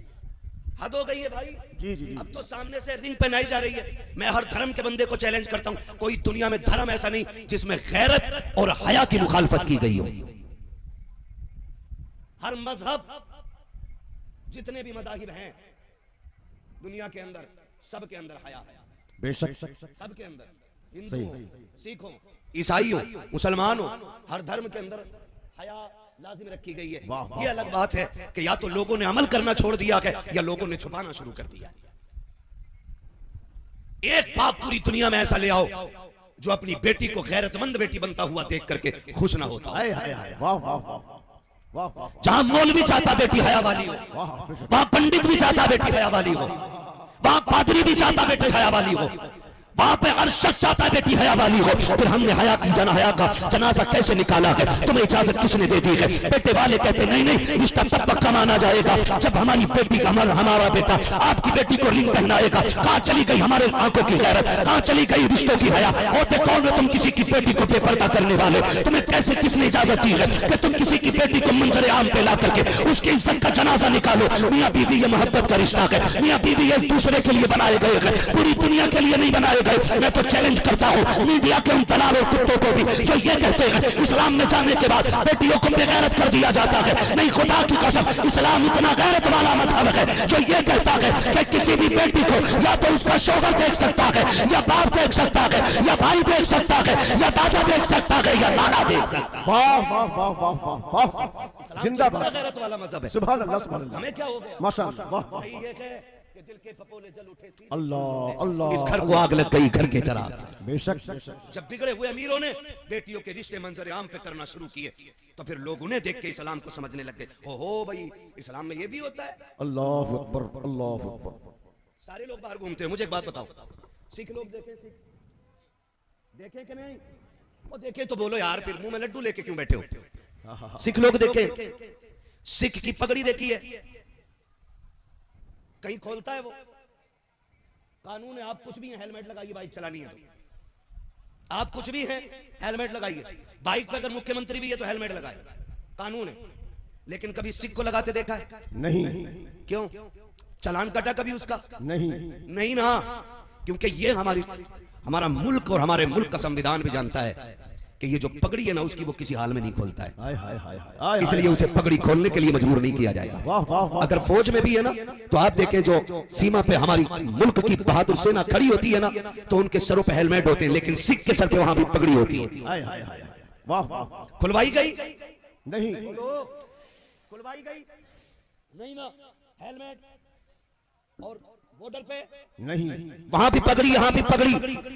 हद हो गई है भाई। जी जी जी। अब तो सामने से रिंग पहनाई जा रही है। मैं हर धर्म के बंदे को चैलेंज करता हूं, कोई दुनिया में धर्म ऐसा नहीं जिसमें गैरत और हया की मुखालफत की गई हो। हर मजहब, जितने भी मजाहिब हैं दुनिया के अंदर, सबके अंदर हया है। बेशक सबके अंदर, हिंदू हो, सिख हो, ईसाई हो, मुसलमान हो, हर धर्म के अंदर हया लाजिम रखी गई है। ये अलग बात है कि या तो लोगों ने अमल करना छोड़ दिया है या लोगों ने छुपाना शुरू कर दिया। एक बाप पूरी दुनिया में ऐसा ले आओ जो अपनी बेटी को गैरतमंद बेटी बनता हुआ देख करके खुश ना होता। हाय हाय हाय, वाह वाह वाह वाह वाह। जहां मौलवी चाहता बेटी हया वाली हो, वहां पंडित भी चाहता बेटी हया वाली हो, वहां पादरी भी चाहता बेटी हया वाली हो, वहां पे हर शख्स चाहता है बेटी हया वाली हो। फिर हमने हया की हया का जनाजा कैसे निकाला है? तुम्हें इजाजत किसने दे दी है? बेटे वाले कहते नहीं नहीं, रिश्ता तब पक्का माना जाएगा जब हमारी बेटी का हमारा बेटा आपकी बेटी को रिंग पहनाएगा। कहां चली गई हमारे आंखों की गैरत? कहां चली गई रिश्तों की हया? होते कौन हो तुम किसी की बेटी को बेपर्दा करने वाले? तुम्हें कैसे किसने इजाजत दी है कि तुम किसी की बेटी को मंजर आम पे ला करके उसकी इज्जत का जनाजा निकालो? मियां बीवी ये मोहब्बत का रिश्ता है, मियां बीवी एक दूसरे के लिए बनाए गए हैं, पूरी दुनिया के लिए नहीं बनाए गए। मैं तो चैलेंज करता हूँ मीडिया के उन दलाल और कुत्तों को भी जो ये कहते हैं इस्लाम में जाने के बाद बेटियों को बेगैरत कर दिया जाता है। नहीं, खुदा की कसम, इस्लाम इतना गैरत वाला मजहब है जो ये कहता है कि किसी भी बेटी को या तो उसका शौहर देख सकता है, या बाप देख सकता है, या भाई देख सकता है, या दादा देख सकता है, या नाना देख सकता है। वाह वाह वाह वाह वाह वाह, जिंदाबाद। गैरत वाला मजहब है। सुभान अल्लाह सुभान अल्लाह। हमें क्या हो गया? माशाअल्लाह, वाह वाह। भाई ये है कि दिल के फपोले जल उठे सी। अल्लाह अल्लाह। इस घर को आग लग गई, घर के चरा। बेशक बेशक। जब बिगड़े हुए अमीरों ने बेटियों के रिश्ते मंजर आम पे करना शुरू किए तो फिर लोग उन्हें देख के इस्लाम को समझने लग गए। हो भाई, इस्लाम में ये भी होता है। अल्लाह अकबर अल्लाह अकबर। सारे लोग बाहर घूमते हैं। मुझे एक बात बताओ, सिख लोग देखे? सिख देखे कि नहीं? वो देखे तो बोलो यार, फिर मुंह में लड्डू लेके क्यों बैठे हो? सिख लोग देखे? सिख की पगड़ी देखी है? कहीं खोलता है वो? कानून है, आप कुछ भी हैं हेलमेट लगाइए, बाइक चलानी है तो। आप कुछ भी हैं हेलमेट लगाइए, बाइक पे अगर मुख्यमंत्री भी है तो हेलमेट लगाए, कानून है। लेकिन कभी सिख को लगाते देखा है? नहीं। क्यों? चालान कटा कभी उसका? नहीं। नहीं ना, क्योंकि ये हमारा मुल्क और हमारे मुल्क का संविधान भी जानता है कि ये जो पगड़ी है ना उसकी वो किसी हाल में नहीं खोलता है। हाय हाय हाय हाय। इसलिए उसे पगड़ी खोलने के लिए मजबूर नहीं किया जाएगा। वाह वाह वाह। अगर फौज में भी है ना तो आप देखें जो सीमा पे हमारी मुल्क की बहादुर सेना खड़ी होती है ना तो उनके सरों पे हेलमेट होते हैं, लेकिन सिख के सर पे वहां भी पगड़ी होती है। हाय हाय हाय। वाह वाह। खुलवाई गई नहीं। खुलवाई गई नहीं ना, हेलमेट और बॉर्डर पे नहीं। वहां भी पगड़ी यहाँ भी पगड़ी,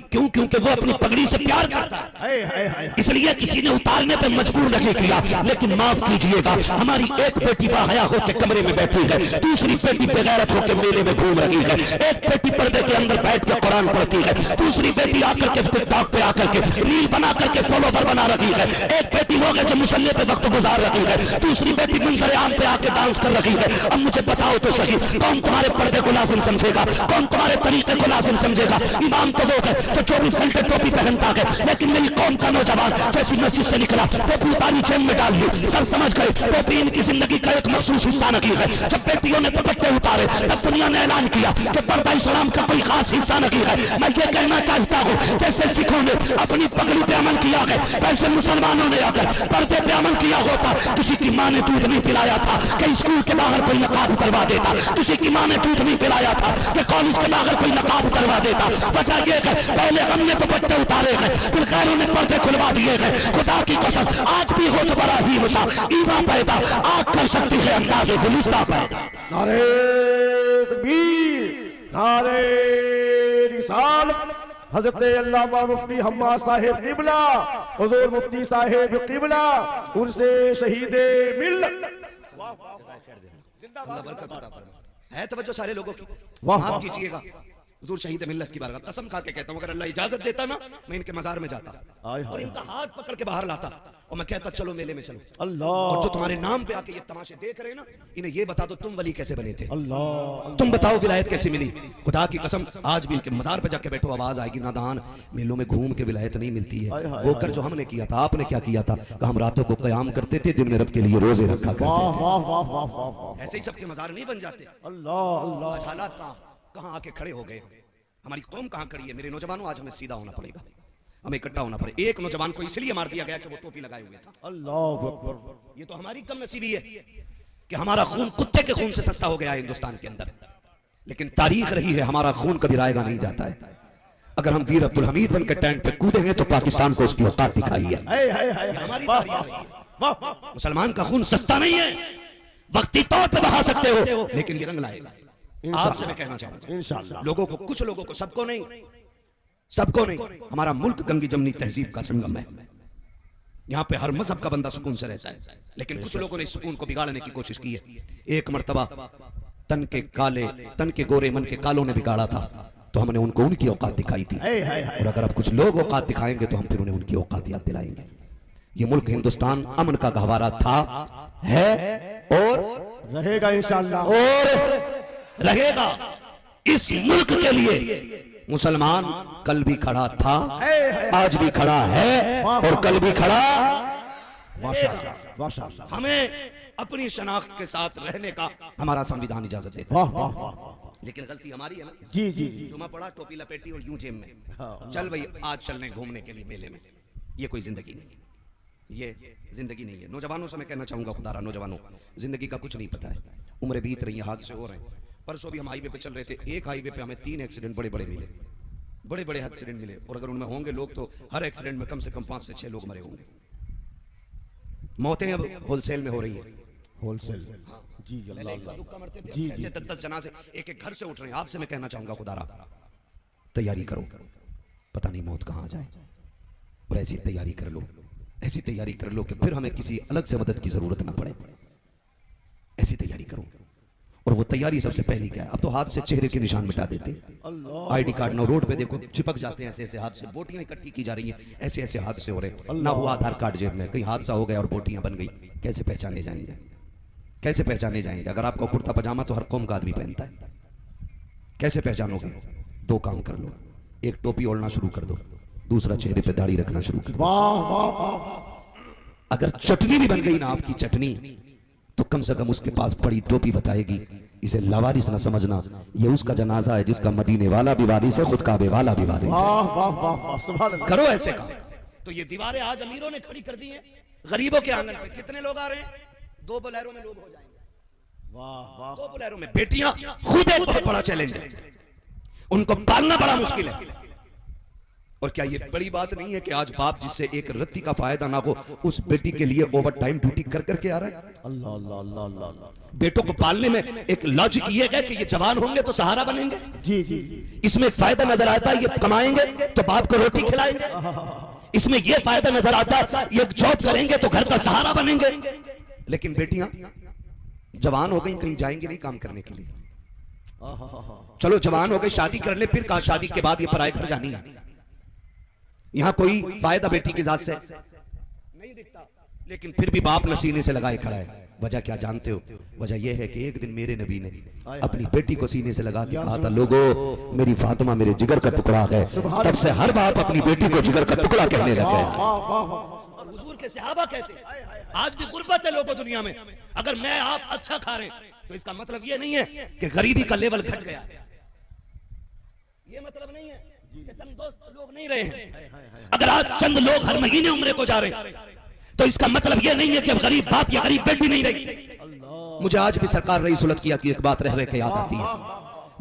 क्यों? क्योंकि वो अपनी पगड़ी से प्यार करता है, हाय हाय हाय। इसलिए किसी ने उतारने पे मजबूर नहीं किया। लेकिन माफ कीजिएगा, हमारी एक बेटी बाहया होकर कमरे में बैठी है, दूसरी बेटी बेगैरत होकर मेले में घूम रही है, एक बेटी पर्दे के अंदर बैठ कर कुरान पढ़ती है, दूसरी बेटी आकर के टिकटॉक पे आकर के रील बना करके फॉलोवर बना रही है, एक बेटी हो गई जो मुसल्ले पे वक्त गुजार रही है, दूसरी बेटी मंजर आम पे आके डांस कर रही है। अब मुझे बताओ तो सही, कौन तुम्हारे पर्दे को लाजिम समझेगा? कौन तुम्हारे तरीके को लाजिम समझेगा? इमाम तो वो है जो 24 घंटे टोपी पहनता है, लेकिन मेरी कौम का नौजवान जैसी मस्जिद से निकला टोपी उतारी जेब में डाल ली, सब समझ गए टोपी इनकी जिंदगी का एक मखसूस हिस्सा नहीं है। जब बेटियों ने दुपट्टे उतारे तब दुनिया ने ऐलान किया कि पर्दा इस्लाम का कोई खास हिस्सा नहीं है। मैं ये कहना चाहता हूँ, जैसे सिखों ने अपनी पगड़ी पे अमल किया है वैसे मुसलमानों ने आकर पर्दे पे अमल किया होता। किसी की माँ ने दूध नहीं पिलाया था कि स्कूल के बाहर कोई नकाब उतरवा देता, किसी की माँ ने दूध नहीं पिलाया था कि कॉलेज के बाहर कोई नकाब उतरवा देता। वजह ये है पहले हमने दुपट्टे उतारे हैं, फिर गैरों ने पर्दे खुलवा दिए हैं। खुदा की कसम आज भी हो तो बड़ा ही मुसा ईमान पैदा आग कर सकती है अंदाज़े गुलिस्ता पैदा। नारे तकबीर, नारे रिसालत। हजरत अल्लामा मुफ्ती हम्मा साहिब किबला, हुजूर मुफ्ती साहिब किबला, उनसे शहीदे मिल्लत। है तवज्जो सारे लोगों की? वाह, माफ वाह। कीजिएगा, हुजूर शहीद मिल्लत की बारगाह कसम खा के कहता हूं, अगर अल्लाह इजाजत देता ना मैं इनके मजार में जाता हाय और हाय इनका हाथ पकड़ के बाहर लाता और मैं कहता चलो मेले में चलो। अल्लाह। और जो तुम्हारे नाम पे आके ये तमाशे देख रहे हैं ना, इन्हें ये बता दो तुम वली कैसे बने थे, अल्लाह। तुम बताओ विलायत कैसे मिली। खुदा की कसम आज भी इनके मजार पे जाके बैठो आवाज आएगी नादान, मेलों में घूम के विलायत नहीं मिलती है। हाय, हाय, वो हाय, कर जो हमने किया था, आपने क्या किया था? कि हम रातों को कयाम करते थे, दिन में रब के लिए रोजे रखा करते वाह थे। वाह वाह वाह वाह वाह। ऐसे ही सबके मजार नहीं बन जाते। अल्लाह अल्लाह। आज हालात कहाँ आके खड़े हो गए, हमारी कौम कहाँ खड़ी है। मेरे नौजवानों आज हमें सीधा होना पड़ेगा, हमें इकट्ठा होना पड़ेगा। एक नौजवान को इसलिए मार दिया गया कि वो टोपी लगाए हुए था। अल्लाह अकबर। ये तो हमारी कम नसीबी है कि हमारा खून कुत्ते के खून से सस्ता हो गया है हिंदुस्तान के अंदर। लेकिन तारीख रही है, हमारा खून कभी रायगा नहीं जाता है। अगर हम वीर अब्दुल हमीद बन के टैंक पे कूदेंगे तो पाकिस्तान को उसकी औकात दिखाई है। हाय हाय हाय। हमारी वाह तारीख रही है। वाह वाह। मुसलमान का खून सस्ता नहीं है, वक्ती तौर पे बहा सकते हो लेकिन ये रंग लाएगा। आपसे मैं कहना चाहूंगा इंशाअल्लाह। लोगों को, कुछ लोगों को, सबको नहीं, सबको नहीं। हमारा मुल्क गंगी जमनी तहजीब का संगम है, यहाँ पे हर मजहब का बंदा सुकून से रहता है। लेकिन कुछ लोगों ने इस सुकून को बिगाड़ने की कोशिश की है। एक मर्तबा तन के गोरे मन के कालों ने बिगाड़ा था, तो हमने उनको उनकी औकात दिखाई थी। हाय हाय हाय। और अगर अब कुछ लोग औकात दिखाएंगे तो हम फिर उन्हें उनकी औकात याद दिलाएंगे। ये मुल्क हिंदुस्तान अमन का गहवारा था, है और रहेगा इंशाअल्लाह। रहेगा। इस मुल्क के लिए मुसलमान कल भी खड़ा था, आज भी खड़ा है और कल भी खड़ा। माशाअल्लाह माशाअल्लाह। हमें अपनी शनाख्त के साथ रहने का हमारा संविधान इजाजत देता वाह वाह वाह। है, लेकिन गलती हमारी है ना। जी जी जी। जुमा पड़ा, टोपी लपेटी और यूं जेब में चल भाई आज चलने घूमने के लिए मेले में। ये कोई जिंदगी नहीं, ये जिंदगी नहीं है। नौजवानों से मैं कहना चाहूंगा, खुदारा नौजवानों, जिंदगी का कुछ नहीं पता है। उम्र बीत रही है, हादसे हो रहे हैं। परसों भी हम हाईवे पे चल रहे थे, एक हाईवे पे हमें 3 एक्सीडेंट बड़े बड़े मिले, बड़े बड़े एक्सीडेंट मिले। और अगर उनमें होंगे लोग तो हर एक्सीडेंट में कम से कम 5 से 6 लोग मरे होंगे। मौतें अब होलसेल में हो रही है। होलसेल। जी पहले अल्लाह इक्का दुक्का मरते थे, जी, अब जी। 10 जनाजे एक एक घर से उठ रहे हैं। आपसे मैं कहना चाहूंगा, खुदारा तैयारी करो, पता नहीं मौत कहाँ आ जाए। और ऐसी तैयारी कर लो, ऐसी तैयारी कर लो कि फिर हमें किसी अलग से मदद की जरूरत ना पड़े। ऐसी तैयारी करो। और वो तैयारी सबसे पहली क्या है? अब तो हाथ से चेहरे के निशान मिटा देते हैं। आईडी कार्ड ना रोड पे देखो चिपक जाते हैं, ऐसे ऐसे हाथ से बोटियां इकट्ठी की जा रही हैं, ऐसे ऐसे हाथ से हो रहे। ना हुआ आधार कार्ड जेब में, कहीं हादसा हो गया और बोटियां बन गई, कैसे पहचाने जाएंगे? कैसे पहचाने जाएंगे? अगर आपका कुर्ता पजामा तो हर कौम का आदमी पहनता है, कैसे पहचानोगे? 2 काम कर लो, एक टोपी ओढ़ना शुरू कर दो, दूसरा चेहरे पे दाढ़ी रखना शुरू कर दो। वाह वाह वाह। अगर चटनी भी बन गई ना आपकी चटनी, तो कम से कम उसके पास बड़ी टोपी बताएगी इसे लावारिस न समझना, ये उसका जनाजा है जिसका मदीने वाला भी वारिस है, खुद काबे वाला भी वारिस है। वाह वाह वाह वाह, सुभान अल्लाह। करो ऐसे काम। तो ये दीवारें आज अमीरों ने खड़ी कर दी हैं गरीबों के आंगन पे। कितने लोग आ रहे हैं? 2 बोलेरो में लोग हो जाएंगे। वाह वाह 2 बोलेरो में बेटियां खुद एक बहुत बड़ा चैलेंज है, उनको पालना बड़ा मुश्किल है। और क्या ये बड़ी बात नहीं है कि आज बाप जिससे एक रत्ती का फायदा ना हो उस बेटी के लिए ओवर टाइम ड्यूटी कर करके आ रहा है। अल्लाह अल्लाह अल्लाह अल्लाह। बेटों को पालने में एक लॉजिक ये है कि ये जवान होंगे तो सहारा बनेंगे। जी जी। इसमें फायदा नजर आता है ये कमाएंगे तो बाप को रोटी खिलाएंगे। इसमें ये फायदा नजर आता है ये जॉब करेंगे तो घर का सहारा बनेंगे। लेकिन बेटियां जवान हो गई, कहीं जाएंगी नहीं काम करने के लिए। चलो जवान हो गई, शादी कर ले, फिर कहा शादी के बाद ये पराए घर जानी है। यहां कोई फायदा बेटी की जात से नहीं दिखता, लेकिन फिर भी बाप ने सीने से लगाए खड़ा है। वजह क्या जानते हो? वजह यह है कि एक दिन मेरे नबी ने अपनी बेटी को सीने से लगा के कहा था, लोगो मेरी फातिमा मेरे जिगर का टुकड़ा है। तब से हर बाप अपनी बेटी को जिगर का टुकड़ा कहने लग गया। हुजूर के सहाबा कहते आज भी गुर्बत है लोगों दुनिया में। अगर मैं आप अच्छा खा रहे हैं तो इसका मतलब ये नहीं है कि गरीबी का लेवल घट गया, ये मतलब नहीं है कि तंदुरुस्त लोग नहीं रहे हैं। अगर आज चंद लोग हर महीने उम्रे को जा रहे हैं तो इसका मतलब यह नहीं है कि अब गरीब बाप या गरीब बेटी नहीं रही। मुझे आज भी सरकार रही सुलत किया कि एक बात रह रहे के याद आती है।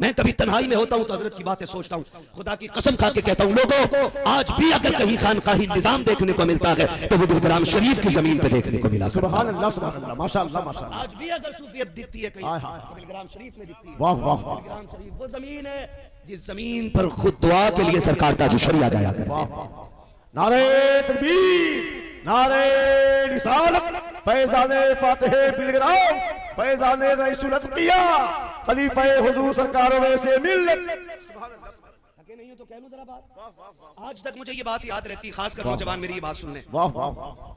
मैं कभी तन्हाई में होता हूं तो हजरत की बातें सोचता हूं, खुदा की कसम खा के कहता हूं, लोगों आज भी अगर कहीं खानकाही निजाम देखने को मिलता है तो वो बिलग्राम शरीफ की जमीन पे देखने को मिला। सुभान अल्लाह माशाअल्लाह माशाअल्लाह। आज भी अगर सूफियत दिखती है कहीं तो बिलग्राम शरीफ में दिखती है। वाह वाह वाह। बिलग्राम शरीफ वो जमीन है जिस जमीन पर खुद दुआ के लिए सरकार का जुशरिया जाया करता है। नारे तकबीर, नारे रिसालत, फैज़ाने फातिह बिलग्राम, फैज़ाने रईसुल किया, खलीफा हुजूर सरकार वैसे मिल्लत। सुभान अल्लाह। थके नहीं हो तो कह लूं जरा बात। आज तक मुझे ये बात याद रहती, खासकर नौजवान मेरी ये बात सुनने। वाह वाह।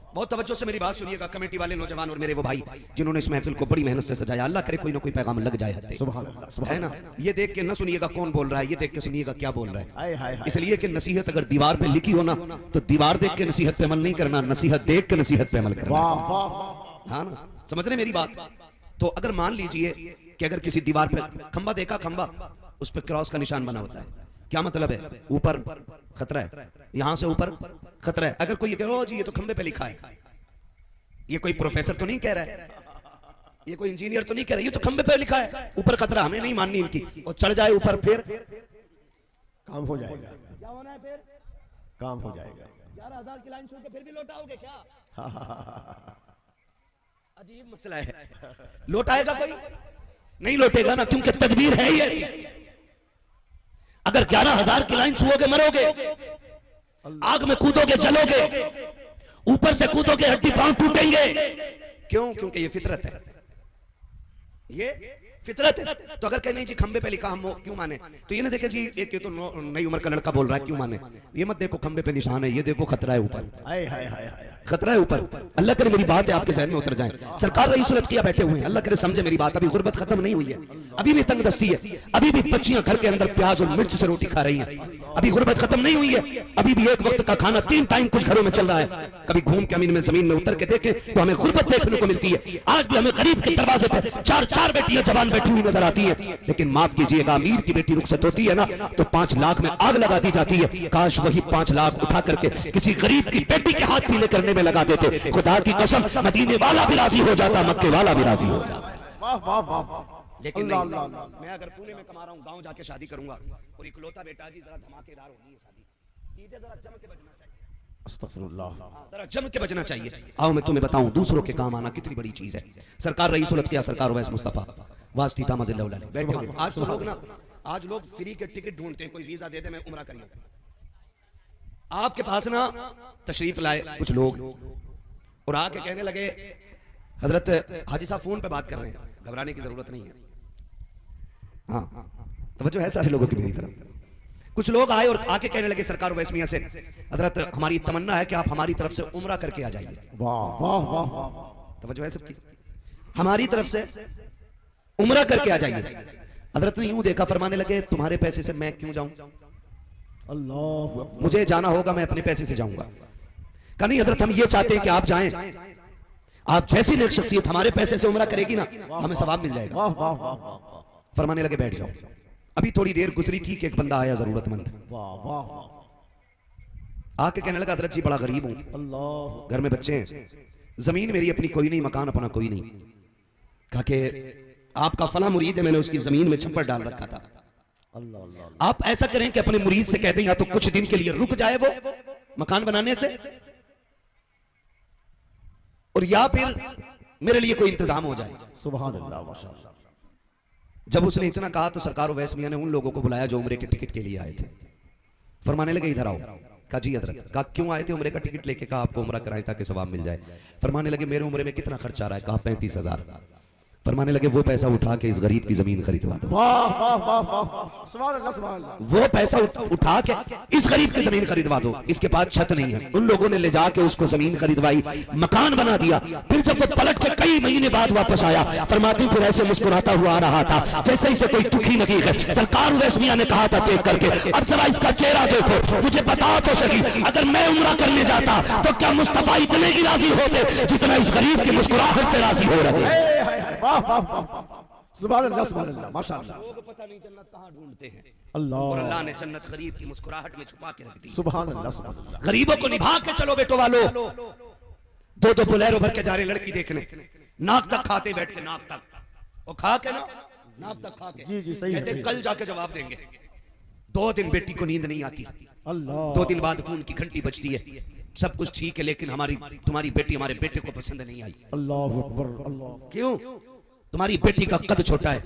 बहुत तवज्जो से मेरी बात सुनिएगा, कमेटी वाले नौजवान और मेरे वो भाई जिन्होंने इस महफिल को बड़ी मेहनत से सजाया। अल्लाह करे कोई ना कोई पैगाम लग जाए हत्ते। सुभान अल्लाह है ना? ये देख के न सुनिएगा कौन बोल रहा है, ये देख के सुनिएगा क्या बोल रहा हाय हाय है। हाय। इसलिए कि नसीहत अगर दीवार पे लिखी हो ना तो दीवार देख के नसीहत पे अमल नहीं करना, नसीहत देख के नसीहत पे अमल करना। वाह वाह। हाँ ना, समझ रहे मेरी बात? तो अगर मान लीजिए कि अगर किसी दीवार पे खंबा देखा, खंबा उस पर क्रॉस का निशान बना होता है, क्या मतलब है? ऊपर खतरा है, यहां से ऊपर खतरा है। अगर कोई कहे ओ जी ये तो खंबे पे लिखा है, ये कोई प्रोफेसर तो नहीं कह रहा है, ये कोई इंजीनियर तो नहीं कह रहा है, ये तो खंबे पे लिखा है ऊपर खतरा, हमें नहीं माननी इनकी। और चढ़ जाए ऊपर फिर काम हो जाएगा। क्या होना है? फिर काम हो जाएगा। 11,000 की लाइन छोड़ के फिर भी लौटाओगे क्या? अजीब मसला है। लौटाएगा कोई? नहीं लौटेगा ना, क्योंकि तदबीर है ही ऐसी। अगर 11,000 की लाइन छुओगे मरोगे, आग में कूदोगे जलोगे, ऊपर से कूदोगे हड्डी पांव टूटेंगे। क्यों? क्योंकि ये फितरत है, ये फितरत है। तो अगर कहें नहीं जी खंबे पे लिखा हम क्यों माने, तो ये ना देखे जी एक ये तो नई उम्र का लड़का बोल रहा है क्यों माने, ये मत देखो खंबे पे निशान है, ये देखो खतरा है ऊपर, हाय हाय हाय हाय। खतरा है ऊपर। अल्लाह करे मेरी बात है आपके जहन में उतर जाए। सरकार रही सूरत किया बैठे हुए हैं, अल्लाह करे समझे मेरी बात। अभी गुर्बत खत्म नहीं हुई है, अभी भी तंगदस्ती है, अभी भी बच्चियां घर के अंदर प्याज और मिर्च से रोटी खा रही हैं। अभी गुर्बत खत्म नहीं हुई है, अभी भी एक वक्त का खाना 3 टाइम कुछ घरों में चल रहा है। कभी घूम के अमीन में जमीन में उतर के देखे तो हमें गुर्बत देखने को मिलती है। आज भी हमें गरीब के दरवाजे पे 4-4 बेटियां जवान बैठी हुई नजर आती है। लेकिन माफ कीजिएगा, अमीर की बेटी रुखसत होती है ना तो 5 लाख में आग लगा दी जाती है। काश वही 5 लाख उठा करके किसी गरीब की बेटी के हाथ पीले करने में लगा देते। खुदा की कसम मदीने वाला भी राजी हो जाता, मक्के वाला भी राजी हो जाता। वाह वाह वाह। लेकिन नहीं, मैं अगर पुणे में कमा रहा हूँ, गांव जाके शादी करूंगा और इकलौता बेटा जी जरा धमाकेदार होनी है शादी, डीजे जरा जम के बजना चाहिए, अस्तगफिरुल्लाह, जरा जम के बजना चाहिए। आओ मैं तुम्हें बताऊं दूसरों के काम आना कितनी बड़ी चीज है। सरकार रही सुलत किया, सरकार वैस मुस्तफा वास्ती तामज़िल्लाह बैठे हुए। आज तो लोग ना, आज लोग फ्री के टिकट ढूंढते हैं, कोई वीजा दे दे मैं उम्रा करिए। आपके पास ना तशरीफ लाए कुछ लोग और आके कहने लगे हजरत हाजी साहब फोन पे बात कर रहे हैं, घबराने की जरूरत नहीं है। हाँ तवज्जो है सारे लोगों की मेरी तरफ। कुछ लोग आए और आके कहने लगे सरकार वैस मियां से, हजरत हमारी तमन्ना है कि आप हमारी तरफ से उम्रा करके आ जाइए। वाह वाह वाह वाह। तवज्जो है सबकी, हमारी तरफ से उम्रा करके आ जाइए। हजरत ने यूं देखा, फरमाने लगे तुम्हारे पैसे से मैं क्यों जाऊं, अल्लाह, मुझे जाना होगा, मैं अपने पैसे से जाऊंगा। कहा नहीं हजरत हम ये चाहते हैं कि आप जाएं, आप जैसी नेक शख्सियत हमारे पैसे से उम्रा करेगी ना हमें सवाब मिल जाएगा। वाह वाह वाह वाह। फरमाने लगे बैठ जाओ। अभी थोड़ी देर गुजरी थी कि एक बंदा आया जरूरतमंद, वाह वाह वाह, आके कहने लगा हजरत जी बड़ा गरीब हूं, अल्लाह, घर में बच्चे हैं, जमीन मेरी अपनी कोई नहीं, मकान अपना कोई नहीं। कहा कि आपका फला मुरीद है, मैंने उसकी जमीन में छप्पर डाल रखा था, अल्लाह अल्लाह, आप ऐसा करें कि अपने मुरीद से कह दें या तो कुछ दिन के लिए रुक जाए वो मकान बनाने से, और या फिर मेरे लिए कोई इंतजाम हो जाए। सुभान अल्लाह, माशाअल्लाह। जब उसने इतना कहा तो सरकार वैस मियां ने उन लोगों को बुलाया जो उम्रे के टिकट के लिए आए थे। फरमाने लगे इधर आओ। कहा जी हजरत। कहा क्यों आए थे उम्रे का टिकट लेके? कहा आपको उम्रा कराएं ताकि सवाब मिल जाए। फरमाने लगे मेरे उम्रे में कितना खर्च आ रहा है? कहा 35,000। फरमाने लगे वो पैसा उठा के इस गरीब की जमीन खरीदवा दो। वाह वाह वाह वाह, सुभान अल्लाह, सुभान अल्लाह। वो पैसा उठा के इस गरीब की जमीन खरीदवा दो। इसके पास छत नहीं है, उन लोगों ने ले जाके उसको जमीन खरीदवाई, मकान बना दिया। फिर जब वो पलट के कई महीने बाद वापस आया, फरमाती फिर ऐसे मुस्कुराता हुआ आ रहा था जैसे इसे कोई दुखी नहीं है। सरकार वैस मियां ने कहा था देख करके, अब जरा इसका चेहरा देखो, मुझे बताओ तो सही, अगर मैं उम्रा करने जाता तो क्या मुस्तफा इतने ही राजी होते जितना इस गरीब की मुस्कुराहट से राजी हो रहे? वाह वाह वाह, सुभान अल्लाह, सुभान अल्लाह, माशाअल्लाह। लोग पता नहीं जन्नत कहाँ ढूंढते हैं, अल्लाह, और अल्लाह ने जन्नत गरीब की मुस्कुराहट में छुपा के रख दी। सुभान अल्लाह, सुभान अल्लाह। गरीबों को निभा के चलो बेटो वालो। दो बोलेरो भर के जा रहे लड़की देखने, नाक तक खाते बैठ के, नाक तक, और खा के ना नाक तक खा के, जी जी सही है, कहते सही है। कल जाके जवाब देंगे। 2 दिन बेटी को नींद नहीं आती, अल्लाह, 2 दिन बाद फोन की घंटी बजती है, सब कुछ ठीक है लेकिन तुम्हारी बेटी हमारे बेटे को पसंद नहीं आई। अल्लाह अकबर, अल्लाह। क्यों? तुम्हारी बेटी का कद छोटा है,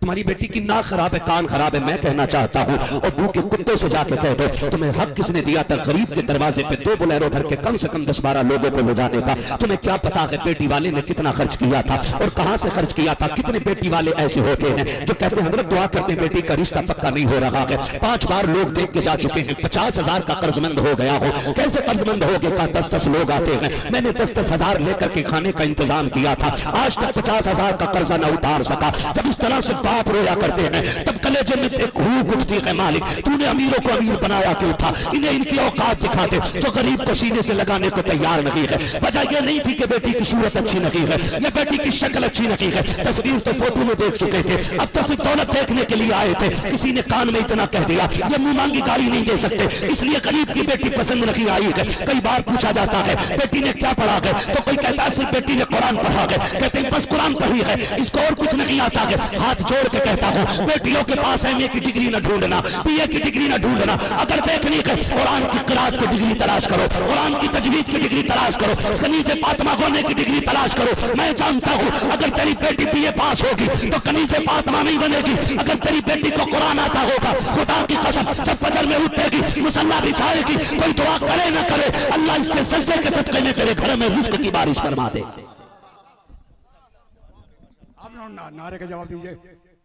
तुम्हारी बेटी की नाक खराब है, कान खराब है। मैं कहना चाहता हूँ, और भूखे कुत्तों से जाके कह दो तुम्हें हक किसने दिया था गरीब के दरवाजे पे 2 बोलेरो भर के कम से कम 10-12 लोगों को ले जाने का? तुम्हें क्या पता है बेटी वाले ने कितना खर्च किया था और कहां से खर्च किया था? कितने बेटी वाले ऐसे होते हैं जो कहते हैं हजरत दुआ करते हैं बेटी का रिश्ता पक्का नहीं हो रहा है। 5 बार लोग देख के जा चुके हैं, 50,000 का कर्जमंद हो गया हो। कैसे कर्जमंद हो गया? कहा 10-10 लोग आते हैं, मैंने 10-10 हजार लेकर के खाने का इंतजाम किया था, आज तक 50,000 का कर्जा न उतार सका। जब इस तरह से बाप रोया करते हैं तब कलेजे में एक भूख उठती है, मालिक तूने अमीरों को अमीर बनाया क्यों था? इन्हें इनकी औकात दिखाते जो गरीब को सीने से लगाने को तैयार नहीं है। वजह यह नहीं थी कि बेटी की सूरत अच्छी नहीं है या बेटी की शक्ल अच्छी नहीं है, तस्वीर तो फोटो में देख चुके थे, अब तो सिर्फ दौलत देखने के लिए आए थे। किसी ने कान में इतना कह दिया ये मुंह मांगी गाली नहीं दे सकते, इसलिए गरीब की बेटी पसंद नहीं आई है। कई बार पूछा जाता है बेटी ने क्या पढ़ा है, तो कोई कहता है सिर्फ बेटी ने कुरान पढ़ा है, कहते हैं बस कुरान पढ़ी है, इसको और कुछ नहीं आता है। हाथ जोड़ के कहता हूँ बेटियों के पास एमए की डिग्री न ढूंढना, बीए की डिग्री न ढूंढना, अगर देखनी है कुरान की किरात की डिग्री तलाश करो, कुरान की तजवीज की डिग्री तलाश करो, कनीज़े फातिमा होने की डिग्री तलाश करो। मैं जानता हूँ अगर तेरी बेटी बीए पास होगी तो कनीज़े फातिमा नहीं बनेगी। अगर तेरी बेटी को कुरान आता होगा, खुदा की कसम जब फजर में उठेगी, मुसल्ला बिछाएगी, कोई दुआ करे न करे, अल्लाह इसके सजदे के सदके में तेरे घर में रिज़्क की बारिश फरमा दे। नारे का जवाब दीजिए।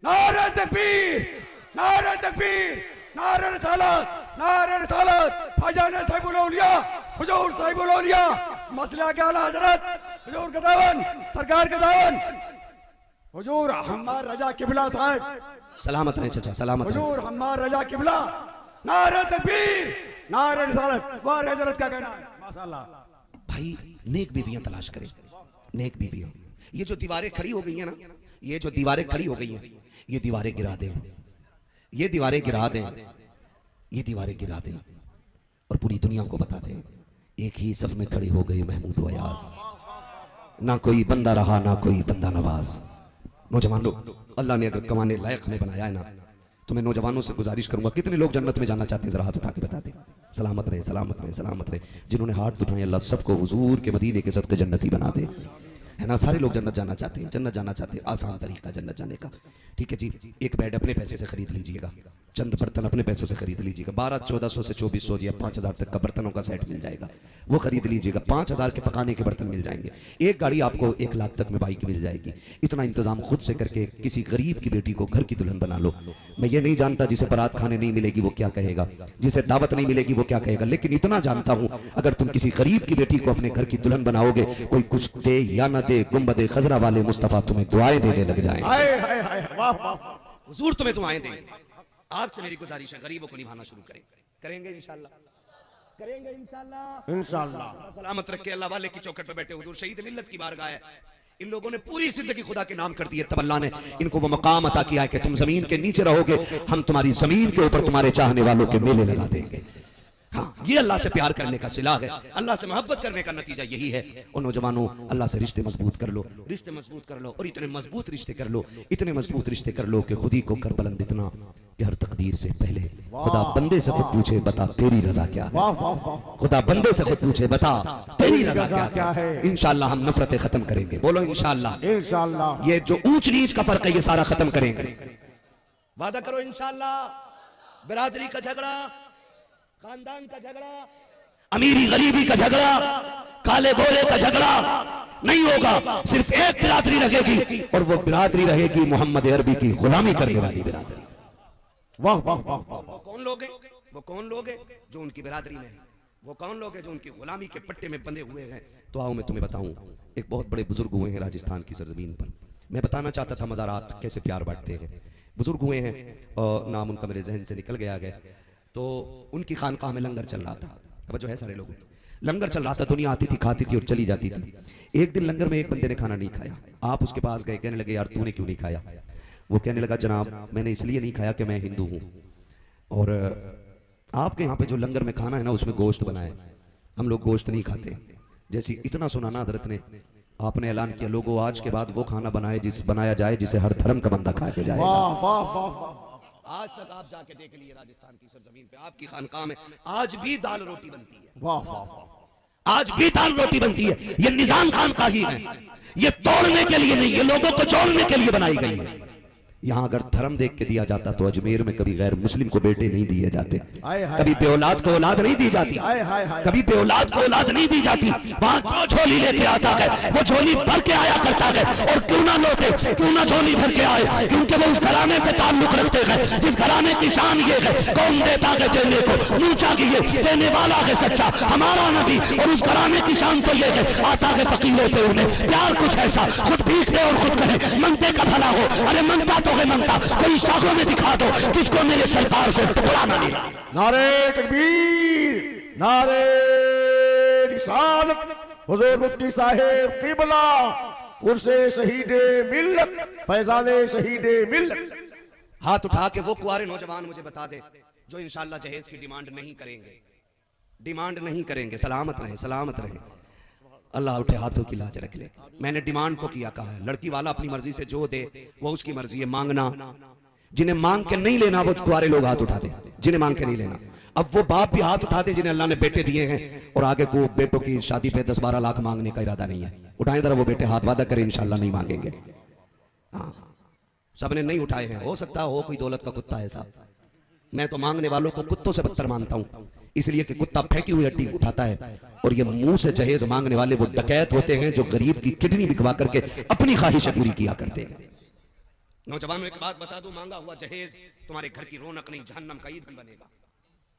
नारे तकबीर, नारे तकबीर, नारे रिसालत, नारे रिसालत। फजाने साहिबुल औलिया, हुजूर साहिबुल औलिया, मसला के आला हजरत, हुजूर का दावन, सरकार का दावन, हुजूर हमार रजा किबला साहब, सलामत रहे चाचा, सलामत रहे। हुजूर हमार रजा किबला। नारे तकबीर, नारे रिसालत। वाह हजरत का कहना है, माशाअल्लाह। भाई नेक बीवियां तलाश करें, नेक बीवियां। ये जो दीवारें खड़ी हो गई हैं ना, ये जो दीवारें खड़ी हो गई हैं, ये दीवारें गिरा दें, ये दीवारें गिरा दें, ये दीवारें गिरा दें और पूरी दुनिया को बता दें एक ही सफ में खड़े हो गए महमूद व अयाज। ना कोई बंदा रहा ना कोई बंदा नवाज। नौजवानों, अल्लाह ने अगर कमाने लायक हमें बनाया है ना, तो मैं नौजवानों से गुजारिश करूंगा कितने लोग जन्नत में जाना चाहते हैं, जरा हाथ उठा के बता दें। सलामत रहे, सलामत रहे, सलामत रहे। जिन्होंने हाथ उठाए अल्लाह सबको हुजूर के मदीने के सदके जन्नती बना दे, है ना। सारे लोग जन्नत जाना चाहते हैं, जन्नत जाना चाहते हैं, आसान तरीका जन्नत जाने का। ठीक है जी, एक बेड अपने पैसे से खरीद लीजिएगा, चंद बर्तन अपने पैसों से खरीद लीजिएगा। 1200-1400 से 2400 या 5000 तक का बर्तनों का सेट मिल जाएगा, वो खरीद लीजिएगा। 5000 के पकाने के बर्तन मिल जाएंगे। एक गाड़ी आपको 1 लाख तक में बाइक मिल जाएगी। इतना इंतजाम खुद से करके किसी गरीब की बेटी को घर की दुल्हन बना लो। मैं ये नहीं जानता जिसे बारात खाने नहीं मिलेगी वो क्या कहेगा, जिसे दावत नहीं मिलेगी वो क्या कहेगा, लेकिन इतना जानता हूं अगर तुम किसी गरीब की बेटी को अपने घर की दुल्हन बनाओगे, कोई कुछ दे या न दे, गुंबदे खजरा वाले मुस्तफा तुम्हें दुआएं देने लग जाएंगे। वाह वाह, हुजूर तुम्हें दुआएं देंगे। आपसे मेरी गुजारिश है गरीबों को निभाना शुरू करें, करेंगे इंशाल्लाह, करेंगे इंशाल्लाह, इंशाल्लाह। सलामत रखे अल्लाह वाले की चौखट पे बैठे हुजूर शहीद मिल्लत की बारगाह है। इन लोगों ने पूरी जिंदगी खुदा के नाम कर दी है, तब अल्लाह ने इनको वो मकाम अता किया है कि तुम जमीन के नीचे रहोगे, हम तुम्हारी जमीन के ऊपर तुम्हारे चाहने वालों के मेले लगा देंगे। हाँ, ये अल्लाह से प्यार करने का सिला है, अल्लाह से मोहब्बत करने का नतीजा यही है। और नौजवानों, अल्लाह से रिश्ते मजबूत कर लो, रिश्ते मजबूत कर लो, और इतने मजबूत रिश्ते कर लो, इतने मजबूत रिश्ते कर लो कि खुद ही को कर बुलंद इतना कि हर तकदीर से पहले खुदा बंदे से खुद पूछे, बता तेरी रजा क्या है। खुदा बंदे से खुद पूछे, बता तेरी रजा क्या है। इंशाअल्लाह हम नफरतें खत्म करेंगे, बोलो इंशाअल्लाह। इंशाअल्लाह ये जो ऊंच नीच का फर्क है ये सारा खत्म करेंगे, वादा करो इंशाअल्लाह। बिरादरी का झगड़ा, खानदान का झगड़ा, अमीरी गरीबी का झगड़ा, काले गोरे का झगड़ा नहीं होगा। सिर्फ एक बिरादरी रहेगी और वो बिरादरी रहेगी मोहम्मद अरबी की गुलामी करने वाली बिरादरी। वाह वाह वाह वाह। वो कौन लोग हैं, वो कौन लोग हैं जो उनकी बिरादरी में हैं, वो कौन लोग हैं जो उनकी गुलामी के पट्टे में बंधे हुए हैं। तो आओ मैं तुम्हें बताऊं, एक बहुत बड़े बुजुर्ग हुए हैं राजस्थान की सरजमीन पर। मैं बताना चाहता था मज़ारात कैसे प्यार बांटते हैं। बुजुर्ग हुए हैं और नाम उनका मेरे जहन से निकल गया है। तो उनकी खानकाह में लंगर चल रहा था, अब जो है सारे लोग लंगर चल रहा था, दुनिया आती थी, खाती थी और चली जाती थी। एक दिन लंगर में एक बंदे ने खाना नहीं खाया। आप उसके पास गए, कहने लगे यार तूने क्यों नहीं खाया। वो कहने लगा जनाब मैंने इसलिए नहीं खाया कि मैं हिंदू हूँ और आपके यहाँ पे जो लंगर में खाना है ना उसमें गोश्त बना है, हम लोग गोश्त नहीं खाते। जैसे इतना सुनाना हजरत ने, आपने ऐलान किया लोगों आज के बाद वो खाना बनाया जाए जिसे हर धर्म का बंदा खा के जाए। आज तक आप जाके देख लिए राजस्थान की सरजमीन पे, आपकी खानकाह में आज भी दाल रोटी बनती है। वाह वाह, आज भी दाल रोटी बनती है। ये निजाम खानकाह ही है, ये तोड़ने के लिए नहीं, ये लोगों को जोड़ने के लिए बनाई गई है। यहाँ अगर धर्म देख के दिया जाता तो अजमेर में कभी गैर मुस्लिम को बेटे नहीं दिए जाते, कभी बेऔलाद को औलाद नहीं दी जाती, कभी बेऔलाद को औलाद नहीं दी जाती। वहाँ जो झोली लेके आता है वो झोली भर के आया करता है, और क्यों ना लोटे, क्यों ना झोली भर के आए, क्योंकि वो उस घराने से ताल्लुक रखते हैं जिस घराने की शान ये है कौन देता है देने को, ऊंचा की ये देने वाला है सच्चा हमारा नबी। और उस घराने की शान तो ये है आता है फकीरों पे उन्हें प्यार कुछ ऐसा, खुद भीख दे और खुद कहे मंगते का भला हो। अरे मंगता तो मंगता कोई शाखों में दिखा दो जिसको मेरे सरकार से टुकड़ा ना मिला। नारे तकबीर, नारे रिसालत, हुजूर मुफ्ती साहिब क़िबला, उर्से शहीदे मिल्लत, फैज़ाने शहीदे मिल्लत। हाथ उठा के वो कुआरे नौजवान मुझे बता दे जो इंशाअल्लाह जहेज की डिमांड नहीं करेंगे, डिमांड नहीं करेंगे। सलामत रहे, सलामत रहे, अल्लाह उठे हाथों की लाज रख ले। मैंने डिमांड को किया कहा है, लड़की वाला अपनी मर्जी से जो दे वो उसकी मर्जी है। मांगना, जिन्हें मांग के नहीं लेना वो कुआरे लोग हाथ उठाते, जिन्हें मांग के नहीं लेना। अब वो बाप भी हाथ उठाते जिन्हें अल्लाह ने बेटे दिए हैं और आगे को बेटों की शादी पे 10-12 लाख मांगने का इरादा नहीं है। उठाएं जरा वो बेटे हाथ, वादा करें इंशाअल्लाह नहीं मांगेंगे। हाँ, सबने नहीं उठाए हैं, हो सकता हो कोई दौलत का कुत्ता है साहब। मैं तो मांगने वालों को कुत्तों से बदतर मानता हूं, इसलिए कि कुत्ता फेंकी हुई हड्डी उठाता है और ये मुंह से जहेज मांगने वाले वो डकैत होते हैं जो गरीब की किडनी बिकवा करके अपनी ख्वाहिशें पूरी किया करते हैं। नौजवानों एक बात बता दूं, मांगा हुआ जहेज तुम्हारे घर की रौनक नहीं, जहन्नम का ईंधन बनेगा।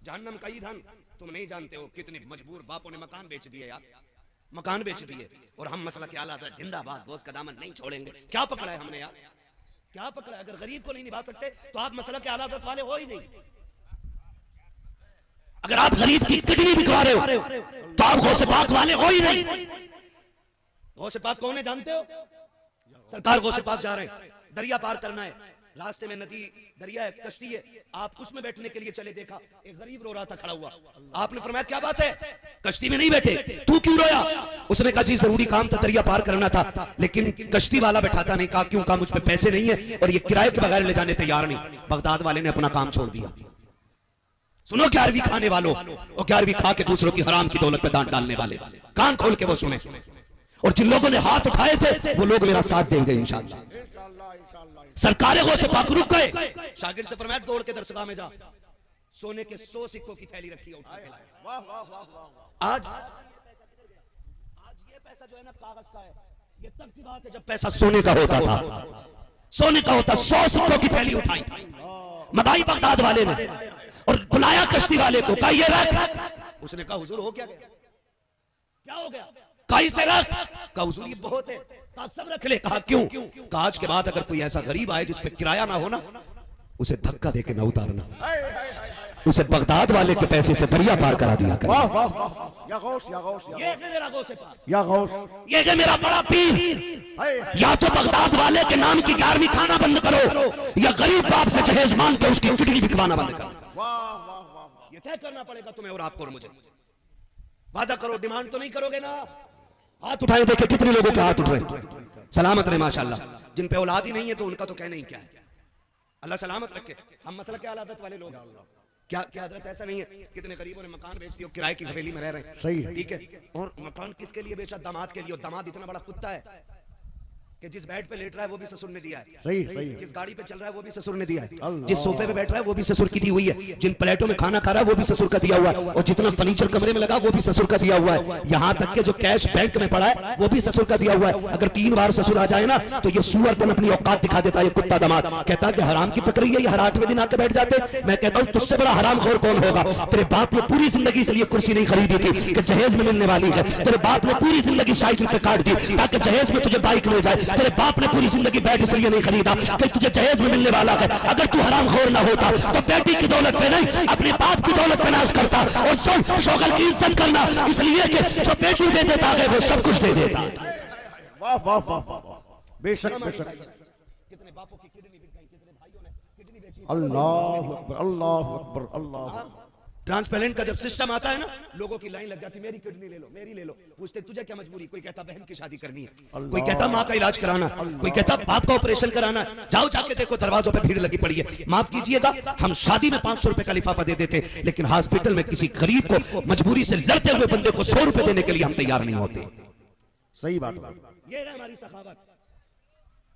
जहन्नम का ईंधन तुम नहीं जानते हो कितने मजबूर बापों ने मकान बेच दिए यार, मकान बेच दिए। और हम मसला के आला जिंदाबाद, गोश्त का दामन नहीं छोड़ेंगे। क्या पकड़ा है हमने यार, क्या पकड़ा है? अगर गरीब को नहीं निभा सकते तो आप मसला के आला वाले हो ही नहीं। अगर आप गरीब की किडनी बिकवा रहे हो तो आप गौसे पाक वाले हो ही नहीं। गौसे पाक कौन है जानते हो? सरकार गौसे पाक जा रहे हैं, दरिया पार करना है, रास्ते में नदी दरिया है, कश्ती है, आप उसमें बैठने के लिए चले, देखा एक गरीब रो रहा था खड़ा हुआ, आपने फरमाया क्या बात है कश्ती में नहीं बैठे, तू क्यों रोया? उसने कहा जी जरूरी काम था, दरिया पार करना था, लेकिन कश्ती वाला बैठाता नहीं। कहा क्यों? कहा मुझ पे पैसे नहीं है और ये किराए के बगैर ले जाने तैयार नहीं। बगदाद वाले ने अपना काम छोड़ दिया। सुनो 11वीं खाने वालों, और 11वीं खा के दूसरों की हराम की दौलत पे दांत डालने वाले, कान खोल के वो सुने। और जिन लोगों ने हाथ उठाए थे वो लोग मेरा साथ देंगे इंशाअल्लाह। सरकारें गौसे पाक रुक गए, शागिर्द से फरमाया दौड़ के दरसगाह में जा, सोने के 100 सिक्कों की थैली रखी है उठा के लाए। आज ये पैसा जो है ना कागज का है, ये तब की बात है जब पैसा सोने का होता था, सोने का होता। 100 सिक्कों की थैली उठाई मदाई बगदाद वाले ने और बुलाया कश्ती वाले को, कहा ये रख। उसने कहा हुजूर हो क्या गया, क्या हो गया? कहा इसे रख। कहा हुजूर ये बहुत है। कहा सब रख ले। कहा क्यों? कहा आज के बाद अगर कोई ऐसा गरीब आए जिस पे किराया ना हो ना, उसे धक्का देके ना उतारना। उसे बगदाद वाले के पैसे से दरिया पार करा दिया करें। वाह वाह वाह, या गौस या गौस ये है मेरा गौसे पाक, या गौस। ये है मेरा बड़ा पीर। हाय, या तो बगदाद वाले के नाम की 11वीं खाना बंद करो, या गरीब बाप से जहेज मांग के उसकी किडनी बिकवाना बंद करो। वाह वाह वाह वाह। ये तय करना पड़ेगा तुम्हें और आपको और मुझे। वादा करो, डिमांड तो नहीं करोगे ना? हाथ उठाए देखे कितने लोगों के हाथ उठ रहे हैं, सलामत रहे माशाल्लाह। जिन पे औलाद ही नहीं है तो उनका तो कहना ही क्या है। अल्लाह सलामत रखे। हम मसला क्या आदत वाले लोग, क्या क्या हजरत ऐसा नहीं है, कितने गरीबों ने मकान बेच दिया, किराए की हवेली में रह रहे हैं, सही है। ठीक है, और मकान किसके लिए बेचा? दामाद के लिए। और दामाद इतना बड़ा कुत्ता है कि जिस बेड पे लेट रहा है वो भी ससुर ने दिया है, सही सही है। जिस गाड़ी पे चल रहा है वो भी ससुर ने दिया है, अल्लाह। जिस सोफे पे बैठ रहा है वो भी ससुर की दी हुई है, जिन प्लेटों में खाना खा रहा है वो भी ससुर का दिया हुआ है, और जितना फर्नीचर कमरे में लगा वो भी ससुर का दिया हुआ है। यहाँ तक के जो कैश बैंक में पड़ा है वो भी ससुर का दिया हुआ है। अगर 3 बार ससुर आ जाए ना तो ये सुअरपन अपनी औकात दिखा देता है। ये कुत्ता दामाद कहता है कि हराम की पकड़ी है, ये हर 8वें दिन आके बैठ जाते। मैं कहता हूँ तुझसे बड़ा हरामखोर कौन होगा? तेरे बाप ने पूरी जिंदगी से ये कुर्सी नहीं खरीदी थी कि जहेज में मिलने वाली है। तेरे बाप ने पूरी जिंदगी साइकिल पे काट दी ताकि जहेज में तुझे बाइक मिल जाए। तेरे बाप ने पूरी जिंदगी बैठ इसलिए नहीं खरीदा कि तुझे जहेज में मिलने वाला है। अगर तू हरामखोर ना होता तो बेटी की दौलत पे नहीं अपने बाप की दौलत पे नाश करता। और सुन, शोगल की इज्जत करना, इसलिए कि जो बेटी दे देता है वो सब कुछ दे देता। वाह वाह वाह वाह, बेशक बेशक। कितने बापों की किडनी बिक गई, कितने भाइयों ने किडनी बेची। अल्लाह अकबर अल्लाह अकबर अल्लाह। ट्रांसपेरेंट का जब सिस्टम आता है ना, लोगों की लाइन लग जाती, मेरी किडनी ले लो, मेरी ले लो। पूछते तुझे क्या मजबूरी? कोई कहता बहन की शादी करनी है, कोई कहता माँ का इलाज कराना, कोई कहता बाप का ऑपरेशन कराना। जाओ जाके देखो दरवाजों पे भीड़ लगी पड़ी है। माफ कीजिएगा, हम शादी में 500 रुपए का लिफाफा दे देते, लेकिन हॉस्पिटल में किसी गरीब को मजबूरी से लड़ते हुए बंदे को 100 रुपए देने के लिए हम तैयार नहीं होते। सही बात है। ये है हमारी सखावत।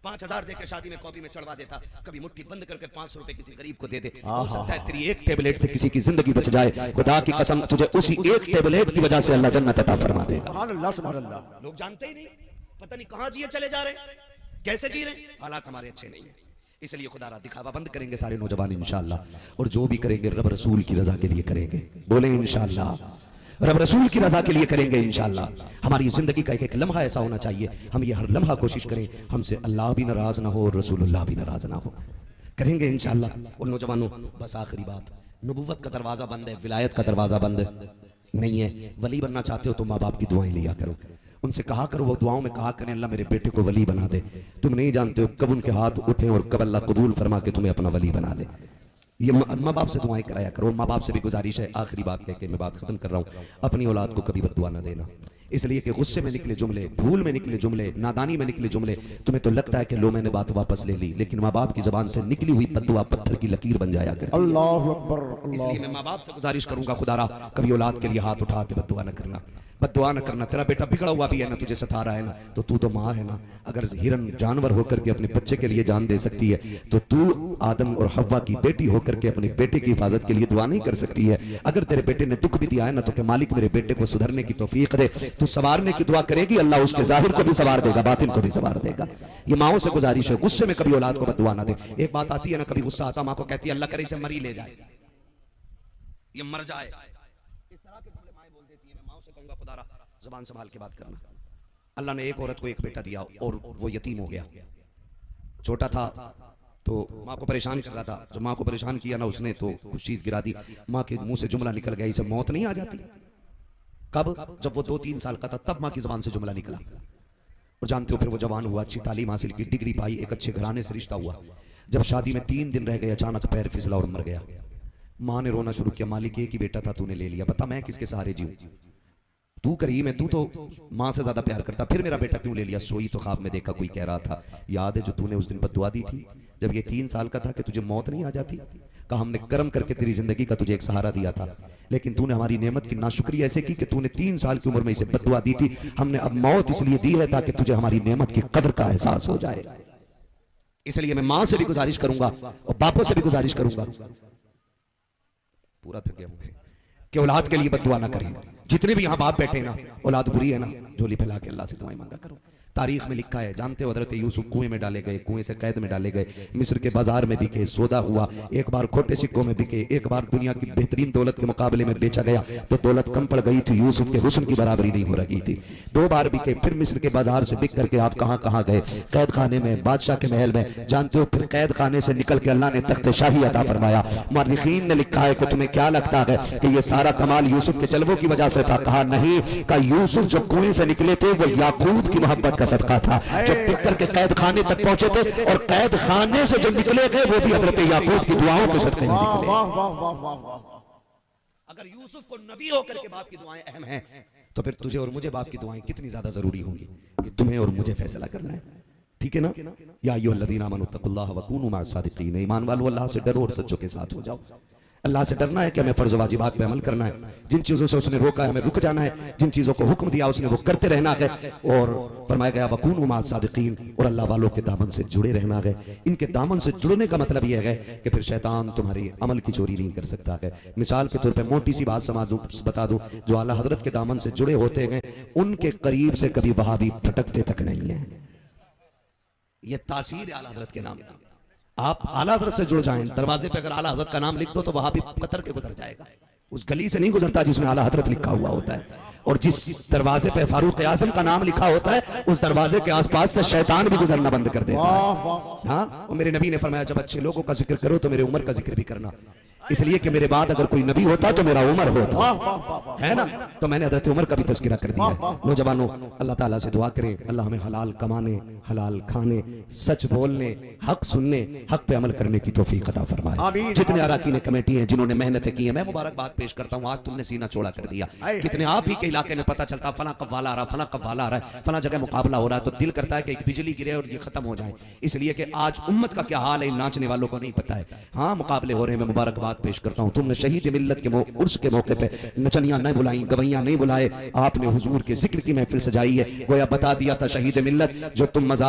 5000 देकर शादी में कॉपी में चढ़वा देता, कभी मुट्ठी बंद करके 500 रुपए किसी गरीब को दे दे। हो सकता है तेरी एक टेबलेट से किसी की जिंदगी बच जाए। खुदा की कसम, तुझे उसी एक टेबलेट की वजह से अल्लाह जन्नत अता फरमा देगा। सुभान अल्लाह सुभान अल्लाह। लोग जानते ही नहीं, पता नहीं कहां जिए चले जा रहे हैं, कैसे जी रहे हैं। हालात हमारे अच्छे नहीं है, इसलिए खुदा दिखावा बंद करेंगे सारे नौजवान इंशाअल्लाह। और जो भी करेंगे रब रसूल की रजा के लिए करेंगे। बोले इंशाअल्लाह, रब रसूल की रजा के लिए करेंगे इंशाअल्लाह। हमारी जिंदगी का एक एक लम्हा ऐसा होना चाहिए, हम ये हर लम्हा कोशिश करें हमसे अल्लाह भी नाराज ना हो और रसूलुल्लाह भी नाराज ना हो। करेंगे इंशाअल्लाह। और नौजवानों, बस आखिरी बात, नबुव्वत का दरवाजा बंद है, विलायत का दरवाजा बंद नहीं है। वली बनना चाहते हो तो माँ बाप की दुआएं लिया करो, उनसे कहा करो, वो दुआओं में कहा करें अल्लाह मेरे बेटे को वली बना दे। तुम नहीं जानते हो कब उनके हाथ उठे और कब अल्लाह कबूल फरमा के तुम्हें अपना वली बना दे। ये माँ बाप से दुआएं कराया करो। माँ बाप से भी गुजारिश है, आखिरी बात कह के मैं बात खत्म कर रहा हूँ, अपनी औलाद को कभी बद्दुआ ना देना। इसलिए कि गुस्से में निकले जुमले, भूल में निकले जुमले, नादानी में निकले जुमले, तुम्हें तो लगता है कि लो मैंने बात वापस ले ली, लेकिन माँ बाप की जुबान से निकली हुई बद्दुआ पत्थर की लकीर बन जाया करती है। अल्लाह अकबर। इसलिए मैं माँ बाप से गुजारिश करूंगा, खुदारा कभी औलाद के लिए हाथ उठा के बद्दुआ न करना, बद्दुआ न करना। तेरा बेटा बिगड़ा हुआ भी है ना, तुझे सता रहा है ना, तो तू तो माँ है ना। अगर हिरन जानवर होकर के अपने बच्चे के लिए जान दे सकती है तो तू आदम और हव्वा की बेटी होकर के अपने बेटे की हिफाजत के लिए दुआ नहीं कर सकती है? अगर तेरे बेटे ने दुख भी दिया है ना, तो कि मालिक मेरे बेटे को सुधरने की तौफीक दे, तू संवारने की दुआ करेगी, अल्लाह उसके जाहिर को भी संवार देगा, बातिन को भी संवार देगा। ये माओ से गुजारिश है, गुस्से में कभी औलाद को बद्दुआ ना दे। एक बात आती है ना, कभी गुस्सा आता, माँ को कहती है अल्लाह करे इसे मरी ले जाए, ये मर जाए, इस तरह के जुमले माएं बोल देती है। मैं माओ से कहूंगा खुदारा जुबान संभाल के बात करना। अल्लाह ने एक औरत को एक बेटा दिया और वो यतीम हो गया, छोटा था तो माँ को परेशान कर रहा था। जब माँ को परेशान किया ना उसने, तो कुछ चीज गिरा दी, माँ के मुंह से जुमला निकल गया, इसे मौत नहीं आ जाती? कब? जब वो 2-3 साल का था, तब माँ की जुबान से जुमला निकला। और जानते हो फिर वो जवान हुआ, अच्छी तालीम हासिल की, डिग्री पाई, एक अच्छे घराने से रिश्ता हुआ। जब शादी में 3 दिन रह गए, अचानक पैर फिसला और मर गया। माँ ने रोना शुरू किया, मालिक एक ही बेटा था, तूने ले लिया, बता मैं किसके सहारे जीऊं? तू करीम है, तू तो माँ से ज्यादा प्यार करता, फिर मेरा बेटा क्यों ले लिया? सोई तो ख्वाब में देखा कोई कह रहा था, याद है जो तूने उस दिन बद्दुआ दी थी जब ये 3 साल का था कि तुझे मौत नहीं आ जाती? कहा हमने कर्म करके तेरी जिंदगी का तुझे एक सहारा दिया था, लेकिन तूने हमारी नेमत की नाशुक्री ऐसे की कि तूने 3 साल की उम्र में इसे बद्दुआ दी थी। हमने अब मौत इसलिए दी है ताकि तुझे हमारी नेमत की कदर का एहसास हो जाए। इसलिए मैं माँ से भी गुजारिश करूंगा और बापों से भी गुजारिश करूंगा, पूरा थक गया हूं, कि औलाद के लिए बद्दुआ ना करें। जितने भी यहाँ बाप बैठे ना, औलाद बुरी है ना, झोली फैला के अल्लाह से दुआएं मांगा करो। तारीख में लिखा है, जानते हो हजरत यूसुफ कुएं में डाले गए, कुएं से कैद में डाले गए, मिस्र के बाजार में बिके, सौदा हुआ, एक बार खोटे सिक्कों में बिके, एक बार दुनिया की बेहतरीन दौलत के मुकाबले में बेचा गया तो दौलत कम पड़ गई थी, यूसुफ के हुस्न की बराबरी नहीं हो रही थी। 2 बार बिके, फिर मिस्र के बाजार से बिक करके आप कहां कहां गए, कैद खाने में, बादशाह के महल में, जानते हो फिर कैद खाने से निकल के अल्लाह ने तख्त शाही अता फरमाया। मुअर्रिखीन ने लिखा है कि तुम्हें क्या लगता है कि ये सारा कमाल यूसुफ के जलवों की वजह से था? कहा नहीं, का यूसुफ जो कुएं से निकले थे वो याकूब की मोहब्बत का सदका था, जब बिक करके कैद खाने तक पहुंचे थे, और कैद खाने से जो निकले गए वो भी हजरत याकूब की दुआओं के सदके में निकले। वाह वाह वाह वाह वाह। अगर यूसुफ को नबी होकर के बाप की दुआएं अहम हैं तो फिर तुझे और मुझे बाप की दुआएं कितनी ज्यादा जरूरी होंगी कि तुम्हें और मुझे फैसला करना है, ठीक है ना? या अय्युहल्लज़ीना आमनू तक़ुल्लाह व कूनू मअस सादिक़ीन, ईमान वालों अल्लाह से डरो और सच्चों के साथ हो जाओ। अल्लाह से डरना है कि हमें फर्ज वाजिबात पे अमल करना है, जिन चीजों से उसने रोका है हमें रुक जाना है, जिन चीजों को हुक्म दिया उसने वो करते रहना है, और फरमाया गया वकूनू मअस सादिक़ीन, और अल्लाह वालों के दामन से जुड़े रहना है। इनके दामन से जुड़ने का मतलब यह है कि फिर शैतान तुम्हारी अमल की चोरी नहीं कर सकता है। मिसाल के तौर पर मोटी सी बात बता दूं, जो आला हजरत के दामन से जुड़े होते हैं उनके करीब से कभी वहाबी फटकते तक नहीं है। ये तासीर आला हजरत के नाम का। आप आला हजरत से जुड़ जाएं, दरवाजे पे अगर आला हजरत का नाम लिख दो तो वहां भी कतर के गुजर जाएगा, उस गली से नहीं गुजरता जिसमें आला हजरत लिखा हुआ होता है, और जिस दरवाजे पे फारूक आजम का नाम लिखा होता है उस दरवाजे के आसपास से शैतान भी गुजरना बंद कर देता है। हाँ, और मेरे नबी ने फरमाया जब अच्छे लोगों का जिक्र करो तो मेरे उम्र का जिक्र भी करना, इसलिए कि मेरे बाद अगर कोई नबी होता तो मेरा उमर होता, है ना? तो मैंने हजरत उमर का भी तज़किरा कर दिया है। नौजवानों, अल्लाह ताला से दुआ करें अल्लाह हमें हलाल कमाने, हलाल खाने, सच बोलने, हक सुनने, हक पे अमल करने की तौफीक अता फरमाए। जितने अरकान कमेटी हैं जिन्होंने मेहनतें की हैं, मैं मुबारकबाद पेश करता हूँ। आज तुमने सीना चौड़ा कर दिया। कितने आप ही के इलाके में पता चलता फला कव्वाला आ रहा, फला कव्वाला आ रहा है, फला जगह मुकाबला हो रहा है, तो दिल करता है कि एक बिजली गिरे और ये खत्म हो जाए, इसलिए कि आज उम्मत का क्या हाल है इन नाचने वालों को नहीं पता है। हाँ, मुकाबले हो रहे हैं, मैं मुबारकबाद पेश करता हूँ। तुमने शहीद मिल्लत के उर्स के मौके पे नचनियां नहीं बुलाई, गवैया नहीं बुलाए, आपने हुजूर के जिक्र की महफिल सजाई है। गोया बता दिया था शहीद मिल्लत जो तुम मज़ार